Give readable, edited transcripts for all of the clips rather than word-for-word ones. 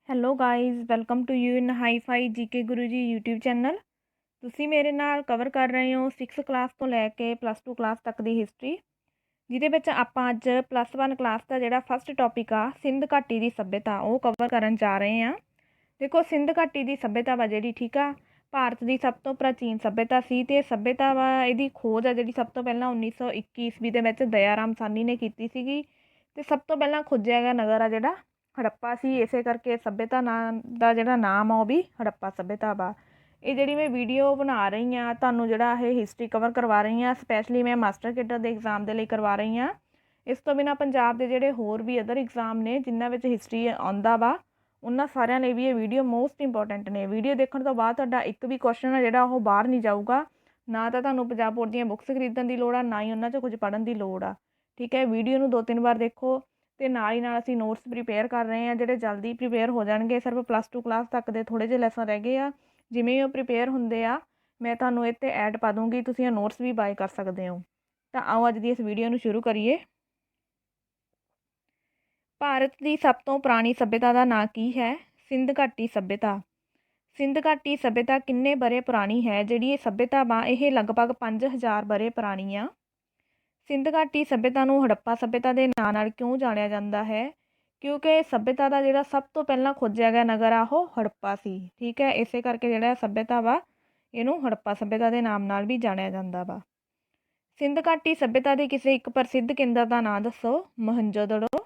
Hello guys, welcome to you in hi fi GK Guru ji YouTube channel. ਤੁਸੀਂ ਮੇਰੇ ਨਾਲ cover ਕਰ ਰਹੇ ਹੋ 6th ਕਲਾਸ ਤੋਂ ਲੈ ਕੇ +2 ਕਲਾਸ ਤੱਕ ਦੀ ਹਿਸਟਰੀ, ਜਿਹਦੇ ਵਿੱਚ ਆਪਾਂ ਅੱਜ +1 ਕਲਾਸ ਦਾ ਜਿਹੜਾ ਫਸਟ ਟੌਪਿਕ ਆ ਸਿੰਧ ਘਾਟੀ ਦੀ ਸੱਭਿਅਤਾ ਉਹ ਕਵਰ ਕਰਨ ਜਾ ਰਹੇ ਹਾਂ। ਦੇਖੋ, ਸਿੰਧ ਘਾਟੀ ਦੀ ਸੱਭਿਅਤਾ ਵਾ ਜਿਹੜੀ, ਠੀਕ ਆ, ਭਾਰਤ ਦੀ ਸਭ ਤੋਂ ਪ੍ਰਾਚੀਨ ਸੱਭਿਅਤਾ ਸੀ ਅਤੇ ਸੱਭਿਅਤਾ ਵਾ ਇਹਦੀ ਖੋਜ ਆ ਜਿਹੜੀ ਸਭ ਤੋਂ ਪਹਿਲਾਂ 1921 ਈਸਵੀ ਦੇ ਵਿੱਚ ਦਇਆ ਰਾਮ ਸਾਨੀ ਨੇ ਕੀਤੀ ਸੀਗੀ। ਅਤੇ ਸਭ ਤੋਂ ਪਹਿਲਾਂ ਖੋਜਿਆ ਗਿਆ ਨਗਰ ਆ ਜਿਹੜਾ ਹੜੱਪਾ ਸੀ। ਇਸੇ ਕਰਕੇ ਸੱਭਿਅਤਾ ਨਾਂ ਦਾ ਜਿਹੜਾ ਨਾਮ ਆ ਉਹ ਵੀ ਹੜੱਪਾ ਸੱਭਿਅਤਾ ਵਾ। ਇਹ ਜਿਹੜੀ ਮੈਂ ਵੀਡੀਓ ਬਣਾ ਰਹੀ ਹਾਂ ਤੁਹਾਨੂੰ ਜਿਹੜਾ ਇਹ ਹਿਸਟਰੀ ਕਵਰ ਕਰਵਾ ਰਹੀ ਹਾਂ, ਸਪੈਸ਼ਲੀ ਮੈਂ ਮਾਸਟਰ ਕੇਡਰ ਦੇ ਐਗਜ਼ਾਮ ਦੇ ਲਈ ਕਰਵਾ ਰਹੀ ਹਾਂ। ਇਸ ਤੋਂ ਬਿਨਾਂ ਪੰਜਾਬ ਦੇ ਜਿਹੜੇ ਹੋਰ ਵੀ ਅਦਰ ਐਗਜ਼ਾਮ ਨੇ ਜਿਨ੍ਹਾਂ ਵਿੱਚ ਹਿਸਟਰੀ ਆਉਂਦਾ ਵਾ, ਉਹਨਾਂ ਸਾਰਿਆਂ ਲਈ ਵੀ ਇਹ ਵੀਡੀਓ ਮੋਸਟ ਇੰਪੋਰਟੈਂਟ ਨੇ। ਵੀਡੀਓ ਦੇਖਣ ਤੋਂ ਬਾਅਦ ਤੁਹਾਡਾ ਇੱਕ ਵੀ ਕੁਐਸਚਨ ਆ ਜਿਹੜਾ ਉਹ ਬਾਹਰ ਨਹੀਂ ਜਾਊਗਾ। ਨਾ ਤਾਂ ਤੁਹਾਨੂੰ ਪੰਜਾਬ ਬੋਰਡ ਦੀਆਂ ਬੁੱਕਸ ਖਰੀਦਣ ਦੀ ਲੋੜ ਆ, ਨਾ ਹੀ ਉਹਨਾਂ 'ਚੋਂ ਕੁਝ ਪੜ੍ਹਨ ਦੀ ਲੋੜ ਆ। ਠੀਕ ਹੈ, ਵੀਡੀਓ ਨੂੰ 2-3 ਵਾਰ ਦੇਖੋ ਅਤੇ ਨਾਲ ਹੀ ਨਾਲ ਅਸੀਂ ਨੋਟਸ ਪ੍ਰੀਪੇਅਰ ਕਰ ਰਹੇ ਹਾਂ ਜਿਹੜੇ ਜਲਦੀ ਪ੍ਰੀਪੇਅਰ ਹੋ ਜਾਣਗੇ। ਸਿਰਫ +2 ਕਲਾਸ ਤੱਕ ਦੇ ਥੋੜ੍ਹੇ ਜਿਹੇ ਲੈਸਨ ਰਹਿ ਗਏ ਆ। ਜਿਵੇਂ ਉਹ ਪ੍ਰੀਪੇਅਰ ਹੁੰਦੇ ਆ ਮੈਂ ਤੁਹਾਨੂੰ ਇਹ 'ਤੇ ਐਡ ਪਾ ਦੂੰਗੀ, ਤੁਸੀਂ ਇਹ ਨੋਟਸ ਵੀ ਬਾਏ ਕਰ ਸਕਦੇ ਹੋ। ਤਾਂ ਆਓ ਅੱਜ ਦੀ ਇਸ ਵੀਡੀਓ ਨੂੰ ਸ਼ੁਰੂ ਕਰੀਏ। ਭਾਰਤ ਦੀ ਸਭ ਤੋਂ ਪੁਰਾਣੀ ਸੱਭਿਅਤਾ ਦਾ ਨਾਂ ਕੀ ਹੈ? ਸਿੰਧ ਘਾਟੀ ਸੱਭਿਅਤਾ। ਸਿੰਧ ਘਾਟੀ ਸੱਭਿਅਤਾ ਕਿੰਨੇ ਵਰ੍ਹੇ ਪੁਰਾਣੀ ਹੈ? ਜਿਹੜੀ ਇਹ ਸੱਭਿਅਤਾ ਵਾ ਇਹ ਲਗਭਗ 5000 ਵਰ੍ਹੇ ਪੁਰਾਣੀ ਆ। ਸਿੰਧ ਘਾਟੀ ਸੱਭਿਅਤਾ ਨੂੰ ਹੜੱਪਾ ਸੱਭਿਅਤਾ ਦੇ ਨਾਂ ਨਾਲ ਕਿਉਂ ਜਾਣਿਆ ਜਾਂਦਾ ਹੈ? ਕਿਉਂਕਿ ਸੱਭਿਅਤਾ ਦਾ ਜਿਹੜਾ ਸਭ ਤੋਂ ਪਹਿਲਾਂ ਖੋਜਿਆ ਗਿਆ ਨਗਰ ਆ ਉਹ ਹੜੱਪਾ ਸੀ। ਠੀਕ ਹੈ, ਇਸੇ ਕਰਕੇ ਜਿਹੜਾ ਸੱਭਿਅਤਾ ਵਾ ਇਹਨੂੰ ਹੜੱਪਾ ਸੱਭਿਅਤਾ ਦੇ ਨਾਮ ਨਾਲ ਵੀ ਜਾਣਿਆ ਜਾਂਦਾ ਵਾ। ਸਿੰਧ ਘਾਟੀ ਸੱਭਿਅਤਾ ਦੇ ਕਿਸੇ ਇੱਕ ਪ੍ਰਸਿੱਧ ਕੇਂਦਰ ਦਾ ਨਾਂ ਦੱਸੋ। ਮੋਹਨਜੋਦੜੋ।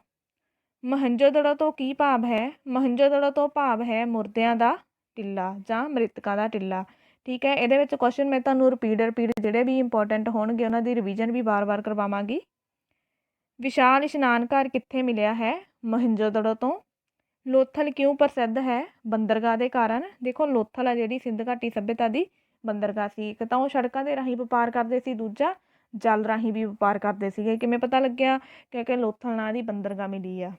ਮੋਹਨਜੋਦੜੋ ਤੋਂ ਕੀ ਭਾਵ ਹੈ? ਮੋਹਨਜੋਦੜੋ ਤੋਂ ਭਾਵ ਹੈ ਮੁਰਦਿਆਂ ਦਾ ਟਿੱਲਾ ਜਾਂ ਮ੍ਰਿਤਕਾਂ ਦਾ ਟਿੱਲਾ। ਠੀਕ ਹੈ, ਇਹਦੇ ਵਿੱਚ ਕੁਐਸਚਨ ਮੈਂ ਤੁਹਾਨੂੰ ਰਿਪੀਟ ਜਿਹੜੇ ਵੀ ਇੰਪੋਰਟੈਂਟ ਹੋਣਗੇ ਉਹਨਾਂ ਦੀ ਰਿਵੀਜ਼ਨ ਵੀ ਵਾਰ-ਵਾਰ ਕਰਵਾਵਾਂਗੀ। ਵਿਸ਼ਾਲ ਇਸ਼ਨਾਨ ਘਰ ਕਿੱਥੇ ਮਿਲਿਆ ਹੈ? ਮੋਹਨਜੋਦੜੋ ਤੋਂ। ਲੋਥਲ ਕਿਉਂ ਪ੍ਰਸਿੱਧ ਹੈ? ਬੰਦਰਗਾਹ ਦੇ ਕਾਰਨ। ਦੇਖੋ, ਲੋਥਲ ਆ ਜਿਹੜੀ ਸਿੰਧ ਘਾਟੀ ਸੱਭਿਅਤਾ ਦੀ ਬੰਦਰਗਾਹ ਸੀ। ਇੱਕ ਤਾਂ ਉਹ ਸੜਕਾਂ ਦੇ ਰਾਹੀਂ ਵਪਾਰ ਕਰਦੇ ਸੀ, ਦੂਜਾ ਜਲ ਰਾਹੀਂ ਵੀ ਵਪਾਰ ਕਰਦੇ ਸੀਗੇ। ਕਿਵੇਂ ਪਤਾ ਲੱਗਿਆ? ਕਿਉਂਕਿ ਲੋਥਲ ਨਾਂ ਦੀ ਬੰਦਰਗਾਹ ਮਿਲੀ ਆ।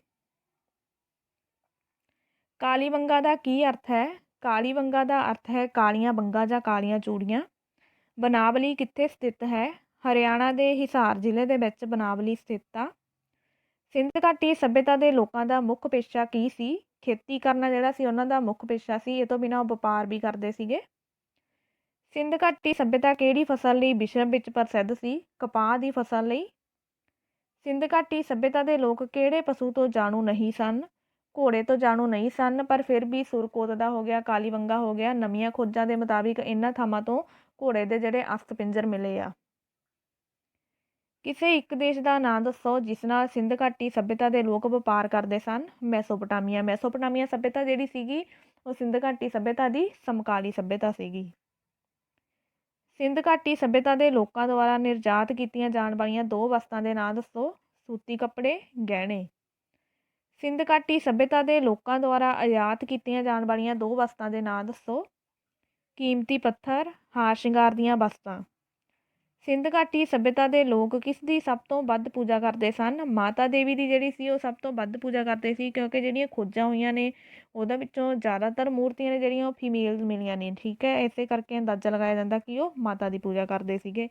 ਕਾਲੀ ਵੰਗਾ ਦਾ ਕੀ ਅਰਥ ਹੈ? ਕਾਲੀ ਵੰਗਾ ਦਾ ਅਰਥ ਹੈ ਕਾਲੀਆਂ ਵੰਗਾਂ ਜਾਂ ਕਾਲੀਆਂ ਚੂੜੀਆਂ। ਬਨਾਵਲੀ ਕਿੱਥੇ ਸਥਿਤ ਹੈ? ਹਰਿਆਣਾ ਦੇ ਹਿਸਾਰ ਜ਼ਿਲ੍ਹੇ ਦੇ ਵਿੱਚ ਬਨਾਵਲੀ ਸਥਿਤ ਆ। ਸਿੰਧ ਘਾਟੀ ਸੱਭਿਅਤਾ ਦੇ ਲੋਕਾਂ ਦਾ ਮੁੱਖ ਪੇਸ਼ਾ ਕੀ ਸੀ? ਖੇਤੀ ਕਰਨਾ ਜਿਹੜਾ ਸੀ ਉਹਨਾਂ ਦਾ ਮੁੱਖ ਪੇਸ਼ਾ ਸੀ। ਇਹ ਤੋਂ ਬਿਨਾਂ ਉਹ ਵਪਾਰ ਵੀ ਕਰਦੇ ਸੀਗੇ। ਸਿੰਧ ਘਾਟੀ ਸੱਭਿਅਤਾ ਕਿਹੜੀ ਫਸਲ ਲਈ ਵਿਸ਼ਵ ਵਿੱਚ ਪ੍ਰਸਿੱਧ ਸੀ? ਕਪਾਹ ਦੀ ਫਸਲ ਲਈ। ਸਿੰਧ ਘਾਟੀ ਸੱਭਿਅਤਾ ਦੇ ਲੋਕ ਕਿਹੜੇ ਪਸ਼ੂ ਤੋਂ ਜਾਣੂ ਨਹੀਂ ਸਨ? ਘੋੜੇ ਤੋਂ ਜਾਣੂ ਨਹੀਂ ਸਨ, ਪਰ ਫਿਰ ਵੀ ਸੁਰਕੋਤ ਦਾ ਹੋ ਗਿਆ, ਕਾਲੀਵੰਗਾ ਹੋ ਗਿਆ, ਨਵੀਆਂ ਖੋਜਾਂ ਦੇ ਮੁਤਾਬਿਕ ਇਹਨਾਂ ਥਾਵਾਂ ਤੋਂ ਘੋੜੇ ਦੇ ਜਿਹੜੇ ਅਸਥ ਪਿੰਜਰ ਮਿਲੇ ਆ। ਕਿਸੇ ਇੱਕ ਦੇਸ਼ ਦਾ ਨਾਂ ਦੱਸੋ ਜਿਸ ਨਾਲ ਸਿੰਧ ਘਾਟੀ ਸੱਭਿਅਤਾ ਦੇ ਲੋਕ ਵਪਾਰ ਕਰਦੇ ਸਨ। ਮੈਸੋਪੋਟਾਮੀਆ। ਮੈਸੋਪੋਟਾਮੀਆ ਸੱਭਿਅਤਾ ਜਿਹੜੀ ਸੀਗੀ ਉਹ ਸਿੰਧ ਘਾਟੀ ਸੱਭਿਅਤਾ ਦੀ ਸਮਕਾਲੀ ਸੱਭਿਅਤਾ ਸੀਗੀ। ਸਿੰਧ ਘਾਟੀ ਸੱਭਿਅਤਾ ਦੇ ਲੋਕਾਂ ਦੁਆਰਾ ਨਿਰਯਾਤ ਕੀਤੀਆਂ ਜਾਣ ਵਾਲੀਆਂ 2 ਵਸਤਾਂ ਦੇ ਨਾਂ ਦੱਸੋ। ਸੂਤੀ ਕੱਪੜੇ, ਗਹਿਣੇ। ਸਿੰਧ ਘਾਟੀ ਸੱਭਿਅਤਾ ਦੇ ਲੋਕਾਂ ਦੁਆਰਾ ਆਯਾਤ ਕੀਤੀਆਂ ਜਾਣ ਵਾਲੀਆਂ 2 ਵਸਤਾਂ ਦੇ ਨਾਂ ਦੱਸੋ। ਕੀਮਤੀ ਪੱਥਰ, ਹਾਰ ਸ਼ਿੰਗਾਰ ਦੀਆਂ ਵਸਤਾਂ। ਸਿੰਧ ਘਾਟੀ ਸੱਭਿਅਤਾ ਦੇ ਲੋਕ ਕਿਸ ਦੀ ਸਭ ਤੋਂ ਵੱਧ ਪੂਜਾ ਕਰਦੇ ਸਨ? ਮਾਤਾ ਦੇਵੀ ਦੀ ਜਿਹੜੀ ਸੀ ਉਹ ਸਭ ਤੋਂ ਵੱਧ ਪੂਜਾ ਕਰਦੇ ਸੀ, ਕਿਉਂਕਿ ਜਿਹੜੀਆਂ ਖੋਜਾਂ ਹੋਈਆਂ ਨੇ ਉਹਦੇ ਵਿੱਚੋਂ ਜ਼ਿਆਦਾਤਰ ਮੂਰਤੀਆਂ ਨੇ ਜਿਹੜੀਆਂ ਉਹ ਫੀਮੇਲਸ ਮਿਲੀਆਂ ਨੇ। ਠੀਕ ਹੈ, ਇਸੇ ਕਰਕੇ ਅੰਦਾਜ਼ਾ ਲਗਾਇਆ ਜਾਂਦਾ ਕਿ ਉਹ ਮਾਤਾ ਦੀ ਪੂਜਾ ਕਰਦੇ ਸੀਗੇ।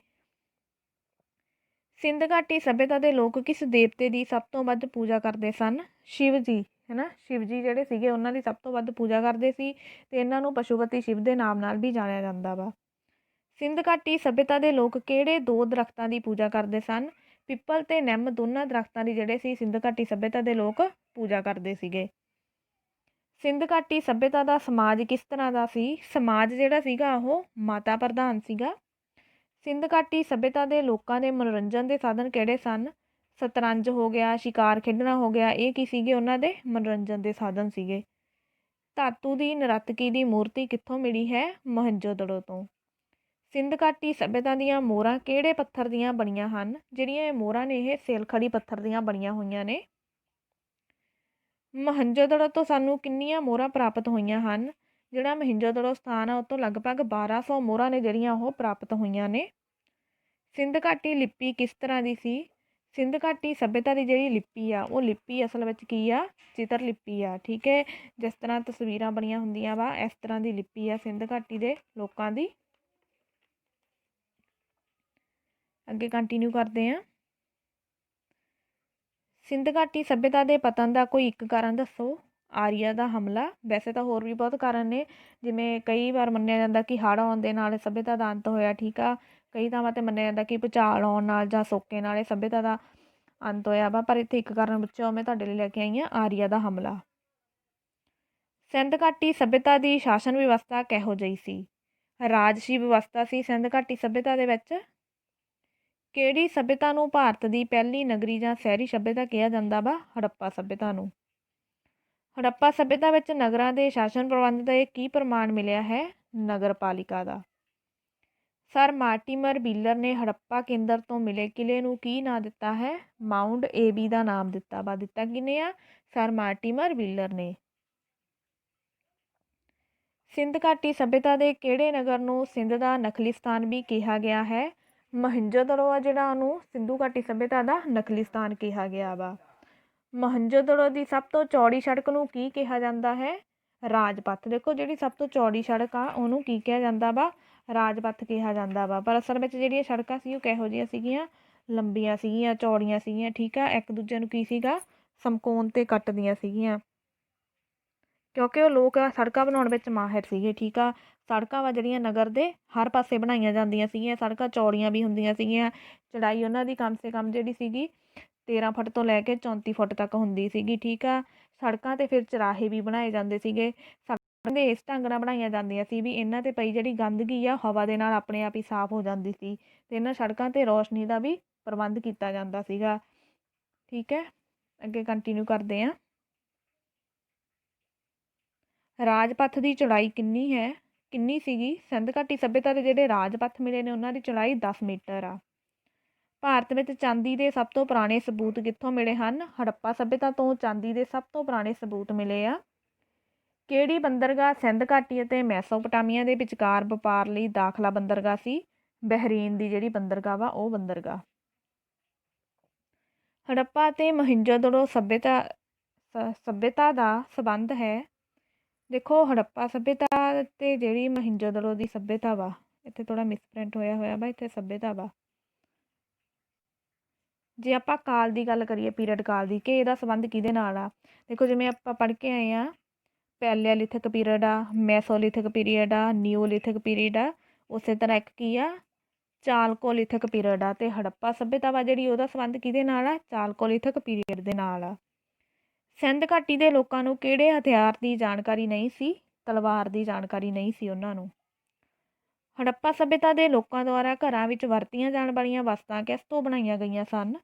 ਸਿੰਧ ਘਾਟੀ ਸੱਭਿਅਤਾ ਦੇ ਲੋਕ ਕਿਸ ਦੇਵਤੇ ਦੀ ਸਭ ਤੋਂ ਵੱਧ ਪੂਜਾ ਕਰਦੇ ਸਨ? ਸ਼ਿਵ ਜੀ, ਹੈ ਨਾ। ਸ਼ਿਵ ਜੀ ਜਿਹੜੇ ਸੀਗੇ ਉਹਨਾਂ ਦੀ ਸਭ ਤੋਂ ਵੱਧ ਪੂਜਾ ਕਰਦੇ ਸੀ ਅਤੇ ਇਹਨਾਂ ਨੂੰ ਪਸ਼ੂਪਤੀ ਸ਼ਿਵ ਦੇ ਨਾਮ ਨਾਲ ਵੀ ਜਾਣਿਆ ਜਾਂਦਾ ਵਾ। ਸਿੰਧ ਘਾਟੀ ਸੱਭਿਅਤਾ ਦੇ ਲੋਕ ਕਿਹੜੇ 2 ਦਰੱਖਤਾਂ ਦੀ ਪੂਜਾ ਕਰਦੇ ਸਨ? ਪਿੱਪਲ ਅਤੇ ਨਿੰਮ ਦੋਨਾਂ ਦਰੱਖਤਾਂ ਦੀ ਜਿਹੜੇ ਸੀ ਸਿੰਧ ਘਾਟੀ ਸੱਭਿਅਤਾ ਦੇ ਲੋਕ ਪੂਜਾ ਕਰਦੇ ਸੀਗੇ। ਸਿੰਧ ਘਾਟੀ ਸੱਭਿਅਤਾ ਦਾ ਸਮਾਜ ਕਿਸ ਤਰ੍ਹਾਂ ਦਾ ਸੀ? ਸਮਾਜ ਜਿਹੜਾ ਸੀਗਾ ਉਹ ਮਾਤਾ ਪ੍ਰਧਾਨ ਸੀਗਾ। ਸਿੰਧ ਘਾਟੀ ਸੱਭਿਅਤਾ ਦੇ ਲੋਕਾਂ ਦੇ ਮਨੋਰੰਜਨ ਦੇ ਸਾਧਨ ਕਿਹੜੇ ਸਨ? ਸ਼ਤਰੰਜ ਹੋ ਗਿਆ, ਸ਼ਿਕਾਰ ਖੇਡਣਾ ਹੋ ਗਿਆ, ਇਹ ਕੀ ਸੀਗੇ ਉਹਨਾਂ ਦੇ ਮਨੋਰੰਜਨ ਦੇ ਸਾਧਨ ਸੀਗੇ। ਧਾਤੂ ਦੀ ਨਰਤਕੀ ਦੀ ਮੂਰਤੀ ਕਿੱਥੋਂ ਮਿਲੀ ਹੈ? ਮੋਹਨਜੋਦੜੋ ਤੋਂ। ਸਿੰਧ ਘਾਟੀ ਸੱਭਿਅਤਾ ਦੀਆਂ ਮੋਹਰਾਂ ਕਿਹੜੇ ਪੱਥਰ ਦੀਆਂ ਬਣੀਆਂ ਹਨ? ਜਿਹੜੀਆਂ ਇਹ ਮੋਹਰਾਂ ਨੇ ਇਹ ਸਿਲਖੜੀ ਪੱਥਰ ਦੀਆਂ ਬਣੀਆਂ ਹੋਈਆਂ ਨੇ। ਮੋਹਨਜੋਦੜੋ ਤੋਂ ਸਾਨੂੰ ਕਿੰਨੀਆਂ ਮੋਹਰਾਂ ਪ੍ਰਾਪਤ ਹੋਈਆਂ ਹਨ? ਜਿਹੜਾ ਮੋਹਨਜੋਦੜੋ ਸਥਾਨ ਆ ਉਹ ਤੋਂ ਲਗਭਗ 1200 ਮੋਹਰਾਂ ਨੇ ਜਿਹੜੀਆਂ ਉਹ ਪ੍ਰਾਪਤ ਹੋਈਆਂ ਨੇ। ਸਿੰਧ ਘਾਟੀ ਲਿਪੀ ਕਿਸ ਤਰ੍ਹਾਂ ਦੀ ਸੀ? ਸਿੰਧ ਘਾਟੀ ਸੱਭਿਅਤਾ ਦੀ ਜਿਹੜੀ ਲਿਪੀ ਆ ਉਹ ਲਿਪੀ ਅਸਲ ਵਿੱਚ ਕੀ ਆ? ਚਿੱਤਰ ਲਿਪੀ ਆ। ਠੀਕ ਹੈ, ਜਿਸ ਤਰ੍ਹਾਂ ਤਸਵੀਰਾਂ ਬਣੀਆਂ ਹੁੰਦੀਆਂ ਵਾ ਇਸ ਤਰ੍ਹਾਂ ਦੀ ਲਿਪੀ ਆ ਸਿੰਧ ਘਾਟੀ ਦੇ ਲੋਕਾਂ ਦੀ। ਅੱਗੇ ਕੰਟੀਨਿਊ ਕਰਦੇ ਹਾਂ। ਸਿੰਧ ਘਾਟੀ ਸੱਭਿਅਤਾ ਦੇ ਪਤਨ ਦਾ ਕੋਈ ਇੱਕ ਕਾਰਨ ਦੱਸੋ। ਆਰੀਆ ਦਾ ਹਮਲਾ। ਵੈਸੇ ਤਾਂ ਹੋਰ ਵੀ ਬਹੁਤ ਕਾਰਨ ਨੇ, ਜਿਵੇਂ ਕਈ ਵਾਰ ਮੰਨਿਆ ਜਾਂਦਾ ਕਿ ਹੜ੍ਹ ਆਉਣ ਦੇ ਨਾਲ ਸੱਭਿਅਤਾ ਦਾ ਅੰਤ ਹੋਇਆ, ਠੀਕ ਆ। ਕਈ ਥਾਵਾਂ 'ਤੇ ਮੰਨਿਆ ਜਾਂਦਾ ਕਿ ਭੂਚਾਲ ਆਉਣ ਨਾਲ ਜਾਂ ਸੋਕੇ ਨਾਲ ਇਹ ਸੱਭਿਅਤਾ ਦਾ ਅੰਤ ਹੋਇਆ ਵਾ। ਪਰ ਇੱਥੇ ਇੱਕ ਕਾਰਨ ਬੱਚਿਓ ਮੈਂ ਤੁਹਾਡੇ ਲਈ ਲੈ ਕੇ ਆਈ ਹਾਂ, ਆਰੀਆ ਦਾ ਹਮਲਾ। ਸਿੰਧ ਘਾਟੀ ਸੱਭਿਅਤਾ ਦੀ ਸ਼ਾਸਨ ਵਿਵਸਥਾ ਕਿਹੋ ਜਿਹੀ ਸੀ? ਰਾਜਸੀ ਵਿਵਸਥਾ ਸੀ ਸਿੰਧ ਘਾਟੀ ਸੱਭਿਅਤਾ ਦੇ ਵਿੱਚ। ਕਿਹੜੀ ਸੱਭਿਅਤਾ ਨੂੰ ਭਾਰਤ ਦੀ ਪਹਿਲੀ ਨਗਰੀ ਜਾਂ ਸ਼ਹਿਰੀ ਸੱਭਿਅਤਾ ਕਿਹਾ ਜਾਂਦਾ ਵਾ? ਹੜੱਪਾ ਸੱਭਿਅਤਾ ਨੂੰ। ਹੜੱਪਾ ਸੱਭਿਅਤਾ ਵਿੱਚ ਨਗਰਾਂ ਦੇ ਸ਼ਾਸਨ ਪ੍ਰਬੰਧ ਦਾ ਕੀ ਪ੍ਰਮਾਣ ਮਿਲਿਆ ਹੈ? ਨਗਰਪਾਲਿਕਾ ਦਾ। ਸਰ ਮਾਰਟੀਮਰ ਵੀਲਰ ਨੇ ਹੜੱਪਾ ਕੇਂਦਰ ਤੋਂ ਮਿਲੇ ਕਿਲ੍ਹੇ ਨੂੰ ਕੀ ਨਾਂ ਦਿੱਤਾ ਹੈ? ਮਾਊਂਟ ਏਬੀ ਦਾ ਨਾਮ ਦਿੱਤਾ ਵਾ। ਦਿੱਤਾ ਕਿਹਨੇ ਆ? ਸਰ ਮਾਰਟੀਮਰ ਵੀਲਰ ਨੇ। ਸਿੰਧ ਘਾਟੀ ਸੱਭਿਅਤਾ ਦੇ ਕਿਹੜੇ ਨਗਰ ਨੂੰ ਸਿੰਧ ਦਾ ਨਖਲਿਸਤਾਨ ਵੀ ਕਿਹਾ ਗਿਆ ਹੈ? ਮੋਹਿੰਜੋਦੜੋ ਆ ਜਿਹੜਾ, ਉਹਨੂੰ ਸਿੰਧੂ ਘਾਟੀ ਸੱਭਿਅਤਾ ਦਾ ਨਖਲਿਸਤਾਨ ਕਿਹਾ ਗਿਆ ਵਾ। ਮੋਹਿੰਜੋਦੜੋ ਦੀ ਸਭ ਤੋਂ ਚੌੜੀ ਸੜਕ ਨੂੰ ਕੀ ਕਿਹਾ ਜਾਂਦਾ ਹੈ? ਰਾਜਪਥ। ਦੇਖੋ ਜਿਹੜੀ ਸਭ ਤੋਂ ਚੌੜੀ ਸੜਕ ਆ ਉਹਨੂੰ ਕੀ ਕਿਹਾ ਜਾਂਦਾ ਵਾ? ਰਾਜਪਥ ਕਿਹਾ ਜਾਂਦਾ ਵਾ। ਪਰ ਅਸਲ ਵਿੱਚ ਜਿਹੜੀਆਂ ਸੜਕਾਂ ਸੀ ਉਹ ਕਿਹੋ ਜਿਹੀਆਂ ਸੀਗੀਆਂ? ਲੰਬੀਆਂ ਸੀਗੀਆਂ, ਚੌੜੀਆਂ ਸੀਗੀਆਂ, ਠੀਕ ਆ। ਇੱਕ ਦੂਜੇ ਨੂੰ ਕੀ ਸੀਗਾ? ਸਮਕੋਣ 'ਤੇ ਕੱਟਦੀਆਂ ਸੀਗੀਆਂ, ਕਿਉਂਕਿ ਉਹ ਲੋਕ ਸੜਕਾਂ ਬਣਾਉਣ ਵਿੱਚ ਮਾਹਿਰ ਸੀਗੇ, ਠੀਕ ਆ। ਸੜਕਾਂ ਵਾ ਜਿਹੜੀਆਂ ਨਗਰ ਦੇ ਹਰ ਪਾਸੇ ਬਣਾਈਆਂ ਜਾਂਦੀਆਂ ਸੀਗੀਆਂ। ਸੜਕਾਂ ਚੌੜੀਆਂ ਵੀ ਹੁੰਦੀਆਂ ਸੀਗੀਆਂ। ਚੜਾਈ ਉਹਨਾਂ ਦੀ ਕਮ ਸੇ ਕਮ ਜਿਹੜੀ ਸੀਗੀ 13 ਫੁੱਟ ਤੋਂ ਲੈ ਕੇ 34 ਫੁੱਟ ਤੱਕ ਹੁੰਦੀ ਸੀਗੀ, ਠੀਕ ਆ। ਸੜਕਾਂ 'ਤੇ ਫਿਰ ਚੁਰਾਹੇ ਵੀ ਬਣਾਏ ਜਾਂਦੇ ਸੀਗੇ। ਸੜਕਾਂ ਦੇ ਇਸ ਢੰਗ ਨਾਲ ਬਣਾਈਆਂ ਜਾਂਦੀਆਂ ਸੀ ਵੀ ਇਹਨਾਂ 'ਤੇ ਪਈ ਜਿਹੜੀ ਗੰਦਗੀ ਆ ਹਵਾ ਦੇ ਨਾਲ ਆਪਣੇ ਆਪ ਹੀ ਸਾਫ਼ ਹੋ ਜਾਂਦੀ ਸੀ, ਅਤੇ ਇਹਨਾਂ ਸੜਕਾਂ 'ਤੇ ਰੌਸ਼ਨੀ ਦਾ ਵੀ ਪ੍ਰਬੰਧ ਕੀਤਾ ਜਾਂਦਾ ਸੀਗਾ, ਠੀਕ ਹੈ। ਅੱਗੇ ਕੰਟੀਨਿਊ ਕਰਦੇ ਹਾਂ। ਰਾਜਪਥ ਦੀ ਚੌੜਾਈ ਕਿੰਨੀ ਸੀਗੀ? ਸਿੰਧ ਘਾਟੀ ਸੱਭਿਅਤਾ ਦੇ ਜਿਹੜੇ ਰਾਜਪਥ ਮਿਲੇ ਨੇ ਉਹਨਾਂ ਦੀ ਚੌੜਾਈ 10 ਮੀਟਰ ਆ। ਭਾਰਤ ਵਿੱਚ ਚਾਂਦੀ ਦੇ ਸਭ ਤੋਂ ਪੁਰਾਣੇ ਸਬੂਤ ਕਿੱਥੋਂ ਮਿਲੇ ਹਨ? ਹੜੱਪਾ ਸੱਭਿਅਤਾ ਤੋਂ ਚਾਂਦੀ ਦੇ ਸਭ ਤੋਂ ਪੁਰਾਣੇ ਸਬੂਤ ਮਿਲੇ ਆ। ਕਿਹੜੀ ਬੰਦਰਗਾਹ ਸਿੰਧ ਘਾਟੀ ਅਤੇ ਮੈਸੋਪੋਟਾਮੀਆ ਦੇ ਵਿਚਕਾਰ ਵਪਾਰ ਲਈ ਦਾਖਲਾ ਬੰਦਰਗਾਹ ਸੀ? ਬਹਿਰੀਨ ਦੀ ਜਿਹੜੀ ਬੰਦਰਗਾਹ ਵਾ ਉਹ ਬੰਦਰਗਾਹ। ਹੜੱਪਾ ਅਤੇ ਮੋਹਿੰਜੋਦੜੋ ਸੱਭਿਅਤਾ ਦਾ ਸੰਬੰਧ ਹੈ। ਦੇਖੋ ਹੜੱਪਾ ਸੱਭਿਅਤਾ ਅਤੇ ਜਿਹੜੀ ਮੋਹਿੰਜੋਦੜੋ ਦੀ ਸੱਭਿਅਤਾ ਵਾ, ਇੱਥੇ ਥੋੜ੍ਹਾ ਮਿਸਪ੍ਰਿੰਟ ਹੋਇਆ ਵਾ, ਇੱਥੇ ਸੱਭਿਅਤਾ ਵਾ। ਜੇ ਆਪਾਂ ਕਾਲ ਦੀ ਗੱਲ ਕਰੀਏ, ਪੀਰੀਅਡ ਕਾਲ ਦੀ, ਕਿ ਇਹਦਾ ਸੰਬੰਧ ਕਿਹਦੇ ਨਾਲ ਆ? ਦੇਖੋ ਜਿਵੇਂ ਆਪਾਂ ਪੜ੍ਹ ਕੇ ਆਏ ਹਾਂ, ਪੈਲਿਓਲਿਥਿਕ ਪੀਰੀਅਡ ਆ, ਮੈਸੋਲਿਥਿਕ ਪੀਰੀਅਡ ਆ, ਨਿਓਲਿਥਿਕ ਪੀਰੀਅਡ ਆ। ਉਸੇ ਤਰ੍ਹਾਂ ਇੱਕ ਕੀ ਆ? ਚਾਲਕੋਲਿਥਿਕ ਪੀਰੀਅਡ ਆ। ਅਤੇ ਹੜੱਪਾ ਸੱਭਿਅਤਾ ਵਾ ਜਿਹੜੀ ਉਹਦਾ ਸੰਬੰਧ ਕਿਹਦੇ ਨਾਲ ਆ? ਚਾਲਕੋਲਿਥਿਕ ਪੀਰੀਅਡ ਦੇ ਨਾਲ ਆ। ਸਿੰਧ ਘਾਟੀ ਦੇ ਲੋਕਾਂ ਨੂੰ ਕਿਹੜੇ ਹਥਿਆਰ ਦੀ ਜਾਣਕਾਰੀ ਨਹੀਂ ਸੀ? ਤਲਵਾਰ ਦੀ ਜਾਣਕਾਰੀ ਨਹੀਂ ਸੀ ਉਹਨਾਂ ਨੂੰ। ਹੜੱਪਾ ਸੱਭਿਅਤਾ ਦੇ ਲੋਕਾਂ ਦੁਆਰਾ ਘਰਾਂ ਵਿੱਚ ਵਰਤੀਆਂ ਜਾਣ ਵਾਲੀਆਂ ਵਸਤਾਂ ਕਿਸ ਤੋਂ ਬਣਾਈਆਂ ਗਈਆਂ ਸਨ?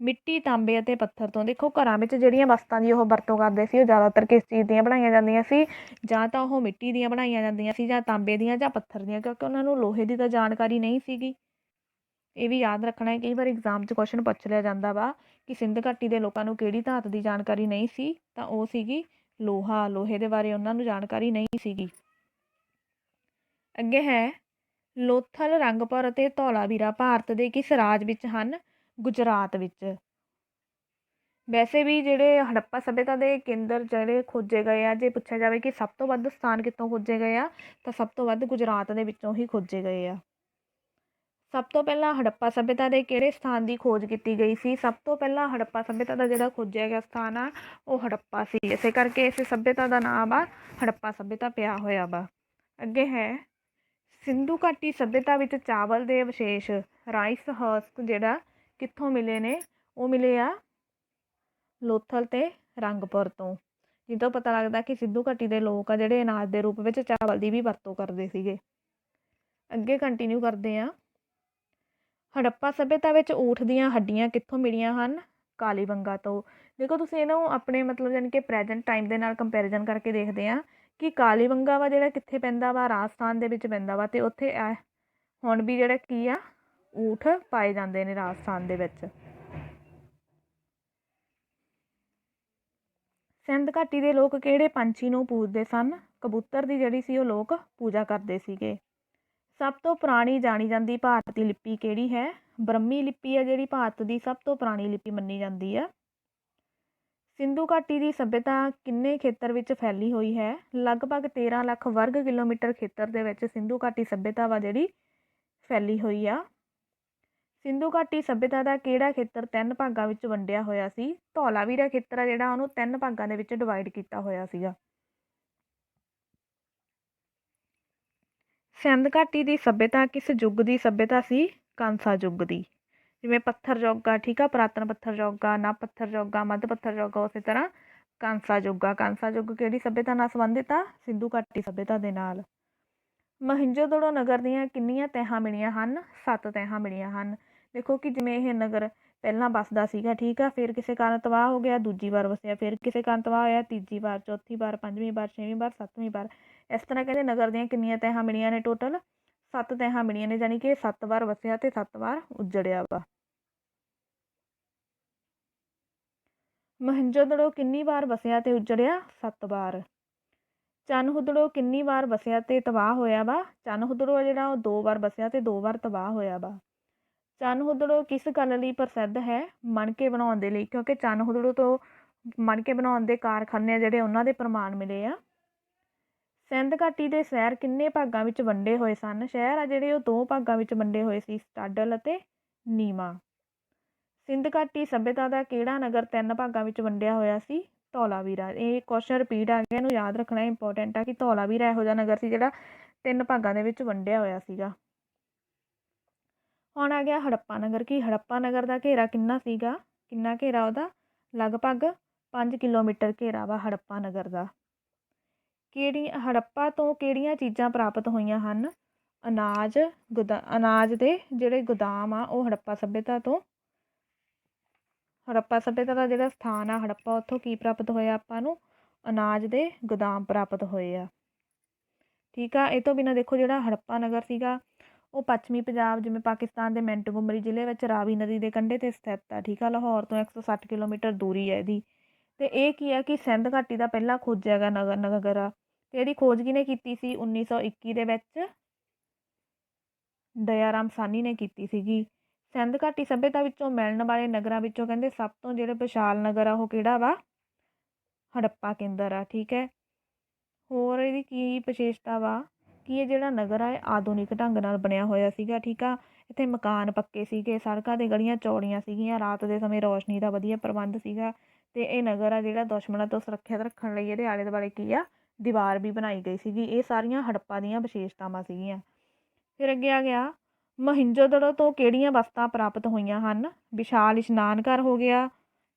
ਮਿੱਟੀ, ਤਾਂਬੇ ਅਤੇ ਪੱਥਰ ਤੋਂ। ਦੇਖੋ ਘਰਾਂ ਵਿੱਚ ਜਿਹੜੀਆਂ ਵਸਤਾਂ ਦੀ ਉਹ ਵਰਤੋਂ ਕਰਦੇ ਸੀ ਉਹ ਜ਼ਿਆਦਾਤਰ ਕਿਸ ਚੀਜ਼ ਦੀਆਂ ਬਣਾਈਆਂ ਜਾਂਦੀਆਂ ਸੀ? ਜਾਂ ਤਾਂ ਉਹ ਮਿੱਟੀ ਦੀਆਂ ਬਣਾਈਆਂ ਜਾਂਦੀਆਂ ਸੀ, ਜਾਂ ਤਾਂਬੇ ਦੀਆਂ, ਜਾਂ ਪੱਥਰ ਦੀਆਂ, ਕਿਉਂਕਿ ਉਹਨਾਂ ਨੂੰ ਲੋਹੇ ਦੀ ਤਾਂ ਜਾਣਕਾਰੀ ਨਹੀਂ ਸੀਗੀ। ਇਹ ਵੀ ਯਾਦ ਰੱਖਣਾ ਹੈ, ਕਈ ਵਾਰ ਐਗਜ਼ਾਮ 'ਚ ਕੁਐਸਚਨ ਪੁੱਛ ਲਿਆ ਜਾਂਦਾ ਵਾ ਕਿ ਸਿੰਧ ਘਾਟੀ ਦੇ ਲੋਕਾਂ ਨੂੰ ਕਿਹੜੀ ਧਾਤ ਦੀ ਜਾਣਕਾਰੀ ਨਹੀਂ ਸੀ, ਤਾਂ ਉਹ ਸੀਗੀ ਲੋਹਾ। ਲੋਹੇ ਦੇ ਬਾਰੇ ਉਹਨਾਂ ਨੂੰ ਜਾਣਕਾਰੀ ਨਹੀਂ ਸੀਗੀ। ਅੱਗੇ ਹੈ ਲੋਥਲ, ਰੰਗਪੁਰ ਅਤੇ ਧੌਲਾਵੀਰਾ ਭਾਰਤ ਦੇ ਕਿਸ ਰਾਜ ਵਿੱਚ ਹਨ? ਗੁਜਰਾਤ ਵਿੱਚ। ਵੈਸੇ ਵੀ ਜਿਹੜੇ ਹੜੱਪਾ ਸੱਭਿਅਤਾ ਦੇ ਕੇਂਦਰ ਜਿਹੜੇ ਖੋਜੇ ਗਏ ਆ, ਜੇ ਪੁੱਛਿਆ ਜਾਵੇ ਕਿ ਸਭ ਤੋਂ ਵੱਧ ਸਥਾਨ ਕਿੱਥੋਂ ਖੋਜੇ ਗਏ ਆ, ਤਾਂ ਸਭ ਤੋਂ ਵੱਧ ਗੁਜਰਾਤ ਦੇ ਵਿੱਚੋਂ ਹੀ ਖੋਜੇ ਗਏ ਆ। ਸਭ ਤੋਂ ਪਹਿਲਾਂ ਹੜੱਪਾ ਸੱਭਿਅਤਾ ਦੇ ਕਿਹੜੇ ਸਥਾਨ ਦੀ ਖੋਜ ਕੀਤੀ ਗਈ ਸੀ? ਸਭ ਤੋਂ ਪਹਿਲਾਂ ਹੜੱਪਾ ਸੱਭਿਅਤਾ ਦਾ ਜਿਹੜਾ ਖੋਜਿਆ ਗਿਆ ਸਥਾਨ ਆ ਉਹ ਹੜੱਪਾ ਸੀ। ਇਸੇ ਕਰਕੇ ਇਸ ਸੱਭਿਅਤਾ ਦਾ ਨਾਮ ਆ ਹੜੱਪਾ ਸੱਭਿਅਤਾ ਪਿਆ ਹੋਇਆ ਵਾ। ਅੱਗੇ ਹੈ ਸਿੰਧੂ ਘਾਟੀ ਸੱਭਿਅਤਾ ਵਿੱਚ ਚਾਵਲ ਦੇ ਅਵਸ਼ੇਸ਼, ਰਾਈਸ ਹਸਕ ਜਿਹੜਾ ਕਿੱਥੋਂ ਮਿਲੇ ਨੇ? ਉਹ ਮਿਲੇ ਆ ਲੋਥਲ ਅਤੇ ਰੰਗਪੁਰ ਤੋਂ, ਜਿੱਦੋਂ ਪਤਾ ਲੱਗਦਾ ਕਿ ਸਿੰਧੂ ਘਾਟੀ ਦੇ ਲੋਕ ਆ ਜਿਹੜੇ ਅਨਾਜ ਦੇ ਰੂਪ ਵਿੱਚ ਚਾਵਲ ਦੀ ਵੀ ਵਰਤੋਂ ਕਰਦੇ ਸੀਗੇ। ਅੱਗੇ ਕੰਟੀਨਿਊ ਕਰਦੇ ਹਾਂ। ਹੜੱਪਾ ਸੱਭਿਅਤਾ ਵਿੱਚ ਊਠ ਦੀਆਂ ਹੱਡੀਆਂ ਕਿੱਥੋਂ ਮਿਲੀਆਂ ਹਨ? ਕਾਲੀਬੰਗਾ ਤੋਂ। ਦੇਖੋ ਤੁਸੀਂ ਇਹਨੂੰ ਆਪਣੇ ਮਤਲਬ ਯਾਨੀ ਕਿ ਪ੍ਰੈਜੈਂਟ ਟਾਈਮ ਦੇ ਨਾਲ ਕੰਪੈਰੀਜ਼ਨ ਕਰਕੇ ਦੇਖਦੇ ਹਾਂ ਕਿ ਕਾਲੀਬੰਗਾ ਵਾ ਜਿਹੜਾ ਕਿੱਥੇ ਪੈਂਦਾ ਵਾ? ਰਾਜਸਥਾਨ ਦੇ ਵਿੱਚ ਪੈਂਦਾ ਵਾ, ਅਤੇ ਉੱਥੇ ਹੁਣ ਵੀ ਜਿਹੜਾ ਕੀ ਆ ਊਠ ਪਾਏ ਜਾਂਦੇ ਨੇ ਰਾਜਸਥਾਨ ਦੇ ਵਿੱਚ। ਸਿੰਧ ਘਾਟੀ ਦੇ ਲੋਕ ਕਿਹੜੇ ਪੰਛੀ ਨੂੰ ਪੂਜਦੇ ਸਨ? ਕਬੂਤਰ ਦੀ ਜਿਹੜੀ ਸੀ ਉਹ ਲੋਕ ਪੂਜਾ ਕਰਦੇ ਸੀਗੇ। ਸਭ ਤੋਂ ਪੁਰਾਣੀ ਜਾਣੀ ਜਾਂਦੀ ਭਾਰਤੀ ਲਿਪੀ ਕਿਹੜੀ ਹੈ? ਬ੍ਰਹਮੀ ਲਿਪੀ ਆ ਜਿਹੜੀ ਭਾਰਤ ਦੀ ਸਭ ਤੋਂ ਪੁਰਾਣੀ ਲਿਪੀ ਮੰਨੀ ਜਾਂਦੀ ਆ। ਸਿੰਧੂ ਘਾਟੀ ਦੀ ਸੱਭਿਅਤਾ ਕਿੰਨੇ ਖੇਤਰ ਵਿੱਚ ਫੈਲੀ ਹੋਈ ਹੈ? ਲਗਭਗ 13 ਲੱਖ ਵਰਗ ਕਿਲੋਮੀਟਰ ਖੇਤਰ ਦੇ ਵਿੱਚ ਸਿੰਧੂ ਘਾਟੀ ਸੱਭਿਅਤਾ ਵਾ ਜਿਹੜੀ ਫੈਲੀ ਹੋਈ ਆ। ਸਿੰਧੂ ਘਾਟੀ ਸੱਭਿਅਤਾ ਦਾ ਕਿਹੜਾ ਖੇਤਰ 3 ਭਾਗਾਂ ਵਿੱਚ ਵੰਡਿਆ ਹੋਇਆ ਸੀ? ਧੌਲਾਵੀਰਾ ਖੇਤਰ ਆ ਜਿਹੜਾ ਉਹਨੂੰ 3 ਭਾਗਾਂ ਦੇ ਵਿੱਚ ਡਿਵਾਈਡ ਕੀਤਾ ਹੋਇਆ ਸੀਗਾ। ਸਿੰਧ ਘਾਟੀ ਦੀ ਸੱਭਿਅਤਾ ਕਿਸ ਯੁੱਗ ਦੀ ਸੱਭਿਅਤਾ ਸੀ? ਕਾਂਸਾ ਯੁੱਗ ਦੀ। ਜਿਵੇਂ ਪੱਥਰ ਯੁੱਗ ਆ, ਠੀਕ ਆ, ਪੁਰਾਤਨ ਪੱਥਰ ਯੁੱਗ ਆ, ਨਵ ਪੱਥਰ ਯੁੱਗ ਆ, ਮੱਧ ਪੱਥਰ ਯੁੱਗ ਆ, ਉਸੇ ਤਰ੍ਹਾਂ ਕਾਂਸਾ ਯੁੱਗ ਆ। ਕਾਂਸਾ ਯੁੱਗ ਕਿਹੜੀ ਸੱਭਿਅਤਾ ਨਾਲ ਸੰਬੰਧਿਤ ਆ? ਸਿੰਧੂ ਘਾਟੀ ਸੱਭਿਅਤਾ ਦੇ ਨਾਲ। ਮਹਿੰਜੋਦੜੋ ਨਗਰ ਦੀਆਂ ਕਿੰਨੀਆਂ ਤਹਿਾਂ ਮਿਲੀਆਂ ਹਨ? 7 ਤਹਿਾਂ ਮਿਲੀਆਂ ਹਨ। ਦੇਖੋ ਕਿ ਜਿਵੇਂ ਇਹ ਨਗਰ ਪਹਿਲਾਂ ਵੱਸਦਾ ਸੀਗਾ, ਠੀਕ ਆ, ਫਿਰ ਕਿਸੇ ਕਾਰਨ ਤਬਾਹ ਹੋ ਗਿਆ, ਦੂਜੀ ਵਾਰ ਵਸਿਆ, ਫਿਰ ਕਿਸੇ ਕਾਰਨ ਤਬਾਹ ਹੋਇਆ, ਤੀਜੀ ਵਾਰ, ਚੌਥੀ ਵਾਰ, 5ਵੀਂ ਵਾਰ, 6ਵੀਂ ਵਾਰ, 7ਵੀਂ ਵਾਰ। ਇਸ ਤਰ੍ਹਾਂ ਕਹਿੰਦੇ ਨਗਰ ਦੀਆਂ ਕਿੰਨੀਆਂ ਤਹਿਾਂ ਮਿਲੀਆਂ ਨੇ? ਟੋਟਲ 7 ਤਹਿਾਂ ਮਿਲੀਆਂ ਨੇ, ਜਾਣੀ ਕਿ 7 ਵਾਰ ਵਸਿਆ ਤੇ 7 ਵਾਰ ਉਜੜਿਆ ਵਾ। ਮਹਿੰਜੋਦੜੋ ਕਿੰਨੀ ਵਾਰ ਵਸਿਆ ਤੇ ਉਜੜਿਆ? 7 ਵਾਰ। ਚਨਹੁਦੜੋ ਕਿੰਨੀ ਵਾਰ ਵਸਿਆ ਤੇ ਤਬਾਹ ਹੋਇਆ ਵਾ? ਚਨਹੁਦੜੋ ਜਿਹੜਾ ਉਹ 2 ਵਾਰ ਵਸਿਆ ਤੇ 2 ਵਾਰ ਤਬਾਹ ਹੋਇਆ ਵਾ। ਚਨਹੁਦੜੋ ਕਿਸ ਗੱਲ ਲਈ ਪ੍ਰਸਿੱਧ ਹੈ? ਮਣਕੇ ਬਣਾਉਣ ਦੇ ਲਈ, ਕਿਉਂਕਿ ਚਨਹੁਦੜੋ ਤੋਂ ਮਣਕੇ ਬਣਾਉਣ ਦੇ ਕਾਰਖਾਨੇ ਜਿਹੜੇ ਉਹਨਾਂ ਦੇ ਪ੍ਰਮਾਣ ਮਿਲੇ ਆ। ਸਿੰਧ ਘਾਟੀ ਦੇ ਸ਼ਹਿਰ ਕਿੰਨੇ ਭਾਗਾਂ ਵਿੱਚ ਵੰਡੇ ਹੋਏ ਸਨ? ਸ਼ਹਿਰ ਆ ਜਿਹੜੇ ਉਹ 2 ਭਾਗਾਂ ਵਿੱਚ ਵੰਡੇ ਹੋਏ ਸੀ, ਸਟਾਡਲ ਅਤੇ ਨੀਮਾ। ਸਿੰਧ ਘਾਟੀ ਸੱਭਿਅਤਾ ਦਾ ਕਿਹੜਾ ਨਗਰ 3 ਭਾਗਾਂ ਵਿੱਚ ਵੰਡਿਆ ਹੋਇਆ ਸੀ? ਧੌਲਾਵੀਰਾ। ਇਹ ਕੁਐਸਚਨ ਰਿਪੀਟ ਆ ਗਿਆ, ਇਹਨੂੰ ਯਾਦ ਰੱਖਣਾ ਇੰਪੋਰਟੈਂਟ ਆ ਕਿ ਧੌਲਾਵੀਰਾ ਇਹੋ ਜਿਹਾ ਨਗਰ ਸੀ ਜਿਹੜਾ 3 ਭਾਗਾਂ ਦੇ ਵਿੱਚ ਵੰਡਿਆ ਹੋਇਆ ਸੀਗਾ। ਹੁਣ ਆ ਗਿਆ ਹੜੱਪਾ ਨਗਰ। ਕਿ ਹੜੱਪਾ ਨਗਰ ਦਾ ਘੇਰਾ ਕਿੰਨਾ ਸੀਗਾ? ਕਿੰਨਾ ਘੇਰਾ ਉਹਦਾ? ਲਗਭਗ 5 ਕਿਲੋਮੀਟਰ ਘੇਰਾ ਵਾ ਹੜੱਪਾ ਨਗਰ ਦਾ। ਹੜੱਪਾ ਤੋਂ ਕਿਹੜੀਆਂ ਚੀਜ਼ਾਂ ਪ੍ਰਾਪਤ ਹੋਈਆਂ ਹਨ? ਅਨਾਜ ਦੇ ਜਿਹੜੇ ਗੋਦਾਮ ਆ ਉਹ ਹੜੱਪਾ ਸੱਭਿਅਤਾ ਤੋਂ, ਹੜੱਪਾ ਸੱਭਿਅਤਾ ਦਾ ਜਿਹੜਾ ਸਥਾਨ ਆ ਹੜੱਪਾ, ਉੱਥੋਂ ਕੀ ਪ੍ਰਾਪਤ ਹੋਇਆ ਆਪਾਂ ਨੂੰ? ਅਨਾਜ ਦੇ ਗੋਦਾਮ ਪ੍ਰਾਪਤ ਹੋਏ ਆ, ਠੀਕ ਆ। ਇਹ ਤੋਂ ਬਿਨਾਂ ਦੇਖੋ ਜਿਹੜਾ ਹੜੱਪਾ ਨਗਰ ਸੀਗਾ ਉਹ ਪੱਛਮੀ ਪੰਜਾਬ, ਜਿਵੇਂ ਪਾਕਿਸਤਾਨ ਦੇ ਮਿੰਟਗੁਮਰੀ ਜ਼ਿਲ੍ਹੇ ਵਿੱਚ ਰਾਵੀ ਨਦੀ ਦੇ ਕੰਢੇ 'ਤੇ ਸਥਿਤ ਆ, ਠੀਕ ਆ। ਲਾਹੌਰ ਤੋਂ 160 ਕਿਲੋਮੀਟਰ ਦੂਰੀ ਹੈ ਇਹਦੀ। ਅਤੇ ਇਹ ਕੀ ਆ ਕਿ ਸਿੰਧ ਘਾਟੀ ਦਾ ਪਹਿਲਾ ਖੋਜਿਆ ਗਿਆ ਨਗਰ ਆ। ਅਤੇ ਇਹਦੀ ਖੋਜ ਕਿਹਨੇ ਕੀਤੀ ਸੀ? 1921 ਦੇ ਵਿੱਚ ਦਇਆਰਾਮ ਸਾਹਨੀ ਨੇ ਕੀਤੀ ਸੀਗੀ। ਸਿੰਧ ਘਾਟੀ ਸੱਭਿਅਤਾ ਵਿੱਚੋਂ ਮਿਲਣ ਵਾਲੇ ਨਗਰਾਂ ਵਿੱਚੋਂ ਕਹਿੰਦੇ ਸਭ ਤੋਂ ਜਿਹੜੇ ਵਿਸ਼ਾਲ ਨਗਰ ਆ ਉਹ ਕਿਹੜਾ ਵਾ? ਹੜੱਪਾ ਕੇਂਦਰ ਆ, ਠੀਕ ਹੈ। ਹੋਰ ਇਹਦੀ ਕੀ ਵਿਸ਼ੇਸ਼ਤਾ ਵਾ ਕਿ ਇਹ ਜਿਹੜਾ ਨਗਰ ਆ ਇਹ ਆਧੁਨਿਕ ਢੰਗ ਨਾਲ ਬਣਿਆ ਹੋਇਆ ਸੀਗਾ, ਠੀਕ ਆ। ਇੱਥੇ ਮਕਾਨ ਪੱਕੇ ਸੀਗੇ, ਸੜਕਾਂ 'ਤੇ ਗਲੀਆਂ ਚੌੜੀਆਂ ਸੀਗੀਆਂ, ਰਾਤ ਦੇ ਸਮੇਂ ਰੌਸ਼ਨੀ ਦਾ ਵਧੀਆ ਪ੍ਰਬੰਧ ਸੀਗਾ। ਅਤੇ ਇਹ ਨਗਰ ਆ ਜਿਹੜਾ ਦੁਸ਼ਮਣਾਂ ਤੋਂ ਸੁਰੱਖਿਅਤ ਰੱਖਣ ਲਈ ਇਹਦੇ ਆਲੇ ਦੁਆਲੇ ਕੀ ਆ? ਦੀਵਾਰ ਵੀ ਬਣਾਈ ਗਈ ਸੀਗੀ। ਇਹ ਸਾਰੀਆਂ ਹੜੱਪਾ ਦੀਆਂ ਵਿਸ਼ੇਸ਼ਤਾਵਾਂ ਸੀਗੀਆਂ। ਫਿਰ ਅੱਗੇ ਆ ਗਿਆ ਮਹਿੰਜੋਦੜੋ ਤੋਂ ਕਿਹੜੀਆਂ ਵਸਤਾਂ ਪ੍ਰਾਪਤ ਹੋਈਆਂ ਹਨ? ਵਿਸ਼ਾਲ ਇਸ਼ਨਾਨ ਘਰ ਹੋ ਗਿਆ,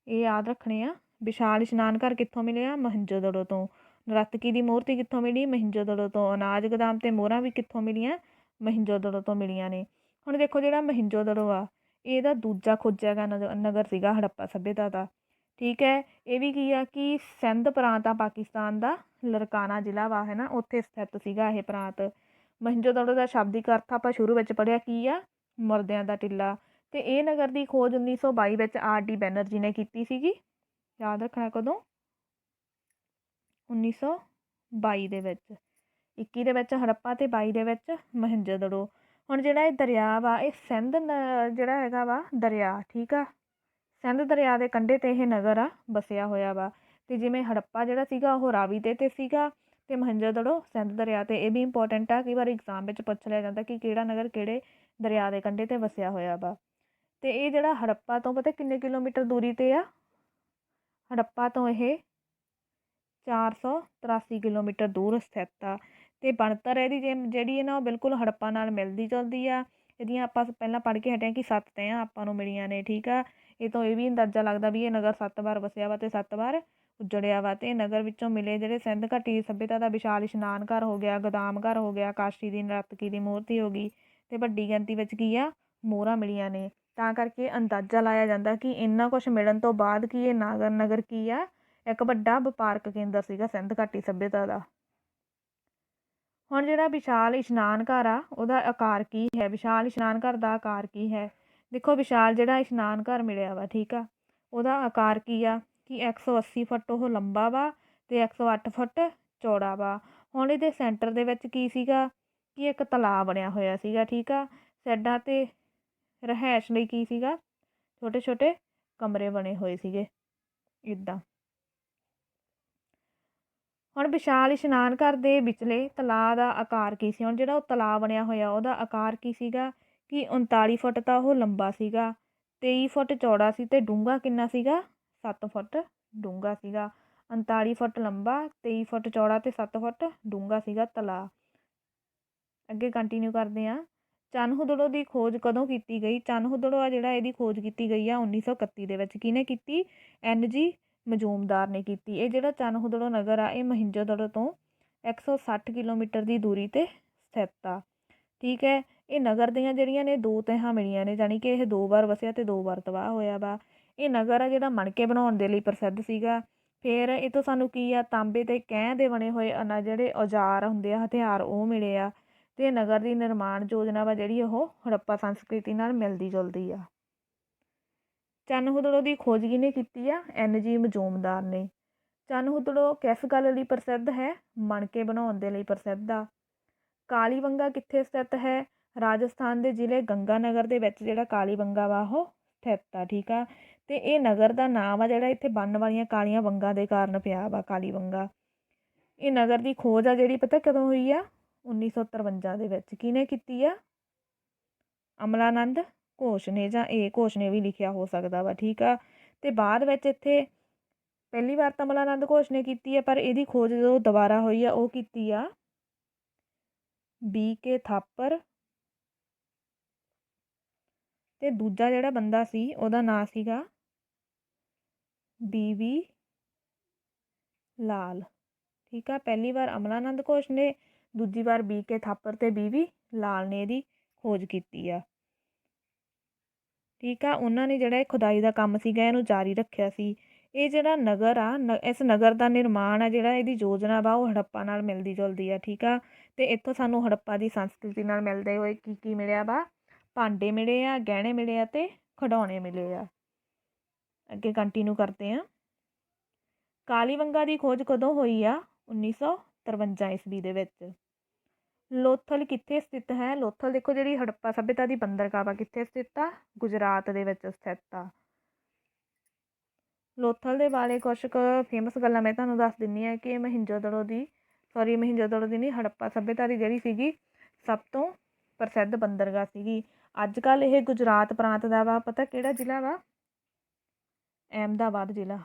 ਇਹ ਯਾਦ ਰੱਖਣੇ ਆ। ਵਿਸ਼ਾਲ ਇਸ਼ਨਾਨ ਘਰ ਕਿੱਥੋਂ ਮਿਲਿਆ? ਮਹਿੰਜੋਦੜੋ ਤੋਂ। ਨਰਤਕੀ ਦੀ ਮੂਰਤੀ ਕਿੱਥੋਂ ਮਿਲੀ? ਮਹਿੰਜੋਦੜੋ ਤੋਂ। ਅਨਾਜ ਗੋਦਾਮ ਅਤੇ ਮੋਹਰਾਂ ਵੀ ਕਿੱਥੋਂ ਮਿਲੀਆਂ? ਮਹਿੰਜੋਦੜੋ ਤੋਂ ਮਿਲੀਆਂ ਨੇ। ਹੁਣ ਦੇਖੋ ਜਿਹੜਾ ਮਹਿੰਜੋਦੜੋ ਆ ਇਹਦਾ ਦੂਜਾ ਖੋਜਿਆ ਗਿਆ ਨਗਰ ਸੀਗਾ ਹੜੱਪਾ ਸੱਭਿਅਤਾ ਦਾ, ਠੀਕ ਹੈ। ਇਹ ਵੀ ਕੀ ਆ ਕਿ ਸਿੰਧ ਪ੍ਰਾਂਤ ਆ ਪਾਕਿਸਤਾਨ ਦਾ, ਲਰਕਾਨਾ ਜ਼ਿਲ੍ਹਾ ਵਾ, ਹੈ ਨਾ, ਉੱਥੇ ਸਥਿਤ ਸੀਗਾ ਇਹ ਪ੍ਰਾਂਤ। ਮਹਿੰਜੋਦੜੋ ਦਾ ਸ਼ਾਬਦਿਕ ਅਰਥ ਆਪਾਂ ਸ਼ੁਰੂ ਵਿੱਚ ਪੜ੍ਹਿਆ ਕੀ ਆ? ਮੁਰਦਿਆਂ ਦਾ ਟਿੱਲਾ। ਅਤੇ ਇਹ ਨਗਰ ਦੀ ਖੋਜ 1922 ਵਿੱਚ R.D. ਬੈਨਰਜੀ ਨੇ ਕੀਤੀ ਸੀਗੀ। ਯਾਦ ਰੱਖਣਾ ਕਦੋਂ? 1922 ਦੇ ਵਿੱਚ। 21 ਦੇ ਵਿੱਚ ਹੜੱਪਾ ਅਤੇ 22 ਦੇ ਵਿੱਚ ਮਹਿੰਜੋਦੜੋ। ਹੁਣ ਜਿਹੜਾ ਇਹ ਦਰਿਆ ਵਾ ਇਹ ਸਿੰਧ ਜਿਹੜਾ ਹੈਗਾ ਵਾ ਦਰਿਆ, ਠੀਕ ਆ, ਸਿੰਧ ਦਰਿਆ ਦੇ ਕੰਢੇ 'ਤੇ ਇਹ ਨਗਰ ਆ ਵਸਿਆ ਹੋਇਆ ਵਾ। ਅਤੇ ਜਿਵੇਂ ਹੜੱਪਾ ਜਿਹੜਾ ਸੀਗਾ ਉਹ ਰਾਵੀ ਦੇ 'ਤੇ ਸੀਗਾ ਅਤੇ ਮਹਿੰਜੋਦੜੋ ਸਿੰਧ ਦਰਿਆ 'ਤੇ। ਇਹ ਵੀ ਇੰਪੋਰਟੈਂਟ ਆ, ਕਈ ਵਾਰ ਐਗਜ਼ਾਮ ਵਿੱਚ ਪੁੱਛ ਲਿਆ ਜਾਂਦਾ ਕਿ ਕਿਹੜਾ ਨਗਰ ਕਿਹੜੇ ਦਰਿਆ ਦੇ ਕੰਢੇ 'ਤੇ ਵਸਿਆ ਹੋਇਆ ਵਾ। ਅਤੇ ਇਹ ਜਿਹੜਾ ਹੜੱਪਾ ਤੋਂ ਪਤਾ ਕਿੰਨੇ ਕਿਲੋਮੀਟਰ ਦੂਰੀ 'ਤੇ ਆ? ਹੜੱਪਾ ਤੋਂ ਇਹ 483 ਕਿਲੋਮੀਟਰ ਦੂਰ ਸਥਿਤ ਆ। ਅਤੇ ਬਣਤਰ ਇਹਦੀ ਜਿਹੜੀ ਹੈ ਨਾ ਉਹ ਬਿਲਕੁਲ ਹੜੱਪਾ ਨਾਲ ਮਿਲਦੀ ਜੁਲਦੀ ਆ। ਇਹਦੀਆਂ ਆਪਾਂ ਪਹਿਲਾਂ ਪੜ੍ਹ ਕੇ ਹਟੇ ਕਿ 7 ਤਹਿਾਂ ਆਪਾਂ ਨੂੰ ਮਿਲੀਆਂ ਨੇ, ਠੀਕ ਆ। ਇਹ ਤੋਂ ਇਹ ਵੀ ਅੰਦਾਜ਼ਾ ਲੱਗਦਾ ਵੀ ਇਹ ਨਗਰ 7 ਵਾਰ ਵਸਿਆ ਵਾ ਅਤੇ 7 ਵਾਰ ਉਜੜਿਆ ਵਾ। ਅਤੇ ਨਗਰ ਵਿੱਚੋਂ ਮਿਲੇ ਜਿਹੜੇ ਸਿੰਧ ਘਾਟੀ ਸੱਭਿਅਤਾ ਦਾ ਵਿਸ਼ਾਲ ਇਸ਼ਨਾਨ ਘਰ ਹੋ ਗਿਆ, ਗੋਦਾਮ ਘਰ ਹੋ ਗਿਆ, ਕਾਸ਼ੀ ਦੀ ਨਰਤਕੀ ਦੀ ਮੂਰਤੀ ਹੋ ਗਈ, ਅਤੇ ਵੱਡੀ ਗਿਣਤੀ ਵਿੱਚ ਕੀ ਆ? ਮੋਹਰਾਂ ਮਿਲੀਆਂ ਨੇ। ਤਾਂ ਕਰਕੇ ਅੰਦਾਜ਼ਾ ਲਾਇਆ ਜਾਂਦਾ ਕਿ ਇੰਨਾ ਕੁਛ ਮਿਲਣ ਤੋਂ ਬਾਅਦ ਕੀ ਇਹ ਨਗਰ ਕੀ ਆ? ਇੱਕ ਵੱਡਾ ਵਪਾਰਕ ਕੇਂਦਰ ਸੀਗਾ ਸਿੰਧ ਘਾਟੀ ਸੱਭਿਅਤਾ ਦਾ। ਹੁਣ ਜਿਹੜਾ ਵਿਸ਼ਾਲ ਇਸ਼ਨਾਨ ਘਰ ਆ ਉਹਦਾ ਆਕਾਰ ਕੀ ਹੈ? ਵਿਸ਼ਾਲ ਇਸ਼ਨਾਨ ਘਰ ਦਾ ਆਕਾਰ ਕੀ ਹੈ? ਦੇਖੋ ਵਿਸ਼ਾਲ ਜਿਹੜਾ ਇਸ਼ਨਾਨ ਘਰ ਮਿਲਿਆ ਵਾ, ਠੀਕ ਆ, ਉਹਦਾ ਆਕਾਰ ਕੀ ਆ ਕਿ 180 ਫੁੱਟ ਉਹ ਲੰਬਾ ਵਾ ਅਤੇ 108 ਫੁੱਟ ਚੌੜਾ ਵਾ। ਹੁਣ ਇਹਦੇ ਸੈਂਟਰ ਦੇ ਵਿੱਚ ਕੀ ਸੀਗਾ ਕਿ ਇੱਕ ਤਲਾਅ ਬਣਿਆ ਹੋਇਆ ਸੀਗਾ, ਠੀਕ ਆ। ਸਾਈਡਾਂ 'ਤੇ ਰਿਹਾਇਸ਼ ਲਈ ਕੀ ਸੀਗਾ? ਛੋਟੇ ਛੋਟੇ ਕਮਰੇ ਬਣੇ ਹੋਏ ਸੀਗੇ ਇੱਦਾਂ। ਹੁਣ ਵਿਸ਼ਾਲ ਇਸ਼ਨਾਨ ਘਰ ਦੇ ਵਿਚਲੇ ਤਲਾਅ ਦਾ ਆਕਾਰ ਕੀ ਸੀ? ਹੁਣ ਜਿਹੜਾ ਉਹ ਤਲਾਅ ਬਣਿਆ ਹੋਇਆ ਉਹਦਾ ਆਕਾਰ ਕੀ ਸੀਗਾ कि 39 ਫੁੱਟ ਤਾਂ ਉਹ ਲੰਬਾ ਸੀਗਾ, 23 ਫੁੱਟ ਚੌੜਾ ਸੀ ਅਤੇ ਡੂੰਘਾ ਕਿੰਨਾ ਸੀਗਾ 7 ਫੁੱਟ ਡੂੰਘਾ ਸੀਗਾ। 39 ਫੁੱਟ ਲੰਬਾ, 23 ਫੁੱਟ ਚੌੜਾ ਅਤੇ 7 ਫੁੱਟ ਡੂੰਘਾ ਸੀਗਾ ਤਲਾਅ। ਅੱਗੇ ਕੰਟੀਨਿਊ ਕਰਦੇ ਹਾਂ। ਚੰਨਹੁਦੜੋ ਦੀ ਖੋਜ ਕਦੋਂ ਕੀਤੀ ਗਈ? ਚੰਨਹੁਦੜੋ ਆ ਜਿਹੜਾ ਇਹਦੀ ਖੋਜ ਕੀਤੀ ਗਈ ਆ 1931 ਦੇ ਵਿੱਚ। ਕਿਹਨੇ ਕੀਤੀ? NG ਮਜੂਮਦਾਰ ਨੇ ਕੀਤੀ। ਇਹ ਜਿਹੜਾ ਚੰਨਹੁਦੜੋ ਨਗਰ ਆ ਇਹ ਮਹਿੰਜੋਦੜੋ ਤੋਂ 160 ਕਿਲੋਮੀਟਰ ਦੀ ਦੂਰੀ 'ਤੇ ਸਥਿਤ ਆ। ਠੀਕ ਹੈ। ਇਹ ਨਗਰ ਦੀਆਂ ਜਿਹੜੀਆਂ ਨੇ 2 ਤਹਿਾਂ ਮਿਲੀਆਂ ਨੇ, ਜਾਣੀ ਕਿ ਇਹ 2 ਵਾਰ ਵਸਿਆ ਅਤੇ 2 ਵਾਰ ਤਬਾਹ ਹੋਇਆ ਵਾ। ਇਹ ਨਗਰ ਆ ਜਿਹੜਾ ਮਣਕੇ ਬਣਾਉਣ ਦੇ ਲਈ ਪ੍ਰਸਿੱਧ ਸੀਗਾ। ਫਿਰ ਇਹ ਤੋਂ ਸਾਨੂੰ ਕੀ ਆ, ਤਾਂਬੇ ਅਤੇ ਕਹਿ ਦੇ ਬਣੇ ਹੋਏ ਜਿਹੜੇ ਔਜ਼ਾਰ ਹੁੰਦੇ ਆ, ਹਥਿਆਰ, ਉਹ ਮਿਲੇ ਆ। ਅਤੇ ਨਗਰ ਦੀ ਨਿਰਮਾਣ ਯੋਜਨਾ ਵਾ ਜਿਹੜੀ ਉਹ ਹੜੱਪਾ ਸੰਸਕ੍ਰਿਤੀ ਨਾਲ ਮਿਲਦੀ ਜੁਲਦੀ ਆ। ਚੰਨਹੁਦੜੋ ਦੀ ਖੋਜ ਕਿਹਨੇ ਕੀਤੀ ਆ? NG ਮਜੂਮਦਾਰ ਨੇ। ਚੰਨਹੁਦੜੋ ਕਿਸ ਗੱਲ ਲਈ ਪ੍ਰਸਿੱਧ ਹੈ? ਮਣਕੇ ਬਣਾਉਣ ਦੇ ਲਈ ਪ੍ਰਸਿੱਧ ਆ। ਕਾਲੀਬੰਗਾ ਕਿੱਥੇ ਸਥਿਤ ਹੈ? ਰਾਜਸਥਾਨ ਦੇ ਜ਼ਿਲ੍ਹੇ ਗੰਗਾਨਗਰ ਦੇ ਵਿੱਚ ਜਿਹੜਾ ਕਾਲੀਬੰਗਾ ਵਾ ਉਹ ਸਥਿਤ ਆ। ਠੀਕ ਆ। ਅਤੇ ਇਹ ਨਗਰ ਦਾ ਨਾਮ ਆ ਜਿਹੜਾ ਇੱਥੇ ਬਣਨ ਵਾਲੀਆਂ ਕਾਲੀਆਂ ਵੰਗਾਂ ਦੇ ਕਾਰਨ ਪਿਆ ਵਾ, ਕਾਲੀਬੰਗਾ। ਇਹ ਨਗਰ ਦੀ ਖੋਜ ਆ ਜਿਹੜੀ ਪਤਾ ਕਦੋਂ ਹੋਈ ਆ? 1953 ਦੇ ਵਿੱਚ। ਕਿਹਨੇ ਕੀਤੀ ਆ? ਅਮਲਾਨੰਦ ਘੋਸ਼ ਨੇ, ਜਾਂ ਇਹ ਘੋਸ਼ ਨੇ ਵੀ ਲਿਖਿਆ ਹੋ ਸਕਦਾ ਵਾ। ਠੀਕ ਆ। ਅਤੇ ਬਾਅਦ ਵਿੱਚ ਇੱਥੇ ਪਹਿਲੀ ਵਾਰ ਤਾਂ ਅਮਲਾਨੰਦ ਘੋਸ਼ ਨੇ ਕੀਤੀ ਆ, ਪਰ ਇਹਦੀ ਖੋਜ ਜਦੋਂ ਦੁਬਾਰਾ ਹੋਈ ਆ ਉਹ ਕੀਤੀ ਆ BK ਥਾਪਰ। ਅਤੇ ਦੂਜਾ ਜਿਹੜਾ ਬੰਦਾ ਸੀ ਉਹਦਾ ਨਾਂ ਸੀਗਾ BV ਲਾਲ। ਠੀਕ ਆ। ਪਹਿਲੀ ਵਾਰ ਅਮਲਾਨੰਦ ਘੋਸ਼ ਨੇ, ਦੂਜੀ ਵਾਰ BK ਥਾਪਰ ਅਤੇ BV ਲਾਲ ਨੇ ਇਹਦੀ ਖੋਜ ਕੀਤੀ ਆ। ਠੀਕ ਆ। ਉਹਨਾਂ ਨੇ ਜਿਹੜਾ ਇਹ ਖੁਦਾਈ ਦਾ ਕੰਮ ਸੀਗਾ ਇਹਨੂੰ ਜਾਰੀ ਰੱਖਿਆ ਸੀ। ਇਹ ਜਿਹੜਾ ਨਗਰ ਆ, ਇਸ ਨਗਰ ਦਾ ਨਿਰਮਾਣ ਆ ਜਿਹੜਾ, ਇਹਦੀ ਯੋਜਨਾ ਵਾ ਉਹ ਹੜੱਪਾ ਨਾਲ ਮਿਲਦੀ ਜੁਲਦੀ ਆ। ਠੀਕ ਆ। ਅਤੇ ਇੱਥੋਂ ਸਾਨੂੰ ਹੜੱਪਾ ਦੀ ਸੰਸਕ੍ਰਿਤੀ ਨਾਲ ਮਿਲਦੇ ਹੋਏ ਕੀ ਮਿਲਿਆ ਵਾ? ਭਾਂਡੇ ਮਿਲੇ ਆ, ਗਹਿਣੇ ਮਿਲੇ ਆ ਅਤੇ ਖਿਡੌਣੇ ਮਿਲੇ ਆ। ਅੱਗੇ ਕੰਟੀਨਿਊ ਕਰਦੇ ਹਾਂ। ਕਾਲੀਬੰਗਾ ਦੀ ਖੋਜ ਕਦੋਂ ਹੋਈ ਆ? 1953 ਈਸਵੀ ਦੇ ਵਿੱਚ। ਲੋਥਲ ਕਿੱਥੇ ਸਥਿਤ ਹੈ? ਲੋਥਲ ਦੇਖੋ ਜਿਹੜੀ ਹੜੱਪਾ ਸੱਭਿਅਤਾ ਦੀ ਬੰਦਰਗਾਹ ਵਾ, ਕਿੱਥੇ ਸਥਿਤ ਆ? ਗੁਜਰਾਤ ਦੇ ਵਿੱਚ ਸਥਿਤ ਆ। ਲੋਥਲ ਦੇ ਬਾਰੇ ਕੁਛ ਕੁ ਫੇਮਸ ਗੱਲਾਂ ਮੈਂ ਤੁਹਾਨੂੰ ਦੱਸ ਦਿੰਦੀ ਹਾਂ ਕਿ ਮਹਿੰਜੋਦੜੋ ਦੀ ਨਹੀਂ, ਹੜੱਪਾ ਸੱਭਿਅਤਾ ਦੀ ਜਿਹੜੀ ਸੀਗੀ ਸਭ ਤੋਂ ਪ੍ਰਸਿੱਧ ਬੰਦਰਗਾਹ ਸੀਗੀ। ਅੱਜ ਕੱਲ੍ਹ ਇਹ ਗੁਜਰਾਤ ਪ੍ਰਾਂਤ ਦਾ ਵਾ। ਪਤਾ ਕਿਹੜਾ ਜ਼ਿਲ੍ਹਾ ਵਾ? ਅਹਿਮਦਾਬਾਦ ਜ਼ਿਲ੍ਹਾ।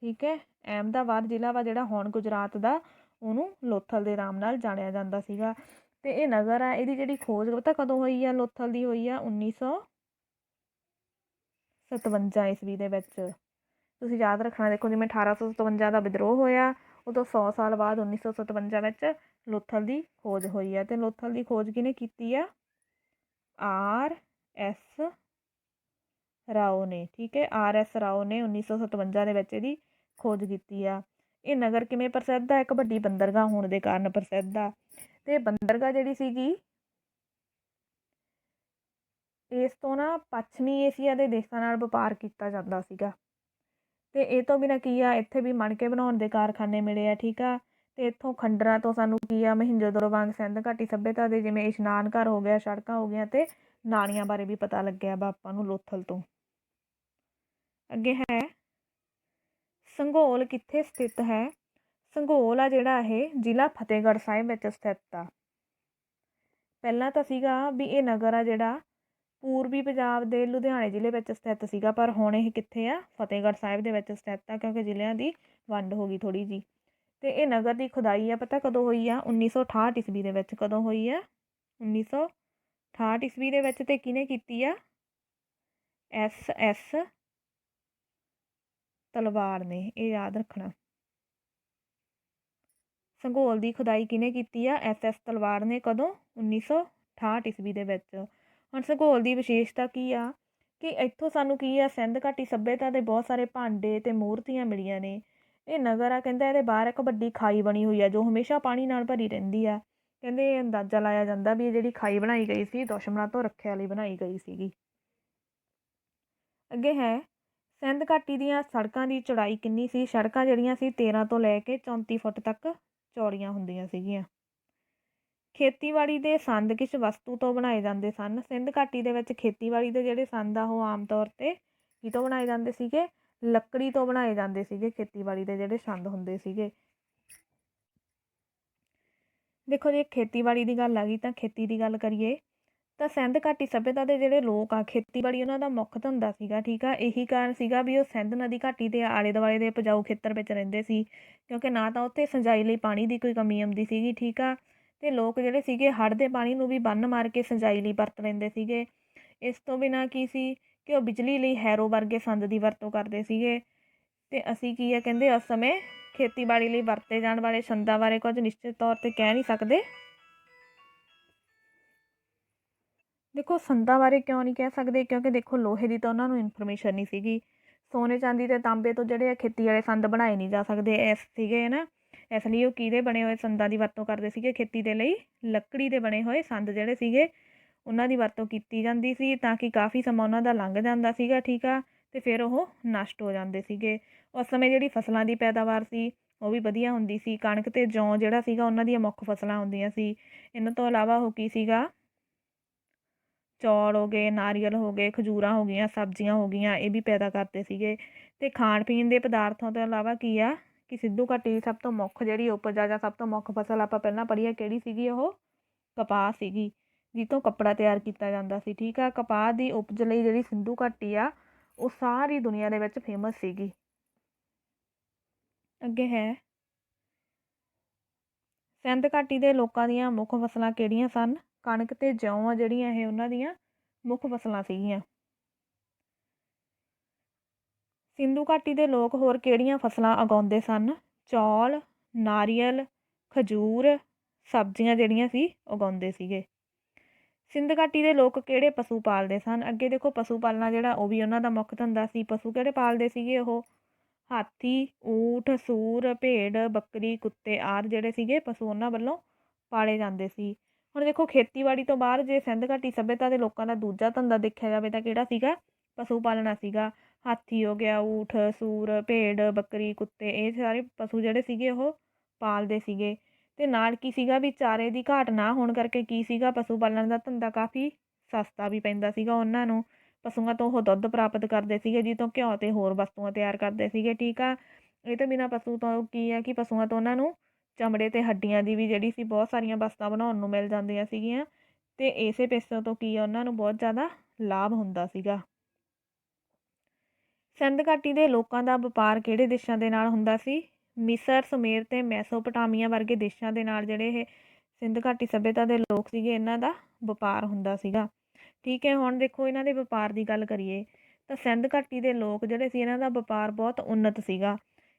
ਠੀਕ ਹੈ। ਅਹਿਮਦਾਬਾਦ ਜ਼ਿਲ੍ਹਾ ਵਾ ਜਿਹੜਾ ਹੁਣ ਗੁਜਰਾਤ ਦਾ, ਉਹਨੂੰ ਲੋਥਲ ਦੇ ਨਾਮ ਨਾਲ ਜਾਣਿਆ ਜਾਂਦਾ ਸੀਗਾ। ਅਤੇ ਇਹ ਨਗਰ ਆ, ਇਹਦੀ ਜਿਹੜੀ ਖੋਜ ਪਤਾ ਕਦੋਂ ਹੋਈ ਆ? ਲੋਥਲ ਦੀ ਹੋਈ ਆ 1957 ਈਸਵੀ ਦੇ ਵਿੱਚ। ਤੁਸੀਂ ਯਾਦ ਰੱਖਣਾ, ਦੇਖੋ ਜਿਵੇਂ 1857 ਦਾ ਵਿਦਰੋਹ ਹੋਇਆ, ਉਦੋਂ 100 ਸਾਲ ਬਾਅਦ 1957 ਵਿੱਚ ਲੋਥਲ ਦੀ ਖੋਜ ਹੋਈ ਆ। ਅਤੇ ਲੋਥਲ ਦੀ ਖੋਜ ਕਿਹਨੇ ਕੀਤੀ ਆ? RS ਰਾਓ ਨੇ। ਠੀਕ ਹੈ। RS ਰਾਓ ਨੇ 1957 ਦੇ ਵਿੱਚ ਇਹਦੀ ਖੋਜ ਕੀਤੀ ਆ। ਇਹ ਨਗਰ ਕਿਵੇਂ ਪ੍ਰਸਿੱਧ ਆ? ਇੱਕ ਵੱਡੀ ਬੰਦਰਗਾਹ ਹੋਣ ਦੇ ਕਾਰਨ ਪ੍ਰਸਿੱਧ ਆ। ਅਤੇ ਬੰਦਰਗਾਹ ਜਿਹੜੀ ਸੀਗੀ ਇਸ ਤੋਂ ਨਾ ਪੱਛਮੀ ਏਸ਼ੀਆ ਦੇ ਦੇਸ਼ਾਂ ਨਾਲ ਵਪਾਰ ਕੀਤਾ ਜਾਂਦਾ ਸੀਗਾ। ਅਤੇ ਇਹ ਤੋਂ ਬਿਨਾਂ ਕੀ ਆ, ਇੱਥੇ ਵੀ ਮਣਕੇ ਬਣਾਉਣ ਦੇ ਕਾਰਖਾਨੇ ਮਿਲੇ ਆ। ਠੀਕ ਆ। ਅਤੇ ਇੱਥੋਂ ਖੰਡਰਾਂ ਤੋਂ ਸਾਨੂੰ ਕੀ ਆ, ਮਹਿੰਜੋਦੜੋ ਵਾਂਗ ਸਿੰਧ ਘਾਟੀ ਸੱਭਿਅਤਾ ਦੇ ਜਿਵੇਂ ਇਸ਼ਨਾਨ ਘਰ ਹੋ ਗਿਆ, ਸੜਕਾਂ ਹੋ ਗਈਆਂ, ਅਤੇ ਨਾਲੀਆਂ ਬਾਰੇ ਵੀ ਪਤਾ ਲੱਗਿਆ ਵਾ ਆਪਾਂ ਨੂੰ ਲੋਥਲ ਤੋਂ। ਅੱਗੇ ਹੈ ਸੰਘੋਲ ਕਿੱਥੇ ਸਥਿਤ ਹੈ? ਸੰਘੋਲ ਆ ਜਿਹੜਾ ਇਹ ਜ਼ਿਲ੍ਹਾ ਫਤਿਹਗੜ੍ਹ ਸਾਹਿਬ ਵਿੱਚ ਸਥਿਤ ਆ। ਪਹਿਲਾਂ ਤਾਂ ਸੀਗਾ ਵੀ ਇਹ ਨਗਰ ਆ ਜਿਹੜਾ ਪੂਰਬੀ ਪੰਜਾਬ ਦੇ ਲੁਧਿਆਣੇ ਜ਼ਿਲ੍ਹੇ ਵਿੱਚ ਸਥਿਤ ਸੀਗਾ, ਪਰ ਹੁਣ ਇਹ ਕਿੱਥੇ ਆ? ਫਤਿਹਗੜ੍ਹ ਸਾਹਿਬ ਦੇ ਵਿੱਚ ਸਥਿਤ ਆ, ਕਿਉਂਕਿ ਜ਼ਿਲ੍ਹਿਆਂ ਦੀ ਵੰਡ ਹੋ ਗਈ ਥੋੜ੍ਹੀ ਜਿਹੀ। ਅਤੇ ਇਹ ਨਗਰ ਦੀ ਖੁਦਾਈ ਆ ਪਤਾ ਕਦੋਂ ਹੋਈ ਆ? 1968 ਈਸਵੀ ਦੇ ਵਿੱਚ। ਕਦੋਂ ਹੋਈ ਆ? 1968 ਈਸਵੀ ਦੇ ਵਿੱਚ। ਅਤੇ ਕਿਹਨੇ ਕੀਤੀ ਆ? SS ਤਲਵਾੜ ਨੇ। ਇਹ ਯਾਦ ਰੱਖਣਾ। ਸੰਘੋਲ ਦੀ ਖੁਦਾਈ ਕਿਹਨੇ ਕੀਤੀ ਆ? SS ਤਲਵਾੜ ਨੇ। ਕਦੋਂ? 1968 ਈਸਵੀ ਦੇ ਵਿੱਚ। ਹੁਣ ਸੰਘੋਲ ਦੀ ਵਿਸ਼ੇਸ਼ਤਾ ਕੀ ਆ ਕਿ ਇੱਥੋਂ ਸਾਨੂੰ ਕੀ ਆ, ਸਿੰਧ ਘਾਟੀ ਸੱਭਿਅਤਾ ਦੇ ਬਹੁਤ ਸਾਰੇ ਭਾਂਡੇ ਅਤੇ ਮੂਰਤੀਆਂ ਮਿਲੀਆਂ ਨੇ। ਇਹ ਨਗਰ ਆ ਕਹਿੰਦਾ ਇਹਦੇ ਬਾਹਰ ਇੱਕ ਵੱਡੀ ਖਾਈ ਬਣੀ ਹੋਈ ਆ ਜੋ ਹਮੇਸ਼ਾ ਪਾਣੀ ਨਾਲ ਭਰੀ ਰਹਿੰਦੀ ਆ। ਕਹਿੰਦੇ ਇਹ ਅੰਦਾਜ਼ਾ ਲਾਇਆ ਜਾਂਦਾ ਵੀ ਇਹ ਜਿਹੜੀ ਖਾਈ ਬਣਾਈ ਗਈ ਸੀ ਦੁਸ਼ਮਣਾਂ ਤੋਂ ਰੱਖਿਆ ਲਈ ਬਣਾਈ ਗਈ ਸੀਗੀ। ਅੱਗੇ ਹੈ ਸਿੰਧ ਘਾਟੀ ਦੀਆਂ ਸੜਕਾਂ ਦੀ ਚੌੜਾਈ ਕਿੰਨੀ ਸੀ? ਸੜਕਾਂ ਜਿਹੜੀਆਂ ਸੀ 13 ਤੋਂ ਲੈ ਕੇ 34 ਫੁੱਟ ਤੱਕ ਚੌੜੀਆਂ ਹੁੰਦੀਆਂ ਸੀਗੀਆਂ। ਖੇਤੀਬਾੜੀ ਦੇ ਸੰਦ ਕਿਸ ਵਸਤੂ ਤੋਂ ਬਣਾਏ ਜਾਂਦੇ ਸਨ? ਸਿੰਧ ਘਾਟੀ ਦੇ ਵਿੱਚ ਖੇਤੀਬਾੜੀ ਦੇ ਜਿਹੜੇ ਸੰਦ ਆ ਉਹ ਆਮ ਤੌਰ 'ਤੇ ਕਿਹਤੋਂ ਬਣਾਏ ਜਾਂਦੇ ਸੀਗੇ? ਲੱਕੜੀ ਤੋਂ ਬਣਾਏ ਜਾਂਦੇ ਸੀਗੇ। ਖੇਤੀਬਾੜੀ ਦੇ ਜਿਹੜੇ ਸੰਦ ਹੁੰਦੇ ਸੀਗੇ। ਦੇਖੋ ਜੇ ਖੇਤੀਬਾੜੀ ਦੀ ਗੱਲ ਆ ਗਈ ਤਾਂ ਖੇਤੀ ਦੀ ਗੱਲ ਕਰੀਏ ਤਾਂ ਸਿੰਧ ਘਾਟੀ ਸੱਭਿਅਤਾ ਦੇ ਜਿਹੜੇ ਲੋਕ ਆ ਖੇਤੀਬਾੜੀ ਉਹਨਾਂ ਦਾ ਮੁੱਖ ਧੰਦਾ ਸੀਗਾ। ਠੀਕ ਆ, ਇਹੀ ਕਾਰਨ ਸੀਗਾ ਵੀ ਉਹ ਸਿੰਧ ਨਦੀ ਘਾਟੀ ਦੇ ਆਲੇ ਦੁਆਲੇ ਦੇ ਉਪਜਾਊ ਖੇਤਰ ਵਿੱਚ ਰਹਿੰਦੇ ਸੀ, ਕਿਉਂਕਿ ਨਾ ਤਾਂ ਉੱਥੇ ਸਿੰਜਾਈ ਲਈ ਪਾਣੀ ਦੀ ਕੋਈ ਕਮੀ ਆਉਂਦੀ ਸੀਗੀ। ਠੀਕ ਆ, ਤੇ ਲੋਕ ਜਿਹੜੇ ਸੀਗੇ ਹੜ੍ਹ ਦੇ ਪਾਣੀ ਨੂੰ ਵੀ ਬੰਨ੍ਹ ਮਾਰ ਕੇ ਸਿੰਜਾਈ ਲਈ ਵਰਤ ਲੈਂਦੇ ਸੀਗੇ। ਇਸ ਤੋਂ ਬਿਨਾਂ ਕੀ ਸੀ ਕਿ ਉਹ ਬਿਜਲੀ ਲਈ ਹੈਰੋ ਵਰਗੇ ਸੰਦ ਦੀ ਵਰਤੋਂ ਕਰਦੇ ਸੀਗੇ। ਤੇ ਅਸੀਂ ਕੀ ਆ ਕਹਿੰਦੇ ਉਸ ਸਮੇਂ ਖੇਤੀਬਾੜੀ ਲਈ ਵਰਤੇ ਜਾਣ ਵਾਲੇ ਸੰਦਾਂ ਬਾਰੇ ਕੁਝ ਨਿਸ਼ਚਿਤ ਤੌਰ 'ਤੇ ਕਹਿ ਨਹੀਂ ਸਕਦੇ। ਦੇਖੋ ਸੰਦਾਂ ਬਾਰੇ ਕਿਉਂ ਨਹੀਂ ਕਹਿ ਸਕਦੇ, ਕਿਉਂਕਿ ਦੇਖੋ ਲੋਹੇ ਦੀ ਤਾਂ ਉਹਨਾਂ ਨੂੰ ਇਨਫੋਰਮੇਸ਼ਨ ਨਹੀਂ ਸੀਗੀ। ਸੋਨੇ ਚਾਂਦੀ ਤੇ ਤਾਂਬੇ ਤੋਂ ਜਿਹੜੇ ਆ ਖੇਤੀ ਵਾਲੇ ਸੰਦ ਬਣਾਏ ਨਹੀਂ ਜਾ ਸਕਦੇ ਇਸ ਸੀਗੇ ਨਾ। ਇਸ ਲਈ ਉਹ ਕਿਹਦੇ ਬਣੇ ਹੋਏ ਸੰਦਾਂ ਦੀ ਵਰਤੋਂ ਕਰਦੇ ਸੀਗੇ ਖੇਤੀ ਦੇ ਲਈ? ਲੱਕੜੀ ਦੇ ਬਣੇ ਹੋਏ ਸੰਦ ਜਿਹੜੇ ਸੀਗੇ ਉਹਨਾਂ ਦੀ ਵਰਤੋਂ ਕੀਤੀ ਜਾਂਦੀ ਸੀ, ਤਾਂ ਕਿ ਕਾਫੀ ਸਮਾਂ ਉਹਨਾਂ ਦਾ ਲੰਘ ਜਾਂਦਾ ਸੀਗਾ। ਠੀਕ ਆ, ਤੇ ਫਿਰ ਉਹ ਨਸ਼ਟ ਹੋ ਜਾਂਦੇ ਸੀਗੇ। ਉਸ ਸਮੇਂ ਜਿਹੜੀ ਫਸਲਾਂ ਦੀ ਪੈਦਾਵਾਰ ਸੀ ਉਹ ਵੀ ਵਧੀਆ ਹੁੰਦੀ ਸੀ। ਕਣਕ ਤੇ ਜੌਂ ਜਿਹੜਾ ਸੀਗਾ ਉਹਨਾਂ ਦੀਆਂ ਮੁੱਖ ਫਸਲਾਂ ਹੁੰਦੀਆਂ ਸੀ। ਇਹਨਾਂ ਤੋਂ ਇਲਾਵਾ ਉਹ ਕੀ ਸੀਗਾ, ਚੌਲ ਹੋ ਗਏ, ਨਾਰੀਅਲ ਹੋ ਗਏ, ਖਜੂਰਾਂ ਹੋ ਗਈਆਂ, ਸਬਜ਼ੀਆਂ ਹੋ ਗਈਆਂ, ਇਹ ਵੀ ਪੈਦਾ ਕਰਦੇ ਸੀਗੇ। ਅਤੇ ਖਾਣ ਪੀਣ ਦੇ ਪਦਾਰਥਾਂ ਤੋਂ ਇਲਾਵਾ ਕੀ ਆ ਕਿ ਸਿੰਧੂ ਘਾਟੀ ਦੀ ਸਭ ਤੋਂ ਮੁੱਖ ਜਿਹੜੀ ਉਪਜ ਆ ਜਾਂ ਸਭ ਤੋਂ ਮੁੱਖ ਫਸਲ ਆਪਾਂ ਪਹਿਲਾਂ ਪੜ੍ਹੀ ਆ ਕਿਹੜੀ ਸੀਗੀ? ਉਹ ਕਪਾਹ ਸੀਗੀ, ਜਿਸ ਤੋਂ ਕੱਪੜਾ ਤਿਆਰ ਕੀਤਾ ਜਾਂਦਾ ਸੀ। ਠੀਕ ਆ, ਕਪਾਹ ਦੀ ਉਪਜ ਲਈ ਜਿਹੜੀ ਸਿੰਧੂ ਘਾਟੀ ਆ ਉਹ ਸਾਰੀ ਦੁਨੀਆ ਦੇ ਵਿੱਚ ਫੇਮਸ ਸੀਗੀ। ਅੱਗੇ ਹੈ ਸਿੰਧ ਘਾਟੀ ਦੇ ਲੋਕਾਂ ਦੀਆਂ ਮੁੱਖ ਫਸਲਾਂ ਕਿਹੜੀਆਂ ਸਨ? ਕਣਕ ਤੇ ਜੌਂ ਆ ਜਿਹੜੀਆਂ ਇਹ ਉਹਨਾਂ ਦੀਆਂ ਮੁੱਖ ਫਸਲਾਂ ਸੀਗੀਆਂ। ਸਿੰਧੂ ਘਾਟੀ ਦੇ ਲੋਕ ਹੋਰ ਕਿਹੜੀਆਂ ਫਸਲਾਂ ਉਗਾਉਂਦੇ ਸਨ? ਚੌਲ, ਨਾਰੀਅਲ, ਖਜੂਰ, ਸਬਜ਼ੀਆਂ ਜਿਹੜੀਆਂ ਸੀ ਉਗਾਉਂਦੇ ਸੀਗੇ। ਸਿੰਧ ਘਾਟੀ ਦੇ ਲੋਕ ਕਿਹੜੇ ਪਸ਼ੂ ਪਾਲਦੇ ਸਨ? ਅੱਗੇ ਦੇਖੋ ਪਸ਼ੂ ਪਾਲਣਾ ਜਿਹੜਾ ਉਹ ਵੀ ਉਹਨਾਂ ਦਾ ਮੁੱਖ ਧੰਦਾ ਸੀ। ਪਸ਼ੂ ਕਿਹੜੇ ਪਾਲਦੇ ਸੀਗੇ ਉਹ? ਹਾਥੀ, ਊਠ, ਸੂਰ, ਭੇਡ, ਬੱਕਰੀ, ਕੁੱਤੇ ਆਦਿ ਜਿਹੜੇ ਸੀਗੇ ਪਸ਼ੂ ਉਹਨਾਂ ਵੱਲੋਂ ਪਾਲੇ ਜਾਂਦੇ ਸੀ। ਹੁਣ ਦੇਖੋ ਖੇਤੀਬਾੜੀ ਤੋਂ ਬਾਅਦ ਜੇ ਸਿੰਧ ਘਾਟੀ ਸੱਭਿਅਤਾ ਦੇ ਲੋਕਾਂ ਦਾ ਦੂਜਾ ਧੰਦਾ ਦੇਖਿਆ ਜਾਵੇ ਤਾਂ ਕਿਹੜਾ ਸੀਗਾ? ਪਸ਼ੂ ਪਾਲਣਾ ਸੀਗਾ। ਹਾਥੀ ਹੋ ਗਿਆ, ਊਠ, ਸੂਰ, ਭੇਡ, ਬੱਕਰੀ, ਕੁੱਤੇ, ਇਹ ਸਾਰੇ ਪਸ਼ੂ ਜਿਹੜੇ ਸੀਗੇ ਉਹ ਪਾਲਦੇ ਸੀਗੇ। ਅਤੇ ਨਾਲ ਕੀ ਸੀਗਾ ਵੀ ਚਾਰੇ ਦੀ ਘਾਟ ਨਾ ਹੋਣ ਕਰਕੇ ਕੀ ਸੀਗਾ ਪਸ਼ੂ ਪਾਲਣ ਦਾ ਧੰਦਾ ਕਾਫੀ ਸਸਤਾ ਵੀ ਪੈਂਦਾ ਸੀਗਾ ਉਹਨਾਂ ਨੂੰ। ਪਸ਼ੂਆਂ ਤੋਂ ਉਹ ਦੁੱਧ ਪ੍ਰਾਪਤ ਕਰਦੇ ਸੀਗੇ, ਜਿਸ ਤੋਂ ਘਿਓ ਅਤੇ ਹੋਰ ਵਸਤੂਆਂ ਤਿਆਰ ਕਰਦੇ ਸੀਗੇ। ਠੀਕ ਆ, ਇਹ ਤੋਂ ਬਿਨਾਂ ਪਸ਼ੂ ਤੋਂ ਕੀ ਆ ਕਿ ਪਸ਼ੂਆਂ ਤੋਂ ਉਹਨਾਂ ਨੂੰ ਚਮੜੇ ਅਤੇ ਹੱਡੀਆਂ ਦੀ ਵੀ ਜਿਹੜੀ ਸੀ ਬਹੁਤ ਸਾਰੀਆਂ ਵਸਤਾਂ ਬਣਾਉਣ ਨੂੰ ਮਿਲ ਜਾਂਦੀਆਂ ਸੀਗੀਆਂ, ਅਤੇ ਇਸੇ ਪੈਸੇ ਤੋਂ ਕੀ ਆ ਉਹਨਾਂ ਨੂੰ ਬਹੁਤ ਜ਼ਿਆਦਾ ਲਾਭ ਹੁੰਦਾ ਸੀਗਾ। ਸਿੰਧ ਘਾਟੀ ਦੇ ਲੋਕਾਂ ਦਾ ਵਪਾਰ ਕਿਹੜੇ ਦੇਸ਼ਾਂ ਦੇ ਨਾਲ ਹੁੰਦਾ ਸੀ? ਮਿਸਰ, ਸੁਮੇਰ ਅਤੇ ਮੈਸੋਪਟਾਮੀਆ ਵਰਗੇ ਦੇਸ਼ਾਂ ਦੇ ਨਾਲ ਜਿਹੜੇ ਇਹ ਸਿੰਧ ਘਾਟੀ ਸੱਭਿਅਤਾ ਦੇ ਲੋਕ ਸੀਗੇ ਇਹਨਾਂ ਦਾ ਵਪਾਰ ਹੁੰਦਾ ਸੀਗਾ। ਠੀਕ ਹੈ, ਹੁਣ ਦੇਖੋ ਇਹਨਾਂ ਦੇ ਵਪਾਰ ਦੀ ਗੱਲ ਕਰੀਏ ਤਾਂ ਸਿੰਧ ਘਾਟੀ ਦੇ ਲੋਕ ਜਿਹੜੇ ਸੀ ਇਹਨਾਂ ਦਾ ਵਪਾਰ ਬਹੁਤ ਉੱਨਤ ਸੀਗਾ।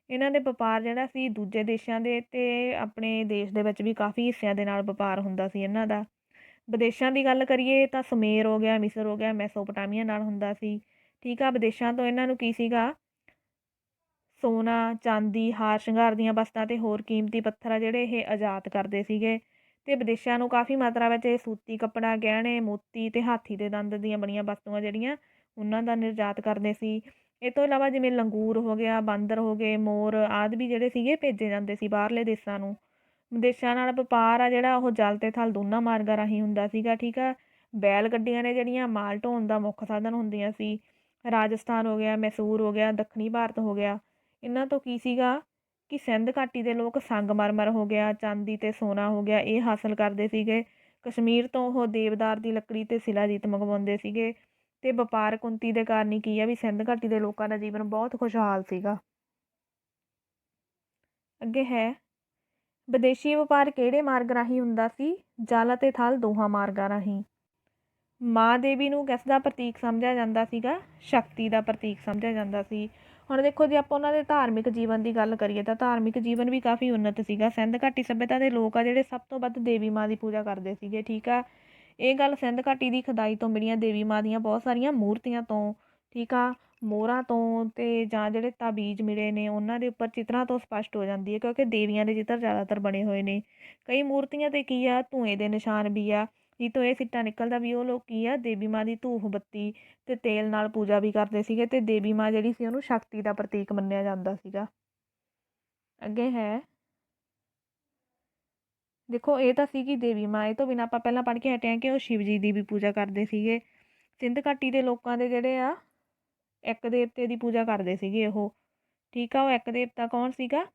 ਇਹਨਾਂ ਦੇ ਵਪਾਰ ਜਿਹੜਾ ਸੀ ਦੂਜੇ ਦੇਸ਼ਾਂ ਦੇ ਅਤੇ ਆਪਣੇ ਦੇਸ਼ ਦੇ ਵਿੱਚ ਵੀ ਕਾਫੀ ਹਿੱਸਿਆਂ ਦੇ ਨਾਲ ਵਪਾਰ ਹੁੰਦਾ ਸੀ ਇਹਨਾਂ ਦਾ। ਵਿਦੇਸ਼ਾਂ ਦੀ ਗੱਲ ਕਰੀਏ ਤਾਂ ਸੁਮੇਰ ਹੋ ਗਿਆ, ਮਿਸਰ ਹੋ ਗਿਆ, ਮੈਸੋਪਟਾਮੀਆ ਨਾਲ ਹੁੰਦਾ ਸੀ। ਠੀਕ ਆ, ਵਿਦੇਸ਼ਾਂ ਤੋਂ ਇਹਨਾਂ ਨੂੰ ਕੀ ਸੀਗਾ? ਸੋਨਾ, ਚਾਂਦੀ, ਹਾਰ ਸ਼ਿੰਗਾਰ ਦੀਆਂ ਵਸਤਾਂ ਅਤੇ ਹੋਰ ਕੀਮਤੀ ਪੱਥਰ ਆ ਜਿਹੜੇ ਇਹ ਆਯਾਤ ਕਰਦੇ ਸੀਗੇ। ਅਤੇ ਵਿਦੇਸ਼ਾਂ ਨੂੰ ਕਾਫੀ ਮਾਤਰਾ ਵਿੱਚ ਇਹ ਸੂਤੀ ਕੱਪੜਾ, ਗਹਿਣੇ, ਮੋਤੀ ਅਤੇ ਹਾਥੀ ਦੇ ਦੰਦ ਦੀਆਂ ਬਣੀਆਂ ਵਸਤੂਆਂ ਜਿਹੜੀਆਂ ਉਹਨਾਂ ਦਾ ਨਿਰਯਾਤ ਕਰਦੇ ਸੀ। ਇਹ ਤੋਂ ਇਲਾਵਾ ਜਿਵੇਂ ਲੰਗੂਰ ਹੋ ਗਿਆ, ਬਾਂਦਰ ਹੋ ਗਏ, ਮੋਰ ਆਦਿ ਵੀ ਜਿਹੜੇ ਸੀਗੇ ਭੇਜੇ ਜਾਂਦੇ ਸੀ ਬਾਹਰਲੇ ਦੇਸ਼ਾਂ ਨੂੰ। ਵਿਦੇਸ਼ਾਂ ਨਾਲ ਵਪਾਰ ਆ ਜਿਹੜਾ ਉਹ ਜਲ ਅਤੇ ਥਲ ਦੋਨਾਂ ਮਾਰਗਾਂ ਰਾਹੀਂ ਹੁੰਦਾ ਸੀਗਾ। ਠੀਕ ਆ, ਬੈਲ ਗੱਡੀਆਂ ਨੇ ਜਿਹੜੀਆਂ ਮਾਲ ਢੋਣ ਦਾ ਮੁੱਖ ਸਾਧਨ ਹੁੰਦੀਆਂ ਸੀ। ਰਾਜਸਥਾਨ ਹੋ ਗਿਆ, ਮੈਸੂਰ ਹੋ ਗਿਆ, ਦੱਖਣੀ ਭਾਰਤ ਹੋ ਗਿਆ, ਇਹਨਾਂ ਤੋਂ ਕੀ ਸੀਗਾ ਕਿ ਸਿੰਧ ਘਾਟੀ ਦੇ ਲੋਕ ਸੰਗਮਰਮਰ ਹੋ ਗਿਆ, ਚਾਂਦੀ ਅਤੇ ਸੋਨਾ ਹੋ ਗਿਆ, ਇਹ ਹਾਸਲ ਕਰਦੇ ਸੀਗੇ। ਕਸ਼ਮੀਰ ਤੋਂ ਉਹ ਦੇਵਦਾਰ ਦੀ ਲੱਕੜੀ ਅਤੇ ਸ਼ਿਲਾਜੀਤ ਮੰਗਵਾਉਂਦੇ ਸੀਗੇ। ਅਤੇ ਵਪਾਰਕ ਉੱਨਤੀ ਦੇ ਕਾਰਨ ਹੀ ਕੀ ਆ ਵੀ ਸਿੰਧ ਘਾਟੀ ਦੇ ਲੋਕਾਂ ਦਾ ਜੀਵਨ ਬਹੁਤ ਖੁਸ਼ਹਾਲ ਸੀਗਾ। ਅੱਗੇ ਹੈ ਵਿਦੇਸ਼ੀ ਵਪਾਰ ਕਿਹੜੇ ਮਾਰਗ ਰਾਹੀਂ ਹੁੰਦਾ ਸੀ? ਜਲ ਅਤੇ ਥਲ ਦੋਹਾਂ ਮਾਰਗਾਂ ਰਾਹੀਂ। ਮਾਂ ਦੇਵੀ ਨੂੰ ਕਿਸ ਦਾ ਪ੍ਰਤੀਕ ਸਮਝਿਆ ਜਾਂਦਾ ਸੀਗਾ? ਸ਼ਕਤੀ ਦਾ ਪ੍ਰਤੀਕ ਸਮਝਿਆ ਜਾਂਦਾ ਸੀ। ਹੁਣ ਦੇਖੋ ਜੇ ਆਪਾਂ ਉਹਨਾਂ ਦੇ ਧਾਰਮਿਕ ਜੀਵਨ ਦੀ ਗੱਲ ਕਰੀਏ ਤਾਂ ਧਾਰਮਿਕ ਜੀਵਨ ਵੀ ਕਾਫੀ ਉੱਨਤ ਸੀਗਾ। ਸਿੰਧ ਘਾਟੀ ਸੱਭਿਅਤਾ ਦੇ ਲੋਕ ਆ ਜਿਹੜੇ ਸਭ ਤੋਂ ਵੱਧ ਦੇਵੀ ਮਾਂ ਦੀ ਪੂਜਾ ਕਰਦੇ ਸੀਗੇ। ਠੀਕ ਆ, ਇਹ ਗੱਲ ਸਿੰਧ ਘਾਟੀ ਦੀ ਖੁਦਾਈ ਤੋਂ ਮਿਲੀਆਂ ਦੇਵੀ ਮਾਂ ਦੀਆਂ ਬਹੁਤ ਸਾਰੀਆਂ ਮੂਰਤੀਆਂ ਤੋਂ, ਠੀਕ ਆ, ਮੋਹਰਾਂ ਤੋਂ ਅਤੇ ਜਾਂ ਜਿਹੜੇ ਤਾਬੀਜ਼ ਮਿਲੇ ਨੇ ਉਹਨਾਂ ਦੇ ਉੱਪਰ ਚਿੱਤਰਾਂ ਤੋਂ ਸਪਸ਼ਟ ਹੋ ਜਾਂਦੀ ਹੈ, ਕਿਉਂਕਿ ਦੇਵੀਆਂ ਦੇ ਚਿੱਤਰ ਜ਼ਿਆਦਾਤਰ ਬਣੇ ਹੋਏ ਨੇ। ਕਈ ਮੂਰਤੀਆਂ 'ਤੇ ਕੀ ਆ ਧੂੰਏ ਦੇ ਨਿਸ਼ਾਨ ਵੀ ਆ, ਜਿਸ ਤੋਂ ਇਹ ਸਿੱਟਾ ਨਿਕਲਦਾ ਵੀ ਉਹ ਲੋਕ ਕੀ ਆ ਦੇਵੀ ਮਾਂ ਦੀ ਧੂਫ ਬੱਤੀ ਅਤੇ ਤੇਲ ਨਾਲ ਪੂਜਾ ਵੀ ਕਰਦੇ ਸੀਗੇ। ਅਤੇ ਦੇਵੀ ਮਾਂ ਜਿਹੜੀ ਸੀ ਉਹਨੂੰ ਸ਼ਕਤੀ ਦਾ ਪ੍ਰਤੀਕ ਮੰਨਿਆ ਜਾਂਦਾ ਸੀਗਾ। ਅੱਗੇ ਹੈ ਦੇਖੋ ਇਹ ਤਾਂ ਸੀਗੀ ਦੇਵੀ ਮਾਂ। ਇਹ ਤੋਂ ਬਿਨਾਂ ਆਪਾਂ ਪਹਿਲਾਂ ਪੜ੍ਹ ਕੇ ਹਟੇ ਹਾਂ ਕਿ ਉਹ ਸ਼ਿਵ ਜੀ ਦੀ ਵੀ ਪੂਜਾ ਕਰਦੇ ਸੀਗੇ। ਸਿੰਧ ਘਾਟੀ ਦੇ ਲੋਕਾਂ ਦੇ ਜਿਹੜੇ ਆ ਇੱਕ ਦੇਵਤੇ ਦੀ ਪੂਜਾ ਕਰਦੇ ਸੀਗੇ ਉਹ। ਠੀਕ ਆ, ਉਹ ਇੱਕ ਦੇਵਤਾ ਕੌਣ ਸੀਗਾ?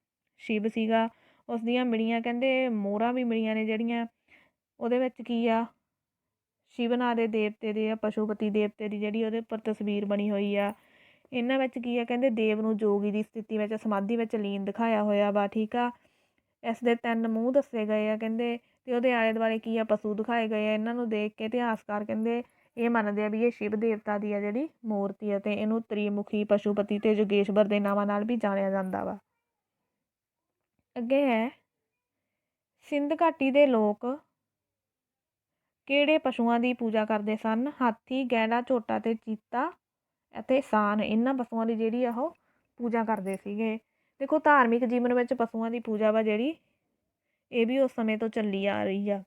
ਸ਼ਿਵ ਸੀਗਾ। ਉਸ ਦੀਆਂ ਮਿਲੀਆਂ ਕਹਿੰਦੇ ਮੋਹਰਾਂ ਵੀ ਮਿਲੀਆਂ ਨੇ ਜਿਹੜੀਆਂ ਉਹਦੇ ਵਿੱਚ ਕੀ ਆ ਸ਼ਿਵ ਨਾਂ ਦੇ ਦੇਵਤੇ ਦੇ ਆ ਪਸ਼ੂਪਤੀ ਦੇਵਤੇ ਦੀ ਜਿਹੜੀ ਉਹਦੇ ਉੱਪਰ ਤਸਵੀਰ ਬਣੀ ਹੋਈ ਆ। ਇਹਨਾਂ ਵਿੱਚ ਕੀ ਆ ਕਹਿੰਦੇ ਦੇਵ ਨੂੰ ਜੋਗੀ ਦੀ ਸਥਿਤੀ ਵਿੱਚ ਸਮਾਧੀ ਵਿੱਚ ਲੀਨ ਦਿਖਾਇਆ ਹੋਇਆ ਵਾ ਠੀਕ ਆ। ਇਸ ਦੇ 3 ਮੂੰਹ ਦੱਸੇ ਗਏ ਆ ਕਹਿੰਦੇ ਅਤੇ ਉਹਦੇ ਆਲੇ ਦੁਆਲੇ ਕੀ ਆ ਪਸ਼ੂ ਦਿਖਾਏ ਗਏ ਆ। ਇਹਨਾਂ ਨੂੰ ਦੇਖ ਕੇ ਇਤਿਹਾਸਕਾਰ ਕਹਿੰਦੇ ਇਹ ਮੰਨਦੇ ਆ ਵੀ ਇਹ ਸ਼ਿਵ ਦੇਵਤਾ ਦੀ ਆ ਜਿਹੜੀ ਮੂਰਤੀ ਆ ਅਤੇ ਇਹਨੂੰ ਤ੍ਰਿਮੁਖੀ ਪਸ਼ੂਪਤੀ ਅਤੇ ਜੋਗੇਸ਼ਵਰ ਦੇ ਨਾਵਾਂ ਨਾਲ ਵੀ ਜਾਣਿਆ ਜਾਂਦਾ ਵਾ। ਅੱਗੇ ਹੈ ਸਿੰਧ ਘਾਟੀ ਦੇ ਲੋਕ ਕਿਹੜੇ ਪਸ਼ੂਆਂ ਦੀ ਪੂਜਾ ਕਰਦੇ ਸਨ? ਹਾਥੀ, ਗੈਂਡਾ, ਝੋਟਾ ਅਤੇ ਚੀਤਾ ਅਤੇ ਸਾਨ। ਇਹਨਾਂ ਪਸ਼ੂਆਂ ਦੀ ਜਿਹੜੀ ਉਹ ਪੂਜਾ ਕਰਦੇ ਸੀਗੇ। ਦੇਖੋ ਧਾਰਮਿਕ ਜੀਵਨ ਵਿੱਚ ਪਸ਼ੂਆਂ ਦੀ ਪੂਜਾ ਵਾ ਜਿਹੜੀ ਇਹ ਵੀ ਉਸ ਸਮੇਂ ਤੋਂ ਚੱਲੀ ਆ ਰਹੀ ਆ।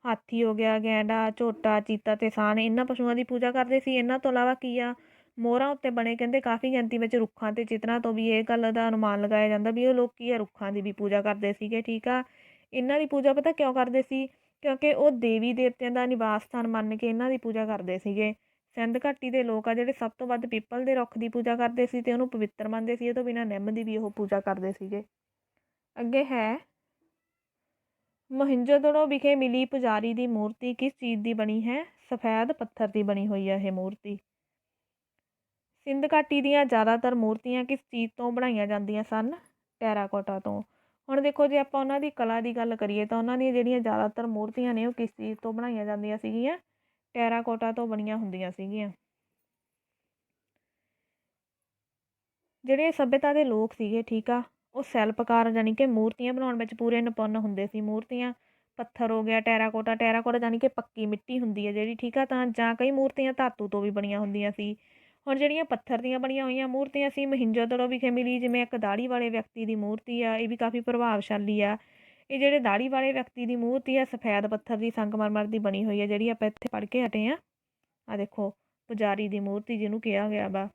ਹਾਥੀ ਹੋ ਗਿਆ, ਗੈਂਡਾ, ਝੋਟਾ, ਚੀਤਾ ਅਤੇ ਸਾਨ ਇਹਨਾਂ ਪਸ਼ੂਆਂ ਦੀ ਪੂਜਾ ਕਰਦੇ ਸੀ। ਇਹਨਾਂ ਤੋਂ ਇਲਾਵਾ ਕੀ ਆ ਮੋਹਰਾਂ ਉੱਤੇ ਬਣੇ ਕਹਿੰਦੇ ਕਾਫੀ ਗਿਣਤੀ ਵਿੱਚ ਰੁੱਖਾਂ ਅਤੇ ਚਿਤਰਾਂ ਤੋਂ ਵੀ ਇਹ ਗੱਲ ਦਾ ਅਨੁਮਾਨ ਲਗਾਇਆ ਜਾਂਦਾ ਵੀ ਉਹ ਲੋਕ ਕੀ ਆ ਰੁੱਖਾਂ ਦੀ ਵੀ ਪੂਜਾ ਕਰਦੇ ਸੀਗੇ ਠੀਕ ਆ। ਇਹਨਾਂ ਦੀ ਪੂਜਾ ਪਤਾ ਕਿਉਂ ਕਰਦੇ ਸੀ? ਕਿਉਂਕਿ ਉਹ ਦੇਵੀ ਦੇਵਤਿਆਂ ਦਾ ਨਿਵਾਸ ਸਥਾਨ ਮੰਨ ਕੇ ਇਹਨਾਂ ਦੀ ਪੂਜਾ ਕਰਦੇ ਸੀਗੇ। ਸਿੰਧ ਘਾਟੀ ਦੇ ਲੋਕ ਆ ਜਿਹੜੇ ਸਭ ਤੋਂ ਵੱਧ ਪਿੱਪਲ ਦੇ ਰੁੱਖ ਦੀ ਪੂਜਾ ਕਰਦੇ ਸੀ ਅਤੇ ਉਹਨੂੰ ਪਵਿੱਤਰ ਮੰਨਦੇ ਸੀ। ਇਹ ਤੋਂ ਬਿਨਾਂ ਨਿੰਮ ਦੀ ਵੀ ਉਹ ਪੂਜਾ ਕਰਦੇ ਸੀਗੇ। ਅੱਗੇ ਹੈ ਮੋਹਿੰਜੋਦੜੋ ਵਿਖੇ ਮਿਲੀ ਪੁਜਾਰੀ ਦੀ ਮੂਰਤੀ ਕਿਸ ਚੀਜ਼ ਦੀ ਬਣੀ ਹੈ? ਸਫੈਦ ਪੱਥਰ ਦੀ ਬਣੀ ਹੋਈ ਹੈ ਇਹ ਮੂਰਤੀ। ਸਿੰਧ ਘਾਟੀ ਦੀਆਂ ਜ਼ਿਆਦਾਤਰ ਮੂਰਤੀਆਂ ਕਿਸ ਚੀਜ਼ ਤੋਂ ਬਣਾਈਆਂ ਜਾਂਦੀਆਂ ਸਨ? ਟੈਰਾਕੋਟਾ ਤੋਂ। ਹੁਣ ਦੇਖੋ ਜੇ ਆਪਾਂ ਉਹਨਾਂ ਦੀ ਕਲਾ ਦੀ ਗੱਲ ਕਰੀਏ ਤਾਂ ਉਹਨਾਂ ਦੀਆਂ ਜਿਹੜੀਆਂ ਜ਼ਿਆਦਾਤਰ ਮੂਰਤੀਆਂ ਨੇ ਉਹ ਕਿਸ ਚੀਜ਼ ਤੋਂ ਬਣਾਈਆਂ ਜਾਂਦੀਆਂ ਸੀਗੀਆਂ? ਟੈਰਾਕੋਟਾ ਤੋਂ ਬਣੀਆਂ ਹੁੰਦੀਆਂ ਸੀਗੀਆਂ। ਜਿਹੜੇ ਸੱਭਿਅਤਾ ਦੇ ਲੋਕ ਸੀਗੇ ਠੀਕ ਆ ਉਹ ਸ਼ਿਲਪਕਾਰ ਜਾਣੀ ਕਿ ਮੂਰਤੀਆਂ ਬਣਾਉਣ ਵਿੱਚ ਪੂਰੇ ਨਿਪੁੰਨ ਹੁੰਦੇ ਸੀ। ਮੂਰਤੀਆਂ ਪੱਥਰ ਹੋ ਗਿਆ, ਟੈਰਾਕੋਟਾ ਜਾਣੀ ਕਿ ਪੱਕੀ ਮਿੱਟੀ ਹੁੰਦੀ ਹੈ ਜਿਹੜੀ ਠੀਕ ਆ ਤਾਂ ਜਾਂ ਕਈ ਮੂਰਤੀਆਂ ਧਾਤੂ ਤੋਂ ਵੀ ਬਣੀਆਂ ਹੁੰਦੀਆਂ ਸੀ। ਹੁਣ ਜਿਹੜੀਆਂ ਪੱਥਰ ਦੀਆਂ ਬਣੀਆਂ ਹੋਈਆਂ ਮੂਰਤੀਆਂ ਸੀ ਮੋਹਿੰਜੋਦੜੋ ਵਿਖੇ ਮਿਲੀ ਜਿਵੇਂ ਇੱਕ ਦਾੜੀ ਵਾਲੇ ਵਿਅਕਤੀ ਦੀ ਮੂਰਤੀ ਆ ਇਹ ਵੀ ਕਾਫੀ ਪ੍ਰਭਾਵਸ਼ਾਲੀ ਆ। ਇਹ ਜਿਹੜੇ ਦਾੜੀ ਵਾਲੇ ਵਿਅਕਤੀ ਦੀ ਮੂਰਤੀ ਆ ਸਫੈਦ ਪੱਥਰ ਦੀ ਸੰਗਮਰਮਰ ਦੀ ਬਣੀ ਹੋਈ ਆ ਜਿਹੜੀ ਆਪਾਂ ਇੱਥੇ ਪੜ੍ਹ ਕੇ ਹਟੇ ਆ। ਆਹ ਦੇਖੋ ਪੁਜਾਰੀ ਦੀ ਮੂਰਤੀ ਜਿਹਨੂੰ ਕਿਹਾ ਗਿਆ ਵਾ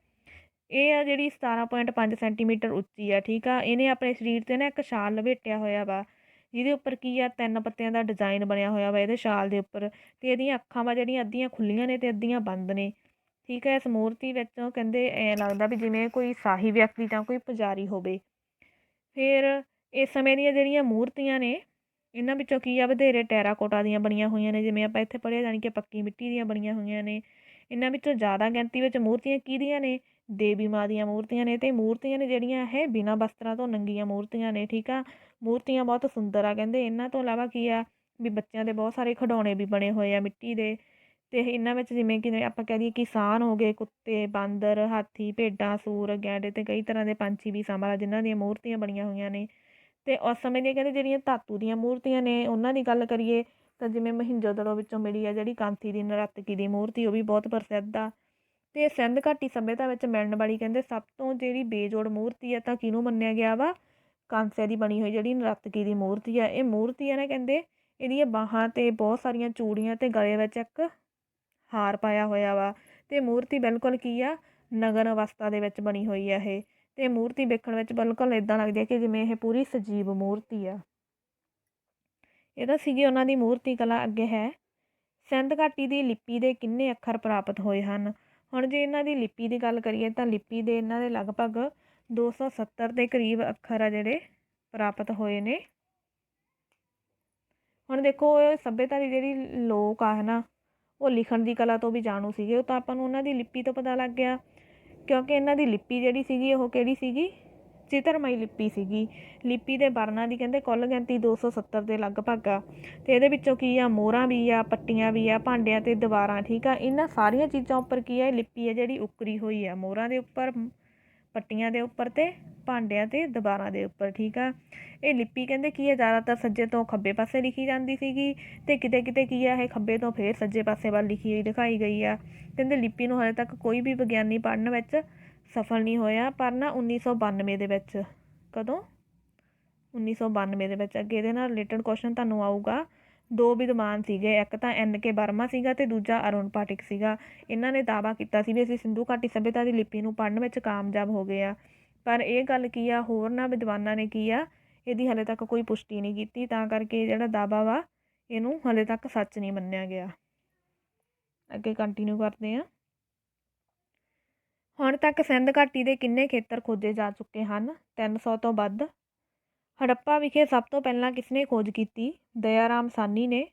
ਇਹ ਆ ਜਿਹੜੀ 17.5 ਸੈਂਟੀਮੀਟਰ ਉੱਚੀ ਆ ਠੀਕ ਆ। ਇਹਨੇ ਆਪਣੇ ਸਰੀਰ 'ਤੇ ਨਾ ਇੱਕ ਸ਼ਾਲ ਲਪੇਟਿਆ ਹੋਇਆ ਵਾ ਜਿਹਦੇ ਉੱਪਰ ਕੀ ਆ 3 ਪੱਤਿਆਂ ਦਾ ਡਿਜ਼ਾਇਨ ਬਣਿਆ ਹੋਇਆ ਵਾ ਇਹਦੇ ਸ਼ਾਲ ਦੇ ਉੱਪਰ ਅਤੇ ਇਹਦੀਆਂ ਅੱਖਾਂ ਵਾ ਜਿਹੜੀਆਂ ਅੱਧੀਆਂ ਖੁੱਲ੍ਹੀਆਂ ਨੇ ਅਤੇ ਅੱਧੀਆਂ ਬੰਦ ਨੇ ਠੀਕ ਹੈ। ਇਸ ਮੂਰਤੀ ਵਿੱਚੋਂ ਕਹਿੰਦੇ ਐਂ ਲੱਗਦਾ ਵੀ ਜਿਵੇਂ ਕੋਈ ਸ਼ਾਹੀ ਵਿਅਕਤੀ ਜਾਂ ਕੋਈ ਪੁਜਾਰੀ ਹੋਵੇ। ਫਿਰ ਇਸ ਸਮੇਂ ਦੀਆਂ ਜਿਹੜੀਆਂ ਮੂਰਤੀਆਂ ਨੇ ਇਹਨਾਂ ਵਿੱਚੋਂ ਕੀ ਆ ਵਧੇਰੇ ਟੈਰਾਕੋਟਾ ਦੀਆਂ ਬਣੀਆਂ ਹੋਈਆਂ ਨੇ ਜਿਵੇਂ ਆਪਾਂ ਇੱਥੇ ਪੜ੍ਹਿਆ ਜਾਣੀ ਕਿ ਪੱਕੀ ਮਿੱਟੀ ਦੀਆਂ ਬਣੀਆਂ ਹੋਈਆਂ ਨੇ। ਇਹਨਾਂ ਵਿੱਚੋਂ ਜ਼ਿਆਦਾ ਗਿਣਤੀ ਵਿੱਚ ਮੂਰਤੀਆਂ ਕਿਹਦੀਆਂ ਨੇ? ਦੇਵੀ ਮਾਂ ਦੀਆਂ ਮੂਰਤੀਆਂ ਨੇ। ਅਤੇ ਮੂਰਤੀਆਂ ਨੇ ਜਿਹੜੀਆਂ ਇਹ ਬਿਨਾਂ ਵਸਤਰਾਂ ਤੋਂ ਨੰਗੀਆਂ ਮੂਰਤੀਆਂ ਨੇ ਠੀਕ ਆ। ਮੂਰਤੀਆਂ ਬਹੁਤ ਸੁੰਦਰ ਆ ਕਹਿੰਦੇ। ਇਹਨਾਂ ਤੋਂ ਇਲਾਵਾ ਕੀ ਆ ਵੀ ਬੱਚਿਆਂ ਦੇ ਬਹੁਤ ਸਾਰੇ ਖਿਡੌਣੇ ਵੀ ਬਣੇ ਹੋਏ ਆ ਮਿੱਟੀ ਦੇ ਅਤੇ ਇਹਨਾਂ ਵਿੱਚ ਜਿਵੇਂ ਕਿ ਆਪਾਂ ਕਹਿ ਦਈਏ ਕਿਸਾਨ ਹੋ ਗਏ, ਕੁੱਤੇ, ਬਾਂਦਰ, ਹਾਥੀ, ਭੇਡਾਂ, ਸੂਰ, ਗੈਂਡੇ ਅਤੇ ਕਈ ਤਰ੍ਹਾਂ ਦੇ ਪੰਛੀ ਵੀ ਸ਼ਾਮਲ ਆ ਜਿਨ੍ਹਾਂ ਦੀਆਂ ਮੂਰਤੀਆਂ ਬਣੀਆਂ ਹੋਈਆਂ ਨੇ। ਅਤੇ ਉਸ ਸਮੇਂ ਦੀਆਂ ਕਹਿੰਦੇ ਜਿਹੜੀਆਂ ਧਾਤੂ ਦੀਆਂ ਮੂਰਤੀਆਂ ਨੇ ਉਹਨਾਂ ਦੀ ਗੱਲ ਕਰੀਏ ਤਾਂ ਜਿਵੇਂ ਮੋਹਿੰਜੋਦੜੋ ਵਿੱਚੋਂ ਮਿਲੀ ਆ ਜਿਹੜੀ ਕਾਂਸੀ ਦੀ ਨਰਾਤਕੀ ਦੀ ਮੂਰਤੀ ਉਹ ਵੀ ਬਹੁਤ ਪ੍ਰਸਿੱਧ ਆ। ਅਤੇ ਸਿੰਧ ਘਾਟੀ ਸੱਭਿਅਤਾ ਵਿੱਚ ਮਿਲਣ ਵਾਲੀ ਕਹਿੰਦੇ ਸਭ ਤੋਂ ਜਿਹੜੀ ਬੇਜੋੜ ਮੂਰਤੀ ਆ ਤਾਂ ਕਿਹਨੂੰ ਮੰਨਿਆ ਗਿਆ ਵਾ? ਕਾਂਸੇ ਦੀ ਬਣੀ ਹੋਈ ਜਿਹੜੀ ਨਰਾਤਕੀ ਦੀ ਮੂਰਤੀ ਆ। ਇਹ ਮੂਰਤੀ ਆ ਨਾ ਕਹਿੰਦੇ ਇਹਦੀਆਂ ਬਾਹਾਂ 'ਤੇ ਬਹੁਤ ਸਾਰੀਆਂ ਚੂੜੀਆਂ ਅਤੇ ਗਲੇ ਵਿੱਚ ਇੱਕ ਹਾਰ ਪਾਇਆ ਹੋਇਆ ਵਾ ਅਤੇ ਮੂਰਤੀ ਬਿਲਕੁਲ ਕੀ ਆ ਨਗਨ ਅਵਸਥਾ ਦੇ ਵਿੱਚ ਬਣੀ ਹੋਈ ਆ ਇਹ। ਅਤੇ ਮੂਰਤੀ ਵੇਖਣ ਵਿੱਚ ਬਿਲਕੁਲ ਇੱਦਾਂ ਲੱਗਦੀ ਹੈ ਕਿ ਜਿਵੇਂ ਇਹ ਪੂਰੀ ਸਜੀਵ ਮੂਰਤੀ ਆ। ਇਹ ਤਾਂ ਸੀਗੀ ਉਹਨਾਂ ਦੀ ਮੂਰਤੀ ਕਲਾ। ਅੱਗੇ ਹੈ ਸਿੰਧ ਘਾਟੀ ਦੀ ਲਿਪੀ ਦੇ ਕਿੰਨੇ ਅੱਖਰ ਪ੍ਰਾਪਤ ਹੋਏ ਹਨ? ਹੁਣ ਜੇ ਇਹਨਾਂ ਦੀ ਲਿਪੀ ਦੀ ਗੱਲ ਕਰੀਏ ਤਾਂ ਲਿਪੀ ਦੇ ਇਹਨਾਂ ਦੇ ਲਗਭਗ 270 ਦੇ ਕਰੀਬ ਅੱਖਰ ਆ ਜਿਹੜੇ ਪ੍ਰਾਪਤ ਹੋਏ ਨੇ। ਹੁਣ ਦੇਖੋ ਇਹ ਸੱਭਿਅਤਾ ਦੀ ਜਿਹੜੀ ਲੋਕ ਆ ਹੈ ਨਾ ਉਹ ਲਿਖਣ ਦੀ ਕਲਾ ਤੋਂ ਵੀ ਜਾਣੂ ਸੀਗੇ। ਉਹ ਤਾਂ ਆਪਾਂ ਨੂੰ ਉਹਨਾਂ ਦੀ ਲਿਪੀ ਤੋਂ ਪਤਾ ਲੱਗ ਗਿਆ ਕਿਉਂਕਿ ਇਹਨਾਂ ਦੀ ਲਿਪੀ ਜਿਹੜੀ ਸੀਗੀ ਉਹ ਕਿਹੜੀ ਸੀਗੀ? ਚਿੱਤਰਮਈ ਲਿਪੀ ਸੀਗੀ। ਲਿਪੀ ਦੇ ਵਰਨਾਂ ਦੀ ਕਹਿੰਦੇ ਕੁੱਲ ਗਿਣਤੀ 270 ਦੇ ਲਗਭਗ ਆ ਅਤੇ ਇਹਦੇ ਵਿੱਚੋਂ ਕੀ ਆ ਮੋਹਰਾਂ ਵੀ ਆ, ਪੱਟੀਆਂ ਵੀ ਆ, ਭਾਂਡਿਆਂ 'ਤੇ ਦੀਵਾਰਾਂ ਠੀਕ ਆ। ਇਹਨਾਂ ਸਾਰੀਆਂ ਚੀਜ਼ਾਂ ਉੱਪਰ ਕੀ ਆ ਇਹ ਲਿਪੀ ਆ ਜਿਹੜੀ ਉਕਰੀ ਹੋਈ ਆ ਮੋਹਰਾਂ ਦੇ ਉੱਪਰ, ਪੱਟੀਆਂ ਦੇ ਉੱਪਰ ਅਤੇ ਭਾਂਡਿਆਂ 'ਤੇ ਦੀਵਾਰਾਂ ਦੇ ਉੱਪਰ ਠੀਕ ਆ। ਇਹ ਲਿਪੀ ਕਹਿੰਦੇ ਕੀ ਆ ਜ਼ਿਆਦਾਤਰ ਸੱਜੇ ਤੋਂ ਖੱਬੇ ਪਾਸੇ ਲਿਖੀ ਜਾਂਦੀ ਸੀਗੀ ਅਤੇ ਕਿਤੇ ਕਿਤੇ ਕੀ ਆ ਇਹ ਖੱਬੇ ਤੋਂ ਫਿਰ ਸੱਜੇ ਪਾਸੇ ਵੱਲ ਲਿਖੀ ਹੋਈ ਦਿਖਾਈ ਗਈ ਆ। ਕਹਿੰਦੇ ਲਿਪੀ ਨੂੰ ਹਾਲੇ ਤੱਕ ਕੋਈ ਵੀ ਵਿਗਿਆਨੀ ਪੜ੍ਹਨ ਵਿੱਚ ਸਫਲ ਨਹੀਂ ਹੋਇਆ ਪਰ ਨਾ 1992 ਦੇ ਵਿੱਚ ਕਦੋਂ 1992 ਦੇ ਵਿੱਚ ਅੱਗੇ ਇਹਦੇ ਨਾਲ ਰਿਲੇਟਡ ਕੁਐਸਚਨ ਤੁਹਾਨੂੰ ਆਊਗਾ। 2 ਵਿਦਵਾਨ ਸੀਗੇ ਇੱਕ ਤਾਂ NK ਵਰਮਾ ਸੀਗਾ ਅਤੇ ਦੂਜਾ ਅਰੁਣ ਪਾਠਕ ਸੀਗਾ। ਇਹਨਾਂ ਨੇ ਦਾਅਵਾ ਕੀਤਾ ਸੀ ਵੀ ਅਸੀਂ ਸਿੰਧੂ ਘਾਟੀ ਸੱਭਿਅਤਾ ਦੀ ਲਿਪੀ ਨੂੰ ਪੜ੍ਹਨ ਵਿੱਚ ਕਾਮਯਾਬ ਹੋ ਗਏ ਆ ਪਰ ਇਹ ਗੱਲ ਕੀ ਆ ਹੋਰਨਾਂ ਵਿਦਵਾਨਾਂ ਨੇ ਕੀ ਆ ਇਹਦੀ ਹਾਲੇ ਤੱਕ ਕੋਈ ਪੁਸ਼ਟੀ ਨਹੀਂ ਕੀਤੀ ਤਾਂ ਕਰਕੇ ਜਿਹੜਾ ਦਾਅਵਾ ਵਾ ਇਹਨੂੰ ਹਾਲੇ ਤੱਕ ਸੱਚ ਨਹੀਂ ਮੰਨਿਆ ਗਿਆ। ਅੱਗੇ ਕੰਟੀਨਿਊ ਕਰਦੇ ਹਾਂ। ਹੁਣ ਤੱਕ ਸਿੰਧ ਘਾਟੀ ਦੇ ਕਿੰਨੇ ਖੇਤਰ ਖੋਜੇ ਜਾ ਚੁੱਕੇ ਹਨ? 300 ਤੋਂ ਵੱਧ। ਹੜੱਪਾ ਵਿਖੇ ਸਭ ਤੋਂ ਪਹਿਲਾਂ ਕਿਸਨੇ ਖੋਜ ਕੀਤੀ? ਦਇਆ ਰਾਮ ਸਾਨੀ ਨੇ।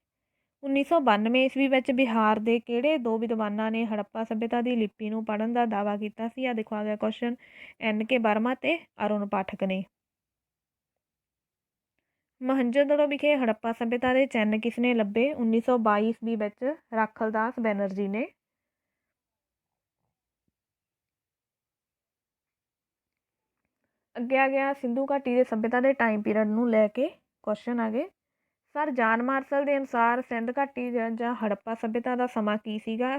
1992 ਈਸਵੀ ਵਿੱਚ ਬਿਹਾਰ ਦੇ ਕਿਹੜੇ ਦੋ ਵਿਦਵਾਨਾਂ ਨੇ ਹੜੱਪਾ ਸੱਭਿਅਤਾ ਦੀ ਲਿਪੀ ਨੂੰ ਪੜ੍ਹਨ ਦਾ ਦਾਅਵਾ ਕੀਤਾ ਸੀ? ਆ ਦੇਖੋ ਆ ਗਿਆ ਕੁਐਸਚਨ। NK ਵਰਮਾ ਤੇ ਅਰੁਣ ਪਾਠਕ ਨੇ। ਮਹੰਜੋਦੜੋ ਵਿਖੇ ਹੜੱਪਾ ਸੱਭਿਅਤਾ ਦੇ ਚਿੰਨ੍ਹ ਕਿਸਨੇ ਲੱਭੇ? 1922 ਈਸਵੀ ਵਿੱਚ ਰਾਖਲਦਾਸ ਬੈਨਰਜੀ ਨੇ। ਅੱਗੇ ਆ ਗਿਆ ਸਿੰਧੂ ਘਾਟੀ ਦੇ ਸੱਭਿਅਤਾ ਦੇ ਟਾਈਮ ਪੀਰੀਅਡ ਨੂੰ ਲੈ ਕੇ ਕੁਐਸਚਨ ਆ ਗਏ। ਸਰ ਜਾਨ ਮਾਰਸ਼ਲ ਦੇ ਅਨੁਸਾਰ ਸਿੰਧ ਘਾਟੀ ਜਾਂ ਹੜੱਪਾ ਸੱਭਿਅਤਾ ਦਾ ਸਮਾਂ ਕੀ ਸੀਗਾ?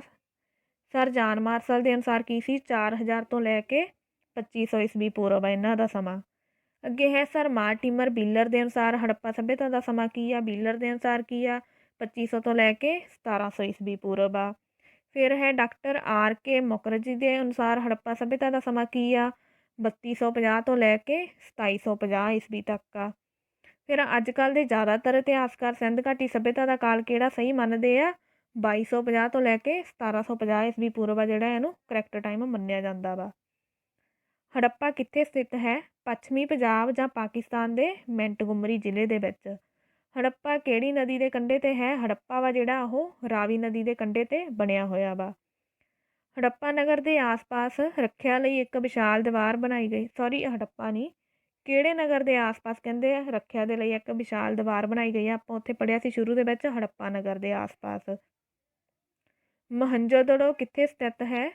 ਸਰ ਜਾਨ ਮਾਰਸ਼ਲ ਦੇ ਅਨੁਸਾਰ ਕੀ ਸੀ? 4000 ਤੋਂ ਲੈ ਕੇ 2500 ਈਸਵੀ ਪੂਰਵ ਹੈ ਇਹਨਾਂ ਦਾ ਸਮਾਂ। ਅੱਗੇ ਹੈ ਸਰ ਮਾਰਟੀਮਰ ਬੀਲਰ ਦੇ ਅਨੁਸਾਰ ਹੜੱਪਾ ਸੱਭਿਅਤਾ ਦਾ ਸਮਾਂ ਕੀ ਆ? ਬੀਲਰ ਦੇ ਅਨੁਸਾਰ ਕੀ ਆ? 2500 ਤੋਂ ਲੈ ਕੇ 1700 ਈਸਵੀ ਪੂਰਵ ਆ। ਫਿਰ ਹੈ ਡਾਕਟਰ RK ਮੁਖਰਜੀ ਦੇ ਅਨੁਸਾਰ ਹੜੱਪਾ ਸੱਭਿਅਤਾ ਦਾ ਸਮਾਂ ਕੀ ਆ? 3250 ਤੋਂ ਲੈ ਕੇ 2750 ਈਸਵੀ ਤੱਕ ਆ। ਫਿਰ ਅੱਜ ਕੱਲ੍ਹ ਦੇ ਜ਼ਿਆਦਾਤਰ ਇਤਿਹਾਸਕਾਰ ਸਿੰਧ ਘਾਟੀ ਸੱਭਿਅਤਾ ਦਾ ਕਾਲ ਕਿਹੜਾ ਸਹੀ ਮੰਨਦੇ ਆ? 2250 ਤੋਂ ਲੈ ਕੇ 1750 ਈਸਵੀ ਪੂਰਵ ਆ ਜਿਹੜਾ ਇਹਨੂੰ ਕਰੈਕਟ ਟਾਈਮ ਮੰਨਿਆ ਜਾਂਦਾ ਵਾ। ਹੜੱਪਾ ਕਿੱਥੇ ਸਥਿਤ ਹੈ? ਪੱਛਮੀ ਪੰਜਾਬ ਜਾਂ ਪਾਕਿਸਤਾਨ ਦੇ ਮੈਂਟਗੋਮਰੀ ਜ਼ਿਲ੍ਹੇ ਦੇ ਵਿੱਚ। ਹੜੱਪਾ ਕਿਹੜੀ ਨਦੀ ਦੇ ਕੰਢੇ 'ਤੇ ਹੈ? ਹੜੱਪਾ ਵਾ ਜਿਹੜਾ ਉਹ ਰਾਵੀ ਨਦੀ ਦੇ ਕੰਢੇ 'ਤੇ ਬਣਿਆ ਹੋਇਆ ਵਾ। ਹੜੱਪਾ ਨਗਰ ਦੇ ਆਸ-ਪਾਸ ਰੱਖਿਆ ਲਈ ਇੱਕ ਵਿਸ਼ਾਲ ਦੀਵਾਰ ਬਣਾਈ ਗਈ। ਸੌਰੀ ਹੜੱਪਾ ਨਹੀਂ, ਕਿਹੜੇ ਨਗਰ ਦੇ ਆਸ-ਪਾਸ ਕਹਿੰਦੇ ਆ ਰੱਖਿਆ ਦੇ ਲਈ ਇੱਕ ਵਿਸ਼ਾਲ ਦੀਵਾਰ ਬਣਾਈ ਗਈ ਆ? ਆਪਾਂ ਉੱਥੇ ਪੜ੍ਹਿਆ ਸੀ ਸ਼ੁਰੂ ਦੇ ਵਿੱਚ ਹੜੱਪਾ ਨਗਰ ਦੇ ਆਸ-ਪਾਸ। ਮਹੰਜੋਦੜੋ ਕਿੱਥੇ ਸਥਿਤ ਹੈ?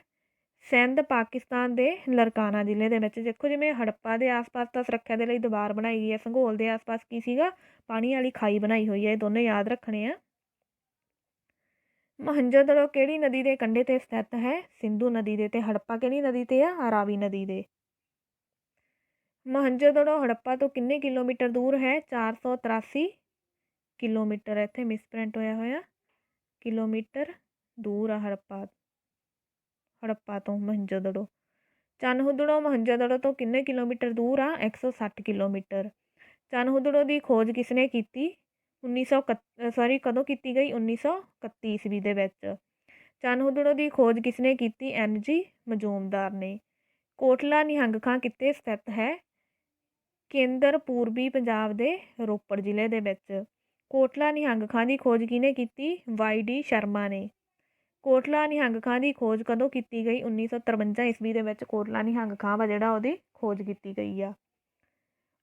ਸਿੰਧ ਪਾਕਿਸਤਾਨ ਦੇ ਲਰਕਾਨਾ ਜ਼ਿਲ੍ਹੇ ਦੇ ਵਿੱਚ। ਦੇਖੋ ਜਿਵੇਂ ਹੜੱਪਾ ਦੇ ਆਸ-ਪਾਸ ਤਾਂ ਸੁਰੱਖਿਆ ਦੇ ਲਈ ਦੀਵਾਰ ਬਣਾਈ ਗਈ ਹੈ, ਸੰਘੋਲ ਦੇ ਆਸ-ਪਾਸ ਕੀ ਸੀਗਾ? ਪਾਣੀ ਵਾਲੀ ਖਾਈ ਬਣਾਈ ਹੋਈ ਹੈ। ਇਹ ਦੋਨੇ ਯਾਦ ਰੱਖਣੇ ਆ। ਮਹੰਜੋਦੜੋ ਕਿਹੜੀ ਨਦੀ ਦੇ ਕੰਢੇ 'ਤੇ ਸਥਿਤ ਹੈ? ਸਿੰਧੂ ਨਦੀ ਦੇ। ਤੇ ਹੜੱਪਾ ਕਿਹੜੀ ਨਦੀ 'ਤੇ ਆ? ਰਾਵੀ ਨਦੀ ਦੇ। ਮਹੰਜੋਦੜੋ ਹੜੱਪਾ ਤੋਂ ਕਿੰਨੇ ਕਿਲੋਮੀਟਰ ਦੂਰ ਹੈ? 483 ਕਿਲੋਮੀਟਰ। ਇੱਥੇ ਮਿਸਪ੍ਰਿੰਟ ਹੋਇਆ ਕਿਲੋਮੀਟਰ ਦੂਰ ਆ ਹੜੱਪਾ ਤੋਂ ਮਹੰਜੋਦੜੋ। ਚਨਹੁਦੜੋ ਮਹੰਜੋਦੜੋ ਤੋਂ ਕਿੰਨੇ ਕਿਲੋਮੀਟਰ ਦੂਰ ਆ? 160 ਕਿਲੋਮੀਟਰ। ਚਨਹੁਦੜੋ ਦੀ ਖੋਜ ਕਿਸਨੇ ਕੀਤੀ? ਕਦੋਂ ਕੀਤੀ ਗਈ? 1931 ਈਸਵੀ ਦੇ ਵਿੱਚ। ਚਨਹੁਦੜੋ ਦੀ ਖੋਜ ਕਿਸਨੇ ਕੀਤੀ? NG ਮਜੂਮਦਾਰ ਨੇ। ਕੋਟਲਾ ਨਿਹੰਗ ਖਾਂ ਕਿੱਥੇ ਸਥਿਤ ਹੈ? ਕੇਂਦਰ ਪੂਰਬੀ ਪੰਜਾਬ ਦੇ ਰੋਪੜ ਜ਼ਿਲ੍ਹੇ ਦੇ ਵਿੱਚ। ਕੋਟਲਾ ਨਿਹੰਗ ਖਾਂ ਦੀ ਖੋਜ ਕਿਹਨੇ ਕੀਤੀ? YD ਸ਼ਰਮਾ ਨੇ। ਕੋਟਲਾ ਨਿਹੰਗ ਖਾਂ ਦੀ ਖੋਜ ਕਦੋਂ ਕੀਤੀ ਗਈ? 1953 ਈਸਵੀ ਦੇ ਵਿੱਚ ਕੋਟਲਾ ਨਿਹੰਗ ਖਾਂ ਵਾ ਜਿਹੜਾ ਉਹਦੀ ਖੋਜ ਕੀਤੀ ਗਈ ਆ।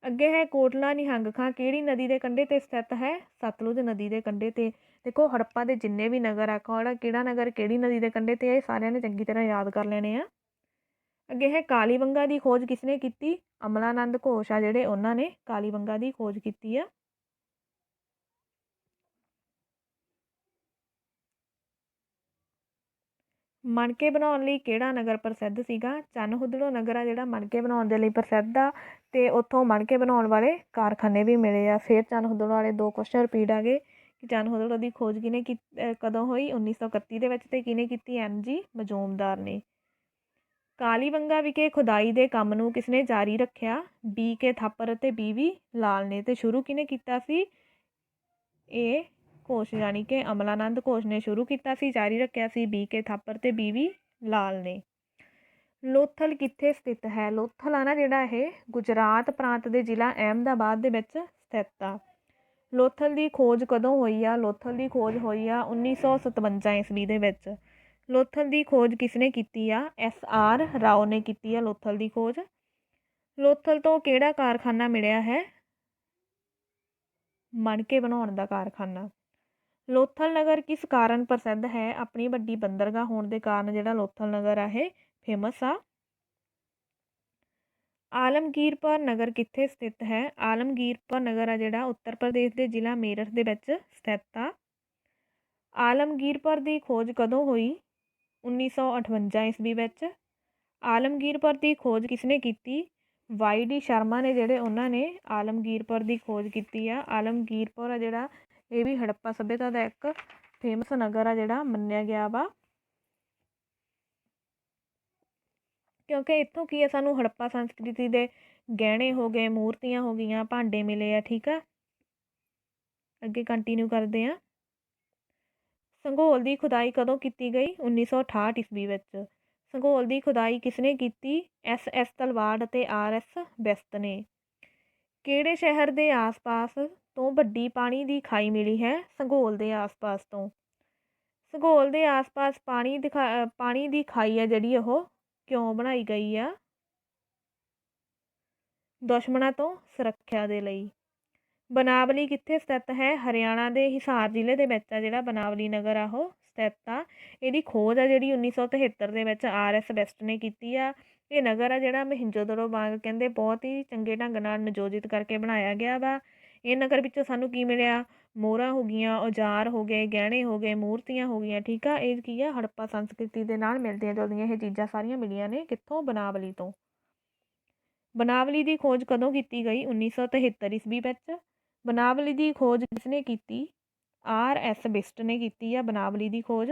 ਅੱਗੇ ਹੈ ਕੋਟਲਾ ਨਿਹੰਗ ਖਾਂ ਕਿਹੜੀ ਨਦੀ ਦੇ ਕੰਢੇ 'ਤੇ ਸਥਿਤ ਹੈ? ਸਤਲੁਜ ਨਦੀ ਦੇ ਕੰਢੇ 'ਤੇ। ਦੇਖੋ ਹੜੱਪਾ ਦੇ ਜਿੰਨੇ ਵੀ ਨਗਰ ਆ ਕਿਹੜਾ ਨਗਰ ਕਿਹੜੀ ਨਦੀ ਦੇ ਕੰਢੇ 'ਤੇ ਆ, ਇਹ ਸਾਰਿਆਂ ਨੇ ਚੰਗੀ ਤਰ੍ਹਾਂ ਯਾਦ ਕਰ ਲੈਣੇ ਆ। ਅੱਗੇ ਹੈ ਕਾਲੀਬੰਗਾ ਦੀ ਖੋਜ ਕਿਸਨੇ ਕੀਤੀ? ਅਮਲਾਨੰਦ ਘੋਸ਼ ਆ ਜਿਹੜੇ ਉਹਨਾਂ ਨੇ ਕਾਲੀਬੰਗਾ ਦੀ ਖੋਜ ਕੀਤੀ ਆ। ਮਣਕੇ ਬਣਾਉਣ ਲਈ ਕਿਹੜਾ ਨਗਰ ਪ੍ਰਸਿੱਧ ਸੀਗਾ? ਚਨਹੁਦੜੋ ਨਗਰ ਆ ਜਿਹੜਾ ਮਣਕੇ ਬਣਾਉਣ ਦੇ ਲਈ ਪ੍ਰਸਿੱਧ ਆ ਅਤੇ ਉੱਥੋਂ ਮਣਕੇ ਬਣਾਉਣ ਵਾਲੇ ਕਾਰਖਾਨੇ ਵੀ ਮਿਲੇ ਆ। ਫਿਰ ਚਨਹੁਦੜੋ ਵਾਲੇ ਦੋ ਕੁਐਸਚਨ ਰਿਪੀਟ ਆ ਗਏ ਕਿ ਚਨਹੁਦੜੋ ਦੀ ਖੋਜ ਕਦੋਂ ਹੋਈ? 1931 ਦੇ ਵਿੱਚ। ਅਤੇ ਕਿਹਨੇ ਕੀਤੀ? NG ਮਜੂਮਦਾਰ ਨੇ। ਕਾਲੀਬੰਗਾ ਵਿਖੇ ਖੁਦਾਈ ਦੇ ਕੰਮ ਨੂੰ ਕਿਸਨੇ ਜਾਰੀ ਰੱਖਿਆ? BK ਥਾਪਰ ਅਤੇ BV ਲਾਲ ਨੇ। ਅਤੇ ਸ਼ੁਰੂ ਕਿਹਨੇ ਕੀਤਾ ਸੀ? ਇਹ ਘੋਸ਼ ਯਾਨੀ ਕਿ ਅਮਲਾਨੰਦ ਘੋਸ਼ ਨੇ ਸ਼ੁਰੂ ਕੀਤਾ ਸੀ। ਜਾਰੀ ਰੱਖਿਆ ਸੀ BK ਥਾਪਰ ਅਤੇ BV ਲਾਲ ਨੇ। ਲੋਥਲ ਕਿੱਥੇ ਸਥਿਤ ਹੈ? ਲੋਥਲ ਆ ਨਾ ਜਿਹੜਾ ਇਹ ਗੁਜਰਾਤ ਪ੍ਰਾਂਤ ਦੇ ਜ਼ਿਲ੍ਹਾ ਅਹਿਮਦਾਬਾਦ ਦੇ ਵਿੱਚ ਸਥਿਤ ਆ। ਲੋਥਲ ਦੀ ਖੋਜ ਕਦੋਂ ਹੋਈ ਆ? ਲੋਥਲ ਦੀ ਖੋਜ ਹੋਈ ਆ 1957 ਈਸਵੀ ਦੇ ਵਿੱਚ। ਲੋਥਲ ਦੀ ਖੋਜ ਕਿਸਨੇ ਕੀਤੀ ਆ? SR ਰਾਓ ਨੇ ਕੀਤੀ ਆ ਲੋਥਲ ਦੀ ਖੋਜ। ਲੋਥਲ ਤੋਂ ਕਿਹੜਾ ਕਾਰਖਾਨਾ ਮਿਲਿਆ ਹੈ? ਮਣਕੇ ਬਣਾਉਣ ਦਾ ਕਾਰਖਾਨਾ। ਲੋਥਲ ਨਗਰ ਕਿਸ ਕਾਰਨ ਪ੍ਰਸਿੱਧ ਹੈ? ਆਪਣੀ ਵੱਡੀ ਬੰਦਰਗਾਹ ਹੋਣ ਦੇ ਕਾਰਨ ਜਿਹੜਾ ਲੋਥਲ ਨਗਰ ਆ ਇਹ ਫੇਮਸ ਆ। ਆਲਮਗੀਰਪੁਰ ਨਗਰ ਕਿੱਥੇ ਸਥਿਤ ਹੈ? ਆਲਮਗੀਰਪੁਰ ਨਗਰ ਆ ਜਿਹੜਾ ਉੱਤਰ ਪ੍ਰਦੇਸ਼ ਦੇ ਜ਼ਿਲ੍ਹਾ ਮੇਰਠ ਦੇ ਵਿੱਚ ਸਥਿਤ ਆ। ਆਲਮਗੀਰਪੁਰ ਦੀ ਖੋਜ ਕਦੋਂ ਹੋਈ? 1958 ਈਸਵੀ ਵਿੱਚ। ਆਲਮਗੀਰਪੁਰ ਦੀ ਖੋਜ ਕਿਸਨੇ ਕੀਤੀ? YD ਸ਼ਰਮਾ ਨੇ ਜਿਹੜੇ ਉਹਨਾਂ ਨੇ ਆਲਮਗੀਰਪੁਰ ਦੀ ਖੋਜ ਕੀਤੀ ਆ। ਆਲਮਗੀਰਪੁਰ ਆ ਜਿਹੜਾ ਇਹ ਵੀ ਹੜੱਪਾ ਸੱਭਿਅਤਾ ਦਾ ਇੱਕ ਫੇਮਸ ਨਗਰ ਆ ਜਿਹੜਾ ਮੰਨਿਆ ਗਿਆ ਵਾ, ਕਿਉਂਕਿ ਇੱਥੋਂ ਕੀ ਆ ਸਾਨੂੰ ਹੜੱਪਾ ਸੰਸਕ੍ਰਿਤੀ ਦੇ ਗਹਿਣੇ ਹੋ ਗਏ, ਮੂਰਤੀਆਂ ਹੋ ਗਈਆਂ, ਭਾਂਡੇ ਮਿਲੇ ਆ। ਠੀਕ ਆ, ਅੱਗੇ ਕੰਟੀਨਿਊ ਕਰਦੇ ਹਾਂ। ਸੰਘੋਲ ਦੀ ਖੁਦਾਈ ਕਦੋਂ ਕੀਤੀ ਗਈ? 1968 ਈਸਵੀ ਵਿੱਚ। ਸੰਘੋਲ ਦੀ ਖੁਦਾਈ ਕਿਸਨੇ ਕੀਤੀ? SS ਤਲਵਾੜ ਅਤੇ RS ਬੈਸਤ ਨੇ। ਕਿਹੜੇ ਸ਼ਹਿਰ ਦੇ ਆਸ-ਪਾਸ ਤੋਂ ਵੱਡੀ ਪਾਣੀ ਦੀ ਖਾਈ ਮਿਲੀ ਹੈ? ਸੰਘੋਲ ਦੇ ਆਸ-ਪਾਸ ਤੋਂ। ਸੰਘੋਲ ਦੇ ਆਸ-ਪਾਸ ਪਾਣੀ ਦੀ ਖਾਈ ਆ ਜਿਹੜੀ ਉਹ ਕਿਉਂ ਬਣਾਈ ਗਈ ਆ? ਦੁਸ਼ਮਣਾਂ ਤੋਂ ਸੁਰੱਖਿਆ ਦੇ ਲਈ। ਬਨਾਵਲੀ ਕਿੱਥੇ ਸਥਿਤ ਹੈ? ਹਰਿਆਣਾ ਦੇ ਹਿਸਾਰ ਜ਼ਿਲ੍ਹੇ ਦੇ ਵਿੱਚ ਆ ਜਿਹੜਾ ਬਨਾਵਲੀ ਨਗਰ ਆ ਉਹ ਸਥਿਤ ਆ। ਇਹਦੀ ਖੋਜ ਆ ਜਿਹੜੀ 1973 ਦੇ ਵਿੱਚ RS ਬੈਸਟ ਨੇ ਕੀਤੀ ਆ। ਇਹ ਨਗਰ ਆ ਜਿਹੜਾ ਮਹਿੰਜੋਦੜੋ ਵਾਂਗ ਕਹਿੰਦੇ ਬਹੁਤ ਹੀ ਚੰਗੇ ਢੰਗ ਨਾਲ ਨਿਯੋਜਿਤ ਕਰਕੇ ਬਣਾਇਆ ਗਿਆ ਵਾ। ਇਹ ਨਗਰ ਵਿੱਚੋਂ ਸਾਨੂੰ ਕੀ ਮਿਲਿਆ? ਮੋਹਰਾਂ ਹੋ ਗਈਆਂ, ਔਜ਼ਾਰ ਹੋ ਗਏ, ਗਹਿਣੇ ਹੋ ਗਏ, ਮੂਰਤੀਆਂ ਹੋ ਗਈਆਂ। ਠੀਕ ਆ, ਇਹ ਕੀ ਆ ਹੜੱਪਾ ਸੰਸਕ੍ਰਿਤੀ ਦੇ ਨਾਲ ਮਿਲਦੀਆਂ ਜੁਲਦੀਆਂ ਇਹ ਚੀਜ਼ਾਂ ਸਾਰੀਆਂ ਮਿਲੀਆਂ ਨੇ। ਕਿੱਥੋਂ? ਬਨਾਵਲੀ ਤੋਂ। ਬਨਾਵਲੀ ਦੀ ਖੋਜ ਕਦੋਂ ਕੀਤੀ ਗਈ? 1973 ਈਸਵੀ ਵਿੱਚ। ਬਨਾਵਲੀ ਦੀ ਖੋਜ ਕਿਸਨੇ ਕੀਤੀ? RS ਬੈਸਟ ਨੇ ਕੀਤੀ ਆ ਬਨਾਵਲੀ ਦੀ ਖੋਜ।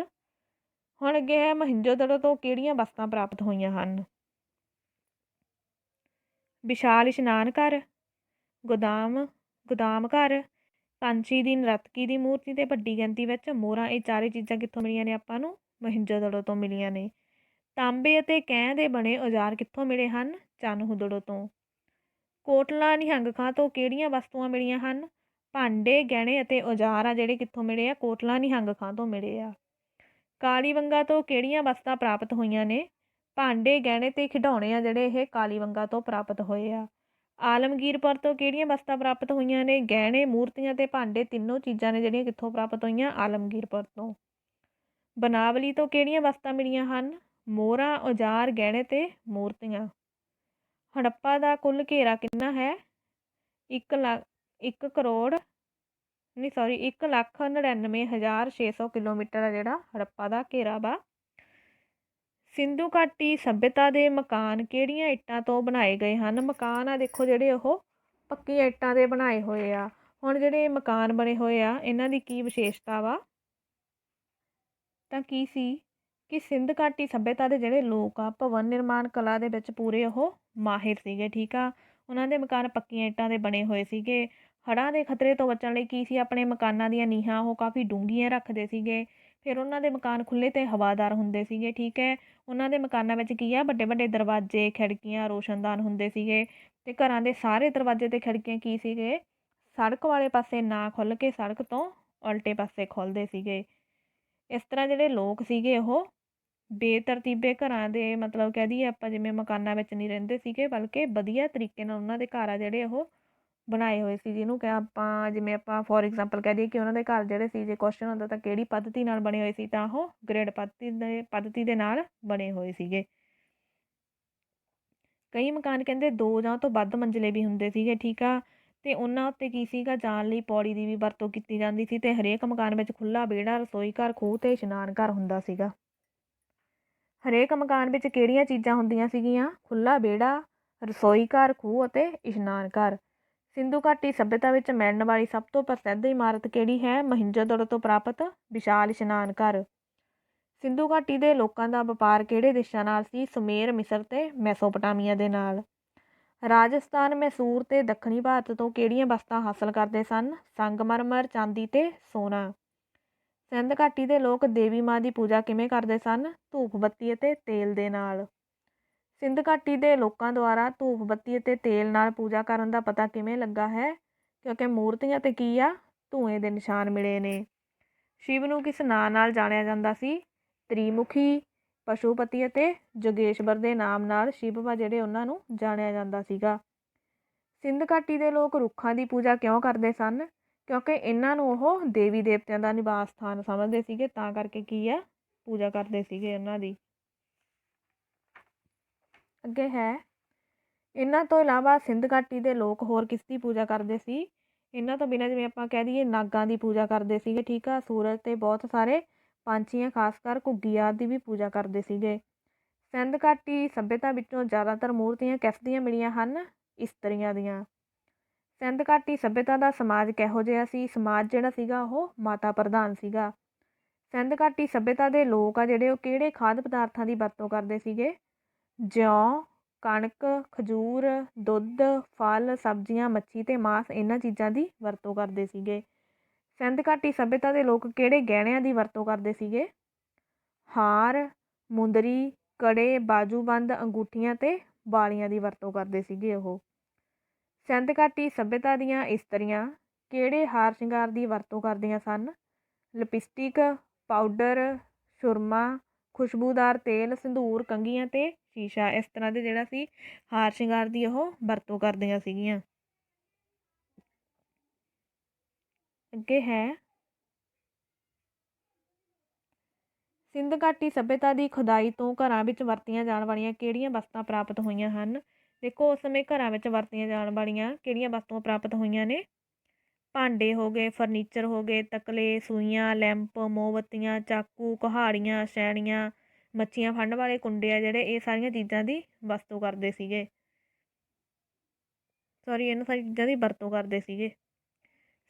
ਹੁਣ ਅੱਗੇ ਹੈ ਮਹਿੰਜੋਦੜੋ ਤੋਂ ਕਿਹੜੀਆਂ ਵਸਤਾਂ ਪ੍ਰਾਪਤ ਹੋਈਆਂ ਹਨ? ਵਿਸ਼ਾਲ ਇਸ਼ਨਾਨ ਘਰ, ਗੋਦਾਮ ਘਰ, ਕਾਂਚੀ ਦੀ ਨਰਤਕੀ ਦੀ ਮੂਰਤੀ ਤੇ ਵੱਡੀ ਗਿਣਤੀ ਵਿੱਚ ਮੋਹਰਾਂ। ਇਹ ਚਾਰੇ ਚੀਜ਼ਾਂ ਕਿੱਥੋਂ ਮਿਲੀਆਂ ਨੇ ਆਪਾਂ ਨੂੰ? ਮਹਿੰਜੋਦੜੋ ਤੋਂ ਮਿਲੀਆਂ ਨੇ। ਤਾਂਬੇ ਅਤੇ ਕੈਂਹ ਦੇ ਬਣੇ ਔਜ਼ਾਰ ਕਿੱਥੋਂ ਮਿਲੇ ਹਨ? ਚੰਨਹੁਦੜੋ ਤੋਂ। ਕੋਟਲਾ ਨਿਹੰਗ ਖਾਂ ਤੋਂ ਕਿਹੜੀਆਂ ਵਸਤੂਆਂ ਮਿਲੀਆਂ ਹਨ? ਭਾਂਡੇ, ਗਹਿਣੇ ਅਤੇ ਔਜ਼ਾਰ ਆ ਜਿਹੜੇ ਕਿੱਥੋਂ ਮਿਲੇ ਆ? ਕੋਟਲਾ ਨਿਹੰਗ ਖਾਂ ਤੋਂ ਮਿਲੇ ਆ। ਕਾਲੀਬੰਗਾ ਤੋਂ ਕਿਹੜੀਆਂ ਵਸਤਾਂ ਪ੍ਰਾਪਤ ਹੋਈਆਂ ਨੇ? ਭਾਂਡੇ, ਗਹਿਣੇ ਤੇ ਖਿਡੌਣੇ ਆ ਜਿਹੜੇ ਇਹ ਕਾਲੀਬੰਗਾ ਤੋਂ ਪ੍ਰਾਪਤ ਹੋਏ ਆ। ਆਲਮਗੀਰਪੁਰ ਤੋਂ ਕਿਹੜੀਆਂ ਵਸਤਾਂ ਪ੍ਰਾਪਤ ਹੋਈਆਂ ਨੇ? ਗਹਿਣੇ, ਮੂਰਤੀਆਂ ਤੇ ਭਾਂਡੇ ਤਿੰਨੋਂ ਚੀਜ਼ਾਂ ਨੇ ਜਿਹੜੀਆਂ ਕਿੱਥੋਂ ਪ੍ਰਾਪਤ ਹੋਈਆਂ? ਆਲਮਗੀਰਪੁਰ ਤੋਂ। ਬਨਾਵਲੀ ਤੋਂ ਕਿਹੜੀਆਂ ਵਸਤਾਂ ਮਿਲੀਆਂ ਹਨ? ਮੋਹਰਾਂ, ਔਜ਼ਾਰ, ਗਹਿਣੇ ਤੇ ਮੂਰਤੀਆਂ। ਹੜੱਪਾ ਦਾ ਕੁੱਲ ਘੇਰਾ ਕਿੰਨਾ ਹੈ? 1,99,600 ਕਿਲੋਮੀਟਰ ਆ ਜਿਹੜਾ ਹੜੱਪਾ ਦਾ ਘੇਰਾ ਵਾ। ਸਿੰਧੂ ਘਾਟੀ ਸੱਭਿਅਤਾ ਦੇ ਮਕਾਨ ਕਿਹੜੀਆਂ ਇੱਟਾਂ ਤੋਂ ਬਣਾਏ ਗਏ ਹਨ? ਮਕਾਨ ਆ ਦੇਖੋ ਜਿਹੜੇ ਉਹ ਪੱਕੀਆਂ ਇੱਟਾਂ ਦੇ ਬਣਾਏ ਹੋਏ ਆ। ਹੁਣ ਜਿਹੜੇ ਮਕਾਨ ਬਣੇ ਹੋਏ ਆ ਇਹਨਾਂ ਦੀ ਕੀ ਵਿਸ਼ੇਸ਼ਤਾ ਵਾ? ਤਾਂ ਕੀ ਸੀ ਕਿ ਸਿੰਧ ਘਾਟੀ ਸੱਭਿਅਤਾ ਦੇ ਜਿਹੜੇ ਲੋਕ ਆ ਭਵਨ ਨਿਰਮਾਣ ਕਲਾ ਦੇ ਵਿੱਚ ਪੂਰੇ ਉਹ ਮਾਹਿਰ ਸੀਗੇ। ਠੀਕ ਆ, ਉਹਨਾਂ ਦੇ ਮਕਾਨ ਪੱਕੀਆਂ ਇੱਟਾਂ ਦੇ ਬਣੇ ਹੋਏ ਸੀਗੇ। ਹੜ੍ਹਾਂ ਦੇ ਖਤਰੇ ਤੋਂ ਬਚਣ ਲਈ ਕੀ ਸੀ? ਆਪਣੇ ਮਕਾਨਾਂ ਦੀਆਂ ਨੀਹਾਂ ਉਹ ਕਾਫੀ ਡੂੰਘੀਆਂ ਰੱਖਦੇ ਸੀਗੇ। ਫਿਰ ਉਹਨਾਂ ਦੇ ਮਕਾਨ ਖੁੱਲ੍ਹੇ ਅਤੇ ਹਵਾਦਾਰ ਹੁੰਦੇ ਸੀਗੇ। ਠੀਕ ਹੈ, ਉਹਨਾਂ ਦੇ ਮਕਾਨਾਂ ਵਿੱਚ ਕੀ ਆ? ਵੱਡੇ ਵੱਡੇ ਦਰਵਾਜ਼ੇ, ਖਿੜਕੀਆਂ, ਰੋਸ਼ਨਦਾਨ ਹੁੰਦੇ ਸੀਗੇ। ਅਤੇ ਘਰਾਂ ਦੇ ਸਾਰੇ ਦਰਵਾਜ਼ੇ ਅਤੇ ਖਿੜਕੀਆਂ ਕੀ ਸੀਗੇ? ਸੜਕ ਵਾਲੇ ਪਾਸੇ ਨਾ ਖੁੱਲ੍ਹ ਕੇ ਸੜਕ ਤੋਂ ਉਲਟੇ ਪਾਸੇ ਖੁੱਲ੍ਹਦੇ ਸੀਗੇ। ਇਸ ਤਰ੍ਹਾਂ ਜਿਹੜੇ ਲੋਕ ਸੀਗੇ ਉਹ ਬੇਤਰਤੀਬੇ ਘਰਾਂ ਦੇ ਮਤਲਬ ਕਹਿ ਦਈਏ ਆਪਾਂ ਜਿਵੇਂ ਮਕਾਨਾਂ ਵਿੱਚ ਨਹੀਂ ਰਹਿੰਦੇ ਸੀਗੇ, ਬਲਕਿ ਵਧੀਆ ਤਰੀਕੇ ਨਾਲ ਉਹਨਾਂ ਦੇ ਘਰ ਆ ਜਿਹੜੇ ਉਹ ਬਣਾਏ ਹੋਏ ਸੀ। ਜਿਹਨੂੰ ਕਿ ਆਪਾਂ ਜਿਵੇਂ ਆਪਾਂ ਫੋਰ ਐਗਜ਼ਾਮਪਲ ਕਹਿ ਦਈਏ ਕਿ ਉਹਨਾਂ ਦੇ ਘਰ ਜਿਹੜੇ ਸੀ, ਜੇ ਕੁਐਸਚਨ ਹੁੰਦਾ ਤਾਂ ਕਿਹੜੀ ਪੱਧਤੀ ਨਾਲ ਬਣੇ ਹੋਏ ਸੀ, ਤਾਂ ਉਹ ਗ੍ਰਿਡ ਪੱਧਤੀ ਦੇ ਨਾਲ ਬਣੇ ਹੋਏ ਸੀਗੇ। ਕਈ ਮਕਾਨ ਕਹਿੰਦੇ 2 ਜਾਂ ਤੋਂ ਵੱਧ ਮੰਜ਼ਿਲੇ ਵੀ ਹੁੰਦੇ ਸੀਗੇ। ਠੀਕ ਆ, ਅਤੇ ਉਹਨਾਂ ਉੱਤੇ ਕੀ ਸੀਗਾ? ਜਾਣ ਲਈ ਪੌੜੀ ਦੀ ਵੀ ਵਰਤੋਂ ਕੀਤੀ ਜਾਂਦੀ ਸੀ। ਅਤੇ ਹਰੇਕ ਮਕਾਨ ਵਿੱਚ ਖੁੱਲ੍ਹਾ ਵਿਹੜਾ, ਰਸੋਈ ਘਰ, ਖੂਹ ਅਤੇ ਇਸ਼ਨਾਨ ਘਰ ਹੁੰਦਾ ਸੀਗਾ। ਹਰੇਕ ਮਕਾਨ ਵਿੱਚ ਕਿਹੜੀਆਂ ਚੀਜ਼ਾਂ ਹੁੰਦੀਆਂ ਸੀਗੀਆਂ? ਖੁੱਲ੍ਹਾ ਵਿਹੜਾ, ਰਸੋਈ ਘਰ, ਖੂਹ ਅਤੇ ਇਸ਼ਨਾਨ ਘਰ। ਸਿੰਧੂ ਘਾਟੀ ਸੱਭਿਅਤਾ ਵਿੱਚ ਮਿਲਣ ਵਾਲੀ ਸਭ ਤੋਂ ਪ੍ਰਸਿੱਧ ਇਮਾਰਤ ਕਿਹੜੀ ਹੈ? ਮਹਿੰਜੋਦੜੋ ਤੋਂ ਪ੍ਰਾਪਤ ਵਿਸ਼ਾਲ ਇਸ਼ਨਾਨ ਘਰ। ਸਿੰਧੂ ਘਾਟੀ ਦੇ ਲੋਕਾਂ ਦਾ ਵਪਾਰ ਕਿਹੜੇ ਦੇਸ਼ਾਂ ਨਾਲ ਸੀ? ਸੁਮੇਰ, ਮਿਸਰ ਅਤੇ ਮੈਸੋਪੋਟਾਮੀਆ ਦੇ ਨਾਲ। ਰਾਜਸਥਾਨ, ਮੈਸੂਰ ਅਤੇ ਦੱਖਣੀ ਭਾਰਤ ਤੋਂ ਕਿਹੜੀਆਂ ਵਸਤਾਂ ਹਾਸਲ ਕਰਦੇ ਸਨ? ਸੰਗਮਰਮਰ, ਚਾਂਦੀ ਅਤੇ ਸੋਨਾ। ਸਿੰਧ ਘਾਟੀ ਦੇ ਲੋਕ ਦੇਵੀ ਮਾਂ ਦੀ ਪੂਜਾ ਕਿਵੇਂ ਕਰਦੇ ਸਨ? ਧੂਪ ਬੱਤੀ ਅਤੇ ਤੇਲ ਦੇ ਨਾਲ। ਸਿੰਧ ਘਾਟੀ ਦੇ ਲੋਕਾਂ ਦੁਆਰਾ ਧੂਪ ਬੱਤੀ ਅਤੇ ਤੇਲ ਨਾਲ ਪੂਜਾ ਕਰਨ ਦਾ ਪਤਾ ਕਿਵੇਂ ਲੱਗਾ ਹੈ? ਕਿਉਂਕਿ ਮੂਰਤੀਆਂ 'ਤੇ ਕੀ ਆ? ਧੂਏ ਦੇ ਨਿਸ਼ਾਨ ਮਿਲੇ ਨੇ। ਸ਼ਿਵ ਨੂੰ ਕਿਸ ਨਾਂ ਨਾਲ ਜਾਣਿਆ ਜਾਂਦਾ ਸੀ? ਤ੍ਰਿਮੁਖੀ, ਪਸ਼ੂਪਤੀ ਅਤੇ ਜੋਗੇਸ਼ਵਰ ਦੇ ਨਾਮ ਨਾਲ ਸ਼ਿਵ ਵਾ ਜਿਹੜੇ ਉਹਨਾਂ ਨੂੰ ਜਾਣਿਆ ਜਾਂਦਾ ਸੀਗਾ। ਸਿੰਧ ਘਾਟੀ ਦੇ ਲੋਕ ਰੁੱਖਾਂ ਦੀ ਪੂਜਾ ਕਿਉਂ ਕਰਦੇ ਸਨ? ਕਿਉਂਕਿ ਇਹਨਾਂ ਨੂੰ ਉਹ ਦੇਵੀ ਦੇਵਤਿਆਂ ਦਾ ਨਿਵਾਸ ਸਥਾਨ ਸਮਝਦੇ ਸੀਗੇ, ਤਾਂ ਕਰਕੇ ਕੀ ਆ? ਪੂਜਾ ਕਰਦੇ ਸੀਗੇ ਉਹਨਾਂ ਦੀ। ਅੱਗੇ ਹੈ, ਇਹਨਾਂ ਤੋਂ ਇਲਾਵਾ ਸਿੰਧ ਘਾਟੀ ਦੇ ਲੋਕ ਹੋਰ ਕਿਸ ਦੀ ਪੂਜਾ ਕਰਦੇ ਸੀ? ਇਹਨਾਂ ਤੋਂ ਬਿਨਾਂ ਜਿਵੇਂ ਆਪਾਂ ਕਹਿ ਦਈਏ ਨਾਗਾਂ ਦੀ ਪੂਜਾ ਕਰਦੇ ਸੀਗੇ। ਠੀਕ ਆ, ਸੂਰਜ ਅਤੇ ਬਹੁਤ ਸਾਰੇ ਪੰਛੀਆਂ ਖਾਸ ਕਰ ਘੁੱਗੀ ਆਦਿ ਦੀ ਵੀ ਪੂਜਾ ਕਰਦੇ ਸੀਗੇ। ਸਿੰਧ ਘਾਟੀ ਸੱਭਿਅਤਾ ਵਿੱਚੋਂ ਜ਼ਿਆਦਾਤਰ ਮੂਰਤੀਆਂ ਕਿਸ ਦੀਆਂ ਮਿਲੀਆਂ ਹਨ? ਇਸਤਰੀਆਂ ਦੀਆਂ। ਸਿੰਧ ਘਾਟੀ ਸੱਭਿਅਤਾ ਦਾ ਸਮਾਜ ਕਿਹੋ ਜਿਹਾ ਸੀ? ਸਮਾਜ ਜਿਹੜਾ ਸੀਗਾ ਉਹ ਮਾਤਾ ਪ੍ਰਧਾਨ ਸੀਗਾ। ਸਿੰਧ ਘਾਟੀ ਸੱਭਿਅਤਾ ਦੇ ਲੋਕ ਆ ਜਿਹੜੇ ਉਹ ਕਿਹੜੇ ਖਾਦ ਪਦਾਰਥਾਂ ਦੀ ਵਰਤੋਂ ਕਰਦੇ ਸੀਗੇ? ਜੌਂ, ਕਣਕ, ਖਜੂਰ, ਦੁੱਧ, ਫਲ, ਸਬਜ਼ੀਆਂ, ਮੱਛੀ ਅਤੇ ਮਾਂਸ, ਇਹਨਾਂ ਚੀਜ਼ਾਂ ਦੀ ਵਰਤੋਂ ਕਰਦੇ ਸੀਗੇ। ਸਿੰਧ ਘਾਟੀ ਸੱਭਿਅਤਾ ਦੇ ਲੋਕ ਕਿਹੜੇ ਗਹਿਣਿਆਂ ਦੀ ਵਰਤੋਂ ਕਰਦੇ ਸੀਗੇ? ਹਾਰ, ਮੁੰਦਰੀ, ਕੜੇ, ਬਾਜੂਬੰਦ, ਅੰਗੂਠੀਆਂ ਅਤੇ ਵਾਲੀਆਂ ਦੀ ਵਰਤੋਂ ਕਰਦੇ ਸੀਗੇ ਉਹ। ਸਿੰਧ ਘਾਟੀ ਸੱਭਿਅਤਾ ਦੀਆਂ ਇਸਤਰੀਆਂ ਕਿਹੜੇ ਹਾਰ ਸ਼ਿੰਗਾਰ ਦੀ ਵਰਤੋਂ ਕਰਦੀਆਂ ਸਨ? ਲਿਪਸਟਿਕ, ਪਾਊਡਰ, ਸੁਰਮਾ, ਖੁਸ਼ਬੂਦਾਰ ਤੇਲ, ਸਿੰਦੂਰ, ਕੰਘੀਆਂ ਅਤੇ ਸ਼ੀਸ਼ਾ। ਇਸ ਤਰ੍ਹਾਂ ਦੇ ਜਿਹੜਾ ਸੀ ਹਾਰ ਸ਼ਿੰਗਾਰ ਦੀ ਉਹ ਵਰਤੋਂ ਕਰਦੀਆਂ ਸੀਗੀਆਂ। ਅੱਗੇ ਹੈ ਸਿੰਧ ਘਾਟੀ ਸੱਭਿਅਤਾ ਦੀ ਖੁਦਾਈ ਤੋਂ ਘਰਾਂ ਵਿੱਚ ਵਰਤੀਆਂ ਜਾਣ ਵਾਲੀਆਂ ਕਿਹੜੀਆਂ ਵਸਤਾਂ ਪ੍ਰਾਪਤ ਹੋਈਆਂ ਹਨ? ਦੇਖੋ, ਉਸ ਸਮੇਂ ਘਰਾਂ ਵਿੱਚ ਵਰਤੀਆਂ ਜਾਣ ਵਾਲੀਆਂ ਕਿਹੜੀਆਂ ਵਸਤੂਆਂ ਪ੍ਰਾਪਤ ਹੋਈਆਂ ਨੇ? ਭਾਂਡੇ ਹੋ ਗਏ, ਫਰਨੀਚਰ ਹੋ ਗਏ, ਤਕਲੇ, ਸੂਈਆਂ, ਲੈਂਪ, ਮੋਮਬੱਤੀਆਂ, ਚਾਕੂ, ਕੁਹਾੜੀਆਂ, ਛੈਣੀਆਂ, ਮੱਛੀਆਂ ਫੜਨ ਵਾਲੇ ਕੁੰਡੇ ਆ ਜਿਹੜੇ, ਇਹ ਸਾਰੀਆਂ ਚੀਜ਼ਾਂ ਦੀ ਵਰਤੋਂ ਕਰਦੇ ਸੀਗੇ। ਇਹਨਾਂ ਸਾਰੀਆਂ ਚੀਜ਼ਾਂ ਦੀ ਵਰਤੋਂ ਕਰਦੇ ਸੀਗੇ।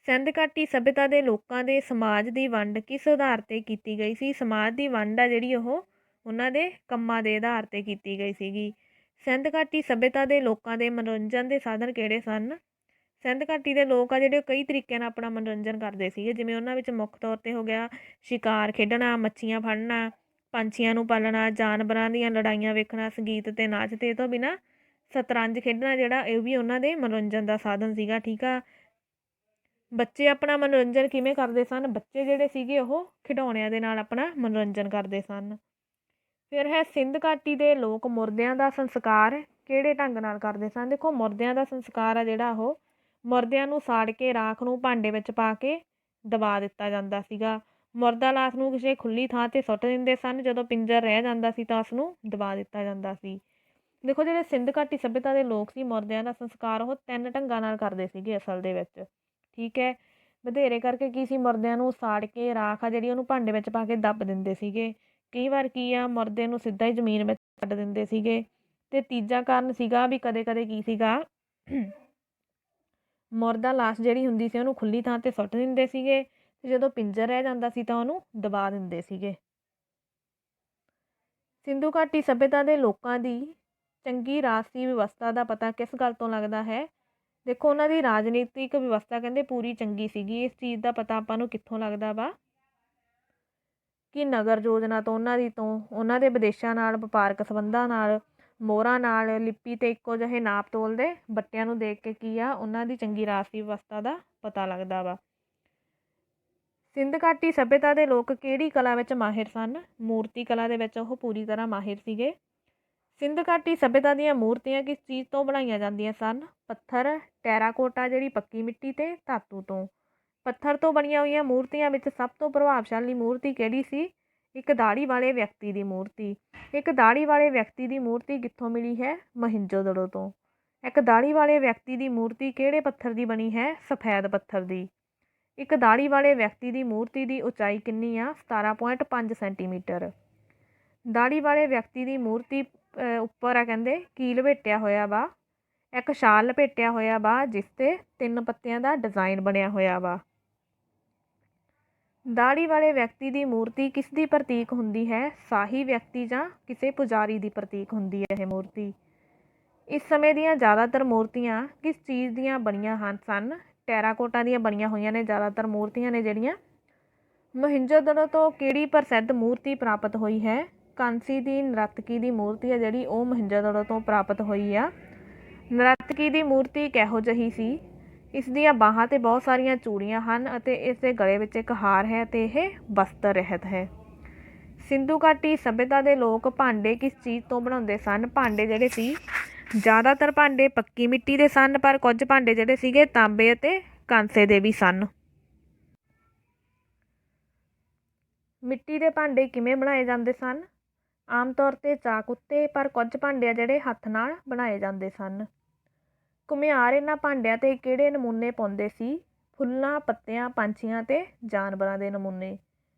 ਸਿੰਧ ਘਾਟੀ ਸੱਭਿਅਤਾ ਦੇ ਲੋਕਾਂ ਦੇ ਸਮਾਜ ਦੀ ਵੰਡ ਕਿਸ ਆਧਾਰ 'ਤੇ ਕੀਤੀ ਗਈ ਸੀ? ਸਮਾਜ ਦੀ ਵੰਡ ਆ ਜਿਹੜੀ ਉਹ ਉਹਨਾਂ ਦੇ ਕੰਮਾਂ ਦੇ ਆਧਾਰ 'ਤੇ ਕੀਤੀ ਗਈ ਸੀਗੀ। ਸਿੰਧ ਘਾਟੀ ਸੱਭਿਅਤਾ ਦੇ ਲੋਕਾਂ ਦੇ ਮਨੋਰੰਜਨ ਦੇ ਸਾਧਨ ਕਿਹੜੇ ਸਨ? ਸਿੰਧ ਘਾਟੀ ਦੇ ਲੋਕ ਆ ਜਿਹੜੇ ਉਹ ਕਈ ਤਰੀਕਿਆਂ ਨਾਲ ਆਪਣਾ ਮਨੋਰੰਜਨ ਕਰਦੇ ਸੀਗੇ, ਜਿਵੇਂ ਉਹਨਾਂ ਵਿੱਚ ਮੁੱਖ ਤੌਰ 'ਤੇ ਹੋ ਗਿਆ ਸ਼ਿਕਾਰ ਖੇਡਣਾ, ਮੱਛੀਆਂ ਫੜਨਾ, ਪੰਛੀਆਂ ਨੂੰ ਪਾਲਣਾ, ਜਾਨਵਰਾਂ ਦੀਆਂ ਲੜਾਈਆਂ ਵੇਖਣਾ, ਸੰਗੀਤ ਅਤੇ ਨਾਚ, ਅਤੇ ਇਹ ਤੋਂ ਬਿਨਾਂ ਸ਼ਤਰੰਜ ਖੇਡਣਾ ਜਿਹੜਾ ਇਹ ਵੀ ਉਹਨਾਂ ਦੇ ਮਨੋਰੰਜਨ ਦਾ ਸਾਧਨ ਸੀਗਾ। ਠੀਕ ਆ। ਬੱਚੇ ਆਪਣਾ ਮਨੋਰੰਜਨ ਕਿਵੇਂ ਕਰਦੇ ਸਨ? ਬੱਚੇ ਜਿਹੜੇ ਸੀਗੇ ਉਹ ਖਿਡੌਣਿਆਂ ਦੇ ਨਾਲ ਆਪਣਾ ਮਨੋਰੰਜਨ ਕਰਦੇ ਸਨ। ਫਿਰ ਹੈ ਸਿੰਧ ਘਾਟੀ ਦੇ ਲੋਕ ਮੁਰਦਿਆਂ ਦਾ ਸੰਸਕਾਰ ਕਿਹੜੇ ਢੰਗ ਨਾਲ ਕਰਦੇ ਸਨ? ਦੇਖੋ, ਮੁਰਦਿਆਂ ਦਾ ਸੰਸਕਾਰ ਆ ਜਿਹੜਾ ਉਹ ਮੁਰਦਿਆਂ ਨੂੰ ਸਾੜ ਕੇ ਰਾਖ ਨੂੰ ਭਾਂਡੇ ਵਿੱਚ ਪਾ ਕੇ ਦਬਾ ਦਿੱਤਾ ਜਾਂਦਾ ਸੀਗਾ। ਮੁਰਦਾ ਲਾਸ਼ ਨੂੰ ਕਿਸੇ ਖੁੱਲ੍ਹੀ ਥਾਂ 'ਤੇ ਸੁੱਟ ਦਿੰਦੇ ਸਨ। ਜਦੋਂ ਪਿੰਜਰ ਰਹਿ ਜਾਂਦਾ ਸੀ ਤਾਂ ਉਸ ਨੂੰ ਦਬਾ ਦਿੱਤਾ ਜਾਂਦਾ ਸੀ। ਦੇਖੋ, ਜਿਹੜੇ ਸਿੰਧ ਘਾਟੀ ਸੱਭਿਅਤਾ ਦੇ ਲੋਕ ਸੀ, ਮੁਰਦਿਆਂ ਦਾ ਸੰਸਕਾਰ ਉਹ 3 ਢੰਗਾਂ ਨਾਲ ਕਰਦੇ ਸੀਗੇ ਅਸਲ ਦੇ ਵਿੱਚ। ਠੀਕ ਹੈ। ਵਧੇਰੇ ਕਰਕੇ ਕੀ ਸੀ, ਮੁਰਦਿਆਂ ਨੂੰ ਸਾੜ ਕੇ ਰਾਖ ਆ ਜਿਹੜੀ ਉਹਨੂੰ ਭਾਂਡੇ ਵਿੱਚ ਪਾ ਕੇ ਦੱਬ ਦਿੰਦੇ ਸੀਗੇ। ਕਈ ਵਾਰ ਕੀ ਆ, ਮੁਰਦੇ ਨੂੰ ਸਿੱਧਾ ਹੀ ਜ਼ਮੀਨ ਵਿੱਚ ਛੱਡ ਦਿੰਦੇ ਸੀਗੇ। ਅਤੇ ਤੀਜਾ ਕਾਰਨ ਸੀਗਾ ਵੀ ਕਦੇ ਕਦੇ ਕੀ ਸੀਗਾ, ਮੁਰਦਾ ਲਾਸ਼ ਜਿਹੜੀ ਹੁੰਦੀ ਸੀ ਉਹਨੂੰ ਖੁੱਲ੍ਹੀ ਥਾਂ 'ਤੇ ਸੁੱਟ ਦਿੰਦੇ ਸੀਗੇ, ਅਤੇ ਜਦੋਂ ਪਿੰਜਰ ਰਹਿ ਜਾਂਦਾ ਸੀ ਤਾਂ ਉਹਨੂੰ ਦਬਾ ਦਿੰਦੇ ਸੀਗੇ। ਸਿੰਧੂ ਘਾਟੀ ਸੱਭਿਅਤਾ ਦੇ ਲੋਕਾਂ ਦੀ ਚੰਗੀ ਰਾਜਸੀ ਵਿਵਸਥਾ ਦਾ ਪਤਾ ਕਿਸ ਗੱਲ ਤੋਂ ਲੱਗਦਾ ਹੈ? ਦੇਖੋ, ਉਹਨਾਂ ਦੀ ਰਾਜਨੀਤਿਕ ਵਿਵਸਥਾ ਕਹਿੰਦੇ ਪੂਰੀ ਚੰਗੀ ਸੀਗੀ। ਇਸ ਚੀਜ਼ ਦਾ ਪਤਾ ਆਪਾਂ ਨੂੰ ਕਿੱਥੋਂ ਲੱਗਦਾ ਵਾ ਕਿ ਨਗਰ ਯੋਜਨਾ ਤੋਂ, ਉਹਨਾਂ ਦੇ ਵਿਦੇਸ਼ਾਂ ਨਾਲ ਵਪਾਰਕ ਸੰਬੰਧਾਂ ਨਾਲ, ਮੋਹਰਾਂ ਨਾਲ, ਲਿਪੀ ਅਤੇ ਇੱਕੋ ਜਿਹੇ ਨਾਪ ਤੋਲ ਦੇ ਬੱਟਿਆਂ ਨੂੰ ਦੇਖ ਕੇ ਕੀ ਆ, ਉਹਨਾਂ ਦੀ ਚੰਗੀ ਰਾਜਸੀ ਵਿਵਸਥਾ ਦਾ ਪਤਾ ਲੱਗਦਾ ਵਾ। ਸਿੰਧ ਘਾਟੀ ਸੱਭਿਅਤਾ ਦੇ ਲੋਕ ਕਿਹੜੀ ਕਲਾ ਵਿੱਚ ਮਾਹਿਰ ਸਨ? ਮੂਰਤੀ ਕਲਾ ਦੇ ਵਿੱਚ ਉਹ ਪੂਰੀ ਤਰ੍ਹਾਂ ਮਾਹਿਰ ਸੀਗੇ। ਸਿੰਧ ਘਾਟੀ ਸੱਭਿਅਤਾ ਦੀਆਂ ਮੂਰਤੀਆਂ ਕਿਸ ਚੀਜ਼ ਤੋਂ ਬਣਾਈਆਂ ਜਾਂਦੀਆਂ ਸਨ? ਪੱਥਰ, ਟੈਰਾਕੋਟਾ ਜਿਹੜੀ ਪੱਕੀ ਮਿੱਟੀ, ਅਤੇ ਧਾਤੂ ਤੋਂ। ਪੱਥਰ ਤੋਂ ਬਣੀਆਂ ਹੋਈਆਂ ਮੂਰਤੀਆਂ ਵਿੱਚ ਸਭ ਤੋਂ ਪ੍ਰਭਾਵਸ਼ਾਲੀ ਮੂਰਤੀ ਕਿਹੜੀ ਸੀ? ਇੱਕ ਦਾੜੀ ਵਾਲੇ ਵਿਅਕਤੀ ਦੀ ਮੂਰਤੀ। ਇੱਕ ਦਾੜੀ ਵਾਲੇ ਵਿਅਕਤੀ ਦੀ ਮੂਰਤੀ ਕਿੱਥੋਂ ਮਿਲੀ ਹੈ? ਮੋਹਿੰਜੋਦੜੋ ਤੋਂ। ਇੱਕ ਦਾੜੀ ਵਾਲੇ ਵਿਅਕਤੀ ਦੀ ਮੂਰਤੀ ਕਿਹੜੇ ਪੱਥਰ ਦੀ ਬਣੀ ਹੈ? ਸਫੈਦ ਪੱਥਰ ਦੀ। ਇੱਕ ਦਾੜੀ ਵਾਲੇ ਵਿਅਕਤੀ ਦੀ ਮੂਰਤੀ ਦੀ ਉਚਾਈ ਕਿੰਨੀ ਆ? 17.5 ਸੈਂਟੀਮੀਟਰ। ਦਾੜੀ ਵਾਲੇ ਵਿਅਕਤੀ ਦੀ ਮੂਰਤੀ ਉੱਪਰ ਆ ਕਹਿੰਦੇ ਕੀ ਲਪੇਟਿਆ ਹੋਇਆ ਵਾ? ਇੱਕ ਸ਼ਾਲ ਲਪੇਟਿਆ ਹੋਇਆ ਵਾ ਜਿਸ 'ਤੇ 3 ਪੱਤਿਆਂ ਦਾ ਡਿਜ਼ਾਈਨ ਬਣਿਆ ਹੋਇਆ ਵਾ। ਦਾੜੀ ਵਾਲੇ ਵਿਅਕਤੀ ਦੀ ਮੂਰਤੀ ਕਿਸ ਦੀ ਪ੍ਰਤੀਕ ਹੁੰਦੀ ਹੈ? ਸ਼ਾਹੀ ਵਿਅਕਤੀ ਜਾਂ ਕਿਸੇ ਪੁਜਾਰੀ ਦੀ ਪ੍ਰਤੀਕ ਹੁੰਦੀ ਹੈ ਇਹ ਮੂਰਤੀ। ਇਸ ਸਮੇਂ ਦੀਆਂ ਜ਼ਿਆਦਾਤਰ ਮੂਰਤੀਆਂ ਕਿਸ ਚੀਜ਼ ਦੀਆਂ ਬਣੀਆਂ ਸਨ? ਟੈਰਾਕੋਟਾ ਦੀਆਂ ਬਣੀਆਂ ਹੋਈਆਂ ਨੇ ਜ਼ਿਆਦਾਤਰ ਮੂਰਤੀਆਂ ਨੇ ਜਿਹੜੀਆਂ। ਮੋਹਿੰਜੋਦੜੋ ਤੋਂ ਕਿਹੜੀ ਪ੍ਰਸਿੱਧ ਮੂਰਤੀ ਪ੍ਰਾਪਤ ਹੋਈ ਹੈ? ਕਾਂਸੀ ਦੀ ਨਰਤਕੀ ਦੀ ਮੂਰਤੀ ਆ ਜਿਹੜੀ ਉਹ ਮੋਹਿੰਜੋਦੜੋ ਤੋਂ ਪ੍ਰਾਪਤ ਹੋਈ ਆ। ਨਰਤਕੀ ਦੀ ਮੂਰਤੀ ਕਿਹੋ ਜਿਹੀ ਸੀ? ਇਸ ਦੀਆਂ ਬਾਹਾਂ 'ਤੇ ਬਹੁਤ ਸਾਰੀਆਂ ਚੂੜੀਆਂ ਹਨ ਅਤੇ ਇਸ ਦੇ ਗਲੇ ਵਿੱਚ ਇੱਕ ਹਾਰ ਹੈ ਅਤੇ ਇਹ ਬਸਤਰ ਰਹਿਤ ਹੈ। ਸਿੰਧੂ ਘਾਟੀ ਸੱਭਿਅਤਾ ਦੇ ਲੋਕ ਭਾਂਡੇ ਕਿਸ ਚੀਜ਼ ਤੋਂ ਬਣਾਉਂਦੇ ਸਨ? ਭਾਂਡੇ ਜਿਹੜੇ ਸੀ ਜ਼ਿਆਦਾਤਰ ਭਾਂਡੇ ਪੱਕੀ ਮਿੱਟੀ ਦੇ ਸਨ, ਪਰ ਕੁਝ ਭਾਂਡੇ ਜਿਹੜੇ ਸੀਗੇ ਤਾਂਬੇ ਅਤੇ ਕਾਂਸੇ ਦੇ ਵੀ ਸਨ। ਮਿੱਟੀ ਦੇ ਭਾਂਡੇ ਕਿਵੇਂ ਬਣਾਏ ਜਾਂਦੇ ਸਨ? ਆਮ ਤੌਰ 'ਤੇ ਚਾਕ ਉੱਤੇ, ਪਰ ਕੁਝ ਭਾਂਡੇ ਆ ਜਿਹੜੇ ਹੱਥ ਨਾਲ ਬਣਾਏ ਜਾਂਦੇ ਸਨ। ਘੁਮਿਆਰ ਇਹਨਾਂ ਭਾਂਡਿਆਂ 'ਤੇ ਕਿਹੜੇ ਨਮੂਨੇ ਪਾਉਂਦੇ ਸੀ? ਫੁੱਲਾਂ, ਪੱਤਿਆਂ, ਪੰਛੀਆਂ ਅਤੇ ਜਾਨਵਰਾਂ ਦੇ ਨਮੂਨੇ।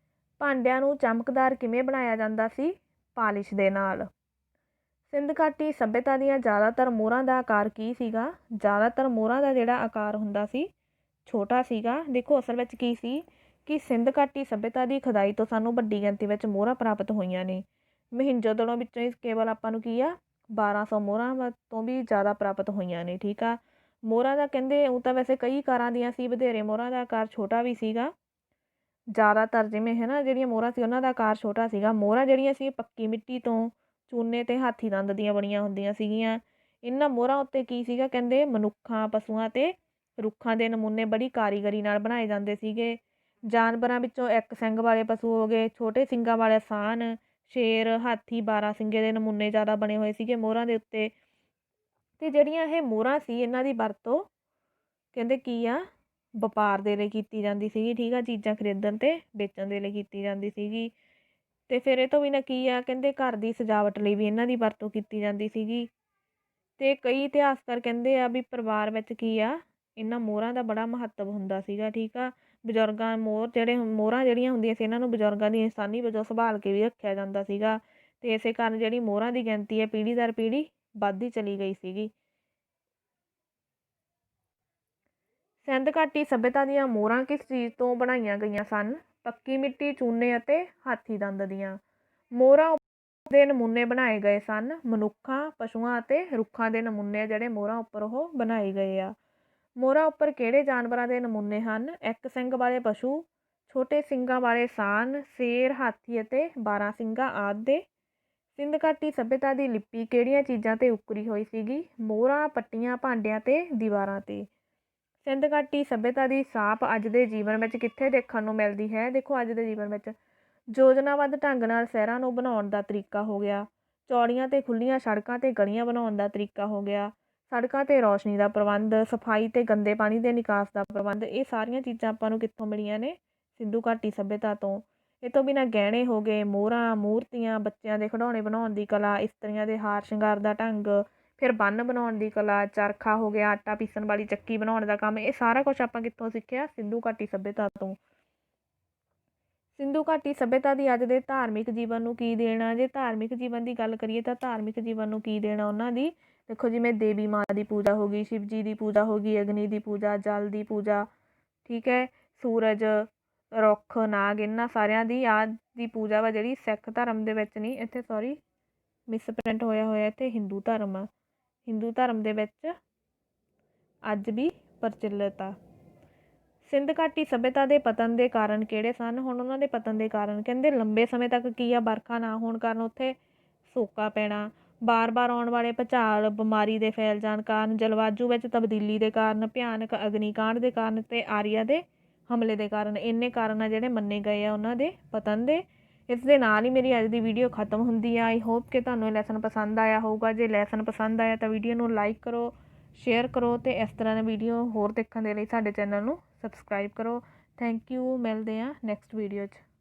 ਭਾਂਡਿਆਂ ਨੂੰ ਚਮਕਦਾਰ ਕਿਵੇਂ ਬਣਾਇਆ ਜਾਂਦਾ ਸੀ? ਪਾਲਿਸ਼ ਦੇ ਨਾਲ। ਸਿੰਧ ਘਾਟੀ ਸੱਭਿਅਤਾ ਦੀਆਂ ਜ਼ਿਆਦਾਤਰ ਮੋਹਰਾਂ ਦਾ ਆਕਾਰ ਕੀ ਸੀਗਾ? ਜ਼ਿਆਦਾਤਰ ਮੋਹਰਾਂ ਦਾ ਜਿਹੜਾ ਆਕਾਰ ਹੁੰਦਾ ਸੀ ਛੋਟਾ ਸੀਗਾ। ਦੇਖੋ, ਅਸਲ ਵਿੱਚ ਕੀ ਸੀ ਕਿ ਸਿੰਧ ਘਾਟੀ ਸੱਭਿਅਤਾ ਦੀ ਖੁਦਾਈ ਤੋਂ ਸਾਨੂੰ ਵੱਡੀ ਗਿਣਤੀ ਵਿੱਚ ਮੋਹਰਾਂ ਪ੍ਰਾਪਤ ਹੋਈਆਂ ਨੇ। ਮੋਹਿੰਜੋਦੜੋ ਵਿੱਚੋਂ ਹੀ ਕੇਵਲ ਆਪਾਂ ਨੂੰ ਕੀ ਆ 1200 ਮੋਹਰਾਂ ਤੋਂ ਵੀ ਜ਼ਿਆਦਾ ਪ੍ਰਾਪਤ ਹੋਈਆਂ ਨੇ। ਠੀਕ ਆ। ਮੋਹਰਾਂ ਦਾ ਕਹਿੰਦੇ ਉਹ ਤਾਂ ਵੈਸੇ ਕਈ ਆਕਾਰਾਂ ਦੀਆਂ ਸੀ, ਵਧੇਰੇ ਮੋਹਰਾਂ ਦਾ ਆਕਾਰ ਛੋਟਾ ਵੀ ਸੀਗਾ। ਜ਼ਿਆਦਾਤਰ ਜਿਵੇਂ ਹੈ ਨਾ ਜਿਹੜੀਆਂ ਮੋਹਰਾਂ ਸੀ ਉਹਨਾਂ ਦਾ ਆਕਾਰ ਛੋਟਾ ਸੀਗਾ। ਮੋਹਰਾਂ ਜਿਹੜੀਆਂ ਸੀ ਪੱਕੀ ਮਿੱਟੀ ਤੋਂ, ਚੂਨੇ ਤੇ ਹਾਥੀ ਦੰਦ ਦੀਆਂ ਬਣੀਆਂ ਹੁੰਦੀਆਂ ਸੀਗੀਆਂ। ਇਹਨਾਂ ਮੋਹਰਾਂ ਉੱਤੇ ਕੀ ਸੀਗਾ, ਕਹਿੰਦੇ ਮਨੁੱਖਾਂ, ਪਸ਼ੂਆਂ ਤੇ ਰੁੱਖਾਂ ਦੇ ਨਮੂਨੇ ਬੜੀ ਕਾਰੀਗਰੀ ਨਾਲ ਬਣਾਏ ਜਾਂਦੇ ਸੀਗੇ। ਜਾਨਵਰਾਂ ਵਿੱਚੋਂ ਇੱਕ ਸਿੰਗ ਵਾਲੇ ਪਸ਼ੂ ਹੋ ਗਏ, ਛੋਟੇ ਸਿੰਗਾਂ ਵਾਲੇ ਸਾਨ, ਸ਼ੇਰ, ਹਾਥੀ, 12 ਸਿੰਗੇ ਦੇ ਨਮੂਨੇ ਜ਼ਿਆਦਾ ਬਣੇ ਹੋਏ ਸੀਗੇ ਮੋਹਰਾਂ ਦੇ ਉੱਤੇ। ਅਤੇ ਜਿਹੜੀਆਂ ਇਹ ਮੋਹਰਾਂ ਸੀ ਇਹਨਾਂ ਦੀ ਵਰਤੋਂ ਕਹਿੰਦੇ ਕੀ ਆ, ਵਪਾਰ ਦੇ ਲਈ ਕੀਤੀ ਜਾਂਦੀ ਸੀਗੀ, ਠੀਕ ਆ, ਚੀਜ਼ਾਂ ਖਰੀਦਣ ਅਤੇ ਵੇਚਣ ਦੇ ਲਈ ਕੀਤੀ ਜਾਂਦੀ ਸੀਗੀ। ਅਤੇ ਫਿਰ ਇਹ ਤੋਂ ਬਿਨਾਂ ਕੀ ਆ, ਕਹਿੰਦੇ ਘਰ ਦੀ ਸਜਾਵਟ ਲਈ ਵੀ ਇਹਨਾਂ ਦੀ ਵਰਤੋਂ ਕੀਤੀ ਜਾਂਦੀ ਸੀਗੀ। ਅਤੇ ਕਈ ਇਤਿਹਾਸਕਾਰ ਕਹਿੰਦੇ ਆ ਵੀ ਪਰਿਵਾਰ ਵਿੱਚ ਕੀ ਆ, ਇਹਨਾਂ ਮੋਹਰਾਂ ਦਾ ਬੜਾ ਮਹੱਤਵ ਹੁੰਦਾ ਸੀਗਾ, ਠੀਕ ਆ। ਬਜ਼ੁਰਗਾਂ ਮੋਹਰਾਂ ਜਿਹੜੀਆਂ ਹੁੰਦੀਆਂ ਸੀ ਇਹਨਾਂ ਨੂੰ ਬਜ਼ੁਰਗਾਂ ਦੀ ਨਿਸ਼ਾਨੀ ਵਜੋਂ ਸੰਭਾਲ ਕੇ ਵੀ ਰੱਖਿਆ ਜਾਂਦਾ ਸੀਗਾ। ਅਤੇ ਇਸੇ ਕਾਰਨ ਜਿਹੜੀ ਮੋਹਰਾਂ ਦੀ ਗਿਣਤੀ ਹੈ ਪੀੜ੍ਹੀ ਦਰ ਪੀੜ੍ਹੀ ਵੱਧਦੀ ਚਲੀ ਗਈ ਸੀਗੀ। ਸਿੰਧ ਘਾਟੀ ਸੱਭਿਅਤਾ ਦੀਆਂ ਮੋਹਰਾਂ ਕਿਸ ਚੀਜ਼ ਤੋਂ ਬਣਾਈਆਂ ਗਈਆਂ ਸਨ? ਪੱਕੀ ਮਿੱਟੀ, ਚੂਨੇ ਅਤੇ ਹਾਥੀ ਦੰਦ ਦੀਆਂ। ਮੋਹਰਾਂ ਦੇ ਨਮੂਨੇ ਬਣਾਏ ਗਏ ਸਨ। ਮਨੁੱਖਾਂ, ਪਸ਼ੂਆਂ ਅਤੇ ਰੁੱਖਾਂ ਦੇ ਨਮੂਨੇ ਜਿਹੜੇ ਮੋਹਰਾਂ ਉੱਪਰ ਉਹ ਬਣਾਏ ਗਏ ਆ। ਮੋਹਰਾਂ ਉੱਪਰ ਕਿਹੜੇ ਜਾਨਵਰਾਂ ਦੇ ਨਮੂਨੇ ਹਨ? ਇੱਕ ਸਿੰਗ ਵਾਲੇ ਪਸ਼ੂ, ਛੋਟੇ ਸਿੰਗਾਂ ਵਾਲੇ ਸਾਨ, ਸ਼ੇਰ, ਹਾਥੀ ਅਤੇ 12 ਸਿੰਗਾ ਆਦਿ ਦੇ। ਸਿੰਧ ਘਾਟੀ ਸੱਭਿਅਤਾ ਦੀ ਲਿਪੀ ਕਿਹੜੀਆਂ ਚੀਜ਼ਾਂ 'ਤੇ ਉਕਰੀ ਹੋਈ ਸੀਗੀ? ਮੋਹਰਾਂ, ਪੱਟੀਆਂ, ਭਾਂਡਿਆਂ ਅਤੇ ਦੀਵਾਰਾਂ 'ਤੇ। ਸਿੰਧ ਘਾਟੀ ਸੱਭਿਅਤਾ ਦੀ ਛਾਪ ਅੱਜ ਦੇ ਜੀਵਨ ਵਿੱਚ ਕਿੱਥੇ ਦੇਖਣ ਨੂੰ ਮਿਲਦੀ ਹੈ? ਦੇਖੋ ਅੱਜ ਦੇ ਜੀਵਨ ਵਿੱਚ ਯੋਜਨਾਬੱਧ ਢੰਗ ਨਾਲ ਸ਼ਹਿਰਾਂ ਨੂੰ ਬਣਾਉਣ ਦਾ ਤਰੀਕਾ ਹੋ ਗਿਆ, ਚੌੜੀਆਂ ਅਤੇ ਖੁੱਲ੍ਹੀਆਂ ਸੜਕਾਂ ਅਤੇ ਗਲੀਆਂ ਬਣਾਉਣ ਦਾ ਤਰੀਕਾ ਹੋ ਗਿਆ, ਸੜਕਾਂ 'ਤੇ ਰੌਸ਼ਨੀ ਦਾ ਪ੍ਰਬੰਧ, ਸਫਾਈ ਅਤੇ ਗੰਦੇ ਪਾਣੀ ਦੇ ਨਿਕਾਸ ਦਾ ਪ੍ਰਬੰਧ। ਇਹ ਸਾਰੀਆਂ ਚੀਜ਼ਾਂ ਆਪਾਂ ਨੂੰ ਕਿੱਥੋਂ ਮਿਲੀਆਂ ਨੇ? ਸਿੰਧੂ ਘਾਟੀ ਸੱਭਿਅਤਾ ਤੋਂ। ਇਹ ਤੋਂ ਬਿਨਾਂ ਗਹਿਣੇ ਹੋ ਗਏ, ਮੋਹਰਾਂ, ਮੂਰਤੀਆਂ, ਬੱਚਿਆਂ ਦੇ ਖਿਡੌਣੇ ਬਣਾਉਣ ਦੀ ਕਲਾ, ਇਸਤਰੀਆਂ ਦੇ ਹਾਰ ਸ਼ਿੰਗਾਰ ਦਾ ਢੰਗ, ਫਿਰ ਬੰਨ ਬਣਾਉਣ ਦੀ ਕਲਾ, ਚਰਖਾ ਹੋ ਗਿਆ, ਆਟਾ ਪੀਸਣ ਵਾਲੀ ਚੱਕੀ ਬਣਾਉਣ ਦਾ ਕੰਮ। ਇਹ ਸਾਰਾ ਕੁਛ ਆਪਾਂ ਕਿੱਥੋਂ ਸਿੱਖਿਆ? ਸਿੰਧੂ ਘਾਟੀ ਸੱਭਿਅਤਾ ਤੋਂ। ਸਿੰਧੂ ਘਾਟੀ ਸੱਭਿਅਤਾ ਦੀ ਅੱਜ ਦੇ ਧਾਰਮਿਕ ਜੀਵਨ ਨੂੰ ਕੀ ਦੇਣਾ? ਜੇ ਧਾਰਮਿਕ ਜੀਵਨ ਦੀ ਗੱਲ ਕਰੀਏ ਤਾਂ ਧਾਰਮਿਕ ਜੀਵਨ ਨੂੰ ਕੀ ਦੇਣਾ ਉਹਨਾਂ ਦੀ? ਦੇਖੋ ਜਿਵੇਂ ਦੇਵੀ ਮਾਂ ਦੀ ਪੂਜਾ ਹੋ ਗਈ, ਸ਼ਿਵ ਜੀ ਦੀ ਪੂਜਾ ਹੋ ਗਈ, ਅਗਨੀ ਦੀ ਪੂਜਾ, ਜਲ ਦੀ ਪੂਜਾ, ਠੀਕ ਹੈ, ਸੂਰਜ, ਰੁੱਖ, ਨਾਗ, ਇਹਨਾਂ ਸਾਰਿਆਂ ਦੀ ਆਦਿ ਦੀ ਪੂਜਾ ਵਾ ਜਿਹੜੀ ਸਿੱਖ ਧਰਮ ਦੇ ਵਿੱਚ ਨਹੀਂ, ਇੱਥੇ ਸੌਰੀ ਮਿਸਪ੍ਰਿੰਟ ਹੋਇਆ ਇੱਥੇ ਹਿੰਦੂ ਧਰਮ ਆ। ਹਿੰਦੂ ਧਰਮ ਦੇ ਵਿੱਚ ਅੱਜ ਵੀ ਪ੍ਰਚਲਿਤ ਆ। ਸਿੰਧ ਘਾਟੀ ਸੱਭਿਅਤਾ ਦੇ ਪਤਨ ਦੇ ਕਾਰਨ ਕਿਹੜੇ ਸਨ? ਹੁਣ ਉਹਨਾਂ ਦੇ ਪਤਨ ਦੇ ਕਾਰਨ ਕਹਿੰਦੇ ਲੰਬੇ ਸਮੇਂ ਤੱਕ ਕੀ ਆ, ਵਰਖਾ ਨਾ ਹੋਣ ਕਾਰਨ ਉੱਥੇ ਸੋਕਾ ਪੈਣਾ, ਬਾਰ-ਬਾਰ ਆਉਣ ਵਾਲੇ ਭੂਚਾਲ, ਬਿਮਾਰੀ ਦੇ ਫੈਲ ਜਾਣ ਕਾਰਨ, ਜਲਵਾਯੂ ਵਿੱਚ ਤਬਦੀਲੀ ਦੇ ਕਾਰਨ, ਭਿਆਨਕ ਅਗਨੀਕਾਂਡ ਦੇ ਕਾਰਨ ਅਤੇ ਆਰੀਆ ਦੇ ਹਮਲੇ ਦੇ ਕਾਰਨ। ਇੰਨੇ ਕਾਰਨ ਆ ਜਿਹੜੇ ਮੰਨੇ ਗਏ ਆ ਉਹਨਾਂ ਦੇ ਪਤਨ ਦੇ। ਇਸ ਦੇ ਨਾਲ ਹੀ ਮੇਰੀ ਅੱਜ ਦੀ ਵੀਡੀਓ ਖਤਮ ਹੁੰਦੀ ਆ। ਆਈ ਹੋਪ ਕਿ ਤੁਹਾਨੂੰ ਇਹ ਲੈਸਨ ਪਸੰਦ ਆਇਆ ਹੋਊਗਾ। ਜੇ ਲੈਸਨ ਪਸੰਦ ਆਇਆ ਤਾਂ ਵੀਡੀਓ ਨੂੰ ਲਾਈਕ ਕਰੋ, ਸ਼ੇਅਰ ਕਰੋ ਅਤੇ ਇਸ ਤਰ੍ਹਾਂ ਦੀ ਵੀਡੀਓ ਹੋਰ ਦੇਖਣ ਦੇ ਲਈ ਸਾਡੇ ਚੈਨਲ ਨੂੰ ਸਬਸਕ੍ਰਾਈਬ ਕਰੋ। Thank you. ਮਿਲਦੇ ਹਾਂ ਨੈਕਸਟ ਵੀਡੀਓ 'ਚ।